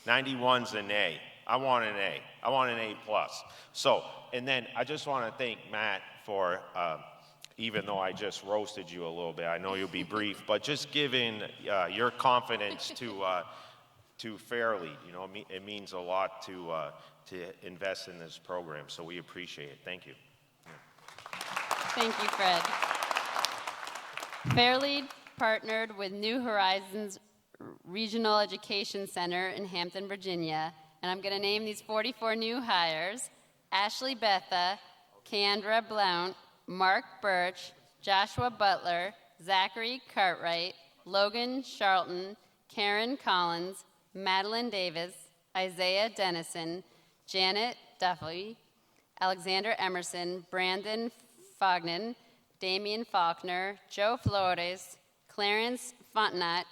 91's an A. I want an A. I want an A+. So, and then I just want to thank Matt for, even though I just roasted you a little bit, I know you'll be brief, but just giving your confidence to Fairlead. You know, it means a lot to invest in this program, so we appreciate it. Thank you. Thank you, Fred. Fairlead partnered with New Horizons Regional Education Center in Hampton, Virginia, and I'm going to name these 44 new hires: Ashley Betha, Keandra Blount, Mark Birch, Joshua Butler, Zachary Cartwright, Logan Charlton, Karen Collins, Madeline Davis, Isaiah Dennison, Janet Duffy, Alexander Emerson, Brandon Fognan, Damian Faulkner, Joe Flores, Clarence Fontenot,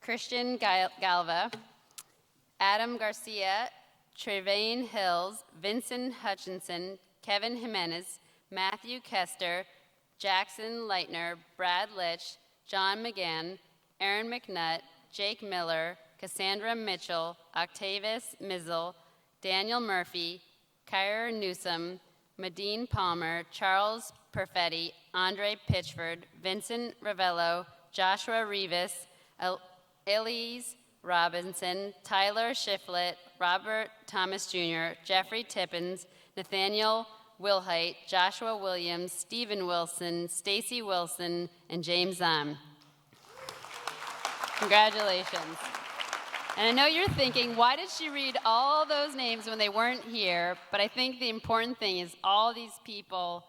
Christian Galva, Adam Garcia, Trevane Hills, Vincent Hutchinson, Kevin Jimenez, Matthew Kester, Jackson Leitner, Brad Litch, John McGann, Aaron McNutt, Jake Miller, Cassandra Mitchell, Octavius Mizzle, Daniel Murphy, Kyra Newsom, Medine Palmer, Charles Perfetti, Andre Pitchford, Vincent Ravello, Joshua Rivas, Elise Robinson, Tyler Shiflett, Robert Thomas Jr., Jeffrey Tippins, Nathaniel Wilhite, Joshua Williams, Stephen Wilson, Stacy Wilson, and James Zahn. Congratulations. And I know you're thinking, why did she read all those names when they weren't here? But I think the important thing is all these people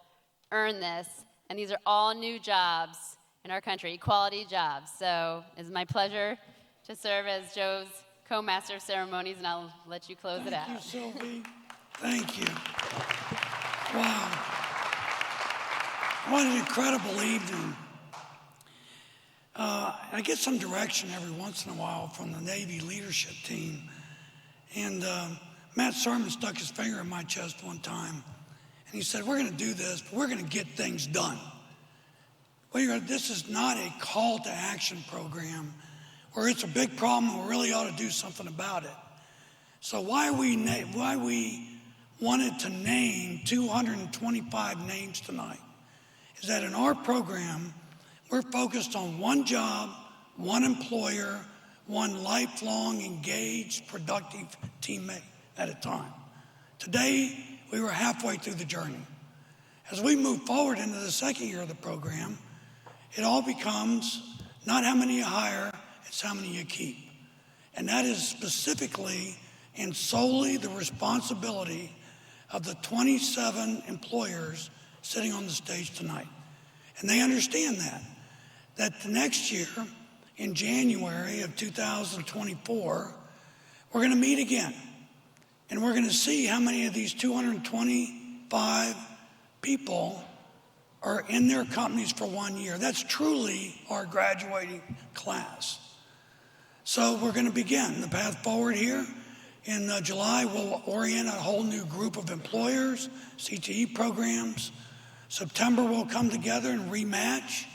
earn this, and these are all new jobs in our country, equality jobs. So it's my pleasure to serve as Joe's co-master of ceremonies, and I'll let you close it out. Thank you, Sylvie. Thank you. Wow. What an incredible evening. I get some direction every once in a while from the Navy leadership team. And Matt Sermon stuck his finger in my chest one time. And he said, we're going to do this, but we're going to get things done. This is not a call to action program where it's a big problem and we really ought to do something about it. So why we wanted to name 225 names tonight is that in our program, we're focused on one job, one employer, one lifelong, engaged, productive teammate at a time. Today, we were halfway through the journey. As we move forward into the second year of the program, it all becomes not how many you hire, it's how many you keep. And that is specifically and solely the responsibility of the 27 employers sitting on the stage tonight. And they understand that the next year, in January of 2024, we're going to meet again. And we're going to see how many of these 225 people are in their companies for 1 year. That's truly our graduating class. So we're going to begin the path forward here. In July, we'll orient a whole new group of employers, CTE programs. September, we'll come together and rematch.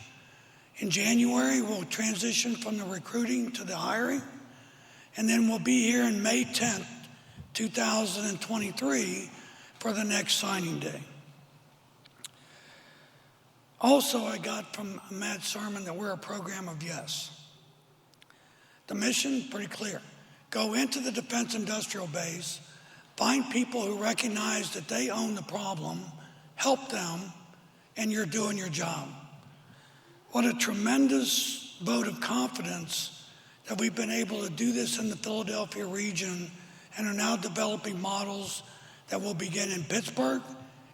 In January, we'll transition from the recruiting to the hiring. And then we'll be here on May 10th, 2023 for the next signing day. Also, I got from Matt Sermon that we're a program of yes. The mission, pretty clear. Go into the defense industrial base, find people who recognize that they own the problem, help them, and you're doing your job. What a tremendous vote of confidence that we've been able to do this in the Philadelphia region and are now developing models that will begin in Pittsburgh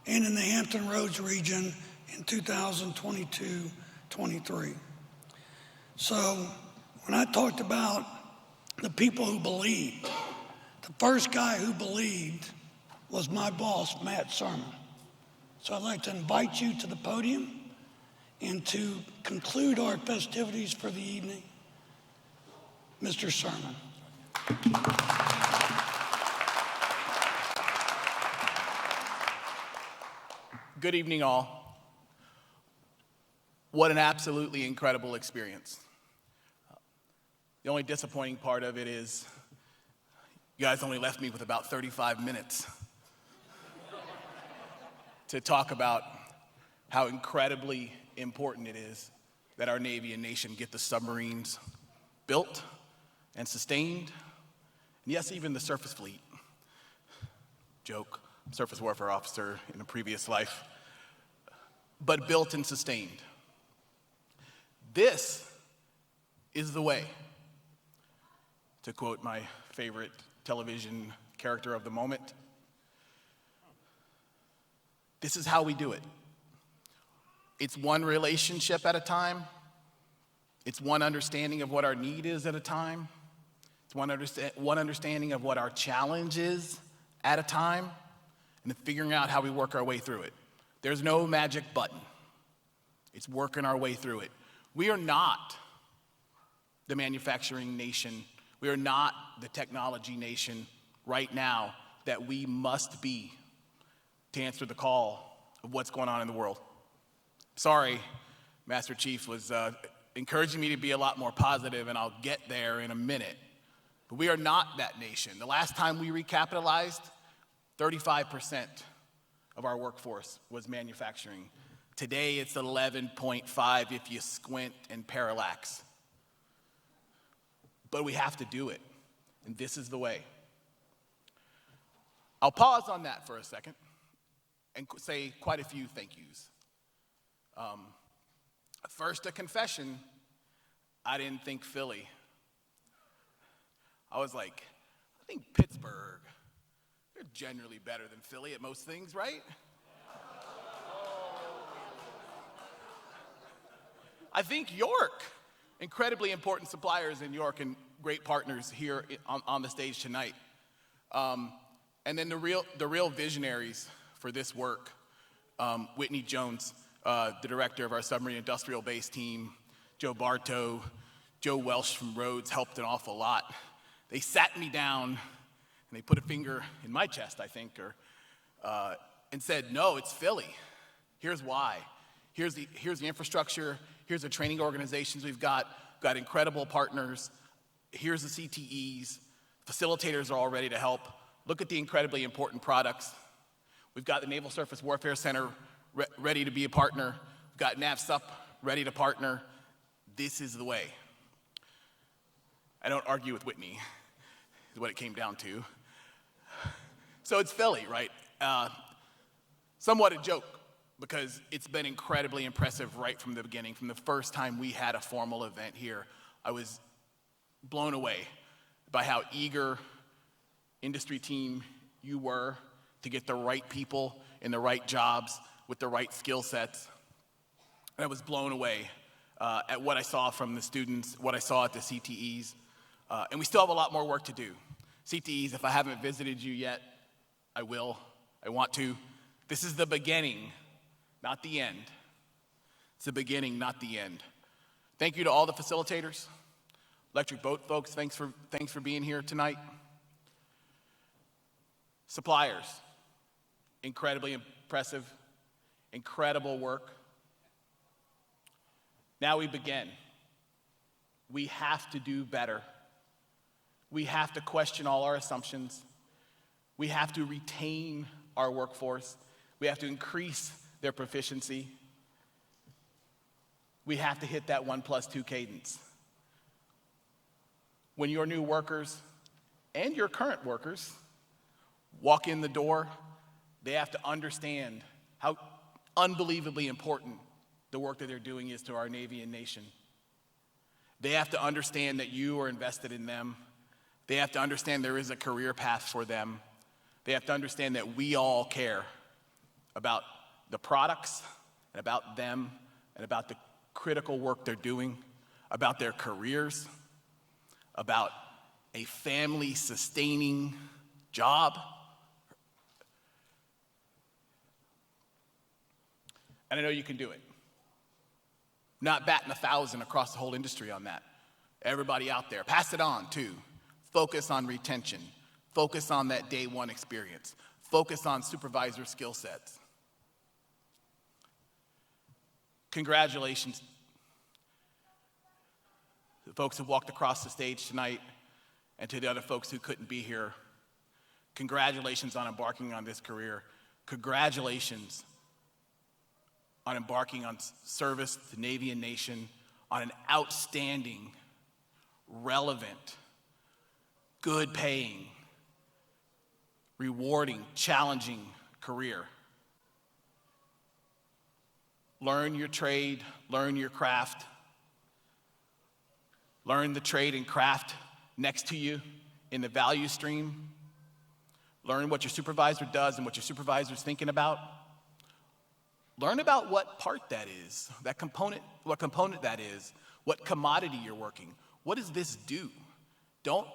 and in the Hampton Roads region in 2022-23. So when I talked about the people who believed, the first guy who believed was my boss, Matt Sermon. So I'd like to invite you to the podium and to conclude our festivities for the evening, Mr. Sermon. Good evening, all. What an absolutely incredible experience. The only disappointing part of it is you guys only left me with about 35 minutes to talk about how incredibly important it is that our Navy and nation get the submarines built and sustained, and yes, even the surface fleet. Joke, surface warfare officer in a previous life, but built and sustained. This is the way, to quote my favorite television character of the moment. This is how we do it. It's one relationship at a time. It's one understanding of what our need is at a time. It's one understanding of what our challenge is at a time. and then figuring out how we work our way through it. There's no magic button. It's working our way through it. We are not the manufacturing nation. We are not the technology nation right now that we must be to answer the call of what's going on in the world. Sorry, Master Chief was encouraging me to be a lot more positive, and I'll get there in a minute. But we are not that nation. The last time we recapitalized, 35% of our workforce was manufacturing. Today, it's 11.5 if you squint and parallax. But we have to do it, and this is the way. I'll pause on that for a second and say quite a few thank yous. First, a confession. I didn't think Philly. I was like, I think Pittsburgh. They're generally better than Philly at most things, right? I think York. Incredibly important suppliers in York and great partners here on the stage tonight. And then the real visionaries for this work, Whitney Jones, the director of our submarine industrial base team, Joe Bartow, Joe Welsh from Rhodes helped an awful lot. They sat me down and they put a finger in my chest, I think, and said, no, it's Philly. Here's why. Here's the infrastructure. Here's the training organizations we've got incredible partners. Here's the CTEs. Facilitators are all ready to help. Look at the incredibly important products. We've got the Naval Surface Warfare Center ready to be a partner. We've got NAVSUP ready to partner. This is the way. I don't argue with Whitney, is what it came down to. So it's Philly, right? Somewhat a joke, because it's been incredibly impressive right from the beginning. From the first time we had a formal event here, I was blown away by how eager industry team you were to get the right people in the right jobs with the right skill sets. And I was blown away at what I saw from the students, what I saw at the CTEs. And we still have a lot more work to do. CTEs, if I haven't visited you yet, I will. I want to. This is the beginning, not the end. It's the beginning, not the end. Thank you to all the facilitators. Electric Boat folks, thanks for being here tonight. Suppliers, incredibly impressive, incredible work. Now we begin. We have to do better. We have to question all our assumptions. We have to retain our workforce. We have to increase their proficiency. We have to hit that 1+2 cadence. When your new workers and your current workers walk in the door, they have to understand how unbelievably important the work that they're doing is to our Navy and nation. They have to understand that you are invested in them. They have to understand there is a career path for them. They have to understand that we all care about the products and about them and about the critical work they're doing, about their careers, about a family-sustaining job. And I know you can do it. Not batting 1,000 across the whole industry on that. Everybody out there, pass it on too. Focus on retention. Focus on that day one experience. Focus on supervisor skill sets. Congratulations to the folks who walked across the stage tonight and to the other folks who couldn't be here. Congratulations on embarking on this career. Congratulations on embarking on service to Navy and nation, on an outstanding, relevant, good paying, rewarding, challenging career. Learn your trade, learn your craft. Learn the trade and craft next to you in the value stream. Learn what your supervisor does and what your supervisor is thinking about. Learn about what part that is, that component, what component that is, what commodity you're working. What does this do? Don't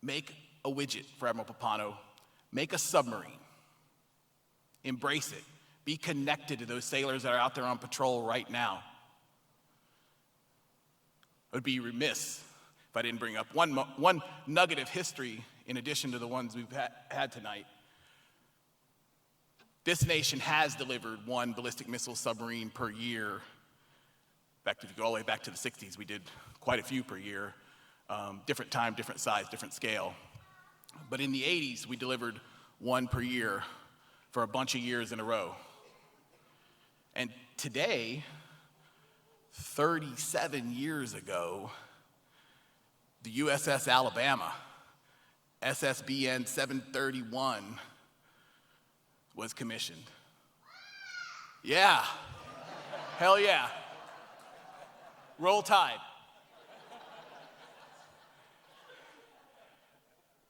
make a widget for Admiral Papano. Make a submarine. Embrace it. Be connected to those sailors that are out there on patrol right now. I would be remiss if I didn't bring up one nugget of history in addition to the ones we've had tonight. This nation has delivered one ballistic missile submarine per year. In fact, if you go all the way back to the 60s, we did quite a few per year. Different time, different size, different scale. But in the 80s, we delivered one per year for a bunch of years in a row. And today, 37 years ago, the USS Alabama, SSBN 731, was commissioned. Yeah, hell yeah. Roll Tide.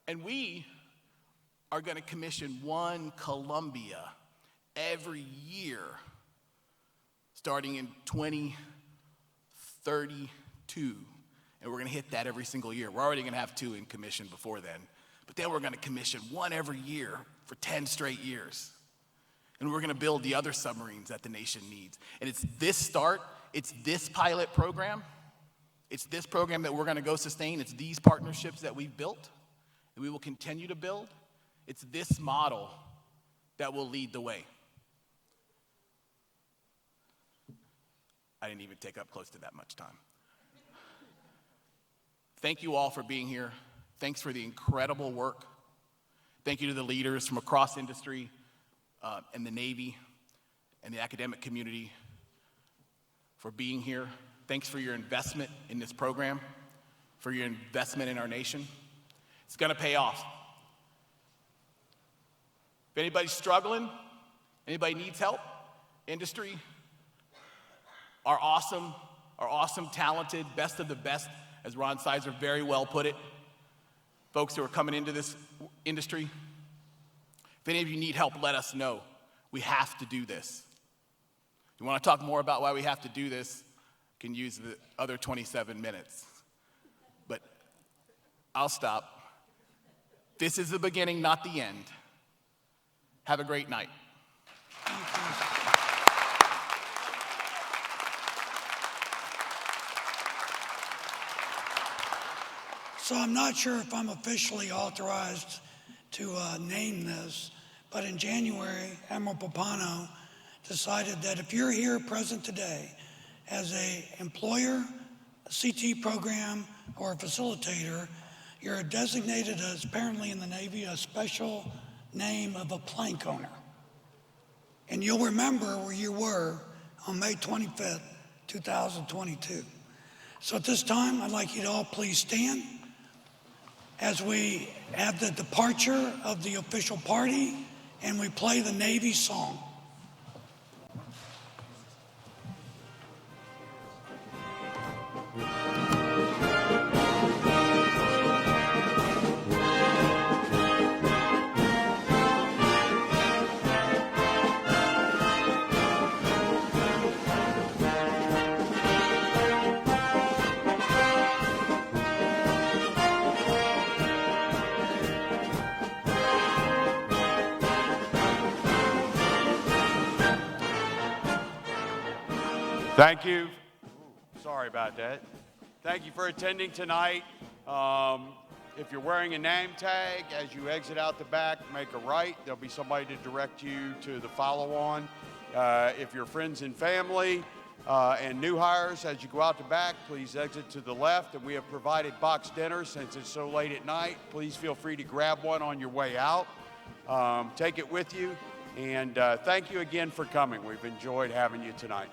And we are going to commission one Columbia every year, starting in 2032. And we're going to hit that every single year. We're already going to have 2 in commission before then. But then we're going to commission one every year for 10 straight years. And we're going to build the other submarines that the nation needs. And it's this start, it's this pilot program, it's this program that we're going to go sustain, it's these partnerships that we've built, that we will continue to build. It's this model that will lead the way. I didn't even take up close to that much time. Thank you all for being here. Thanks for the incredible work. Thank you to the leaders from across industry and the Navy and the academic community for being here. Thanks for your investment in this program, for your investment in our nation. It's going to pay off. If anybody's struggling, anybody needs help, industry, our awesome, talented, best of the best, as Ron Sizer very well put it, folks who are coming into this industry, if any of you need help, let us know. We have to do this. If you want to talk more about why we have to do this, you can use the other 27 minutes. But I'll stop. This is the beginning, not the end. Have a great night. So I'm not sure if I'm officially authorized to name this, but in January, Admiral Papano decided that if you're here present today as an employer, a CT program, or a facilitator, you're designated as, apparently in the Navy, a special name of a plank owner. And you'll remember where you were on May 25th, 2022. So at this time, I'd like you to all please stand as we have the departure of the official party and we play the Navy song. Thank you. Sorry about that. Thank you for attending tonight. If you're wearing a name tag, as you exit out the back, make a right. There'll be somebody to direct you to the follow-on. If you're friends and family and new hires, as you go out the back, please exit to the left. And we have provided boxed dinners since it's so late at night. Please feel free to grab one on your way out. Take it with you. And thank you again for coming. We've enjoyed having you tonight.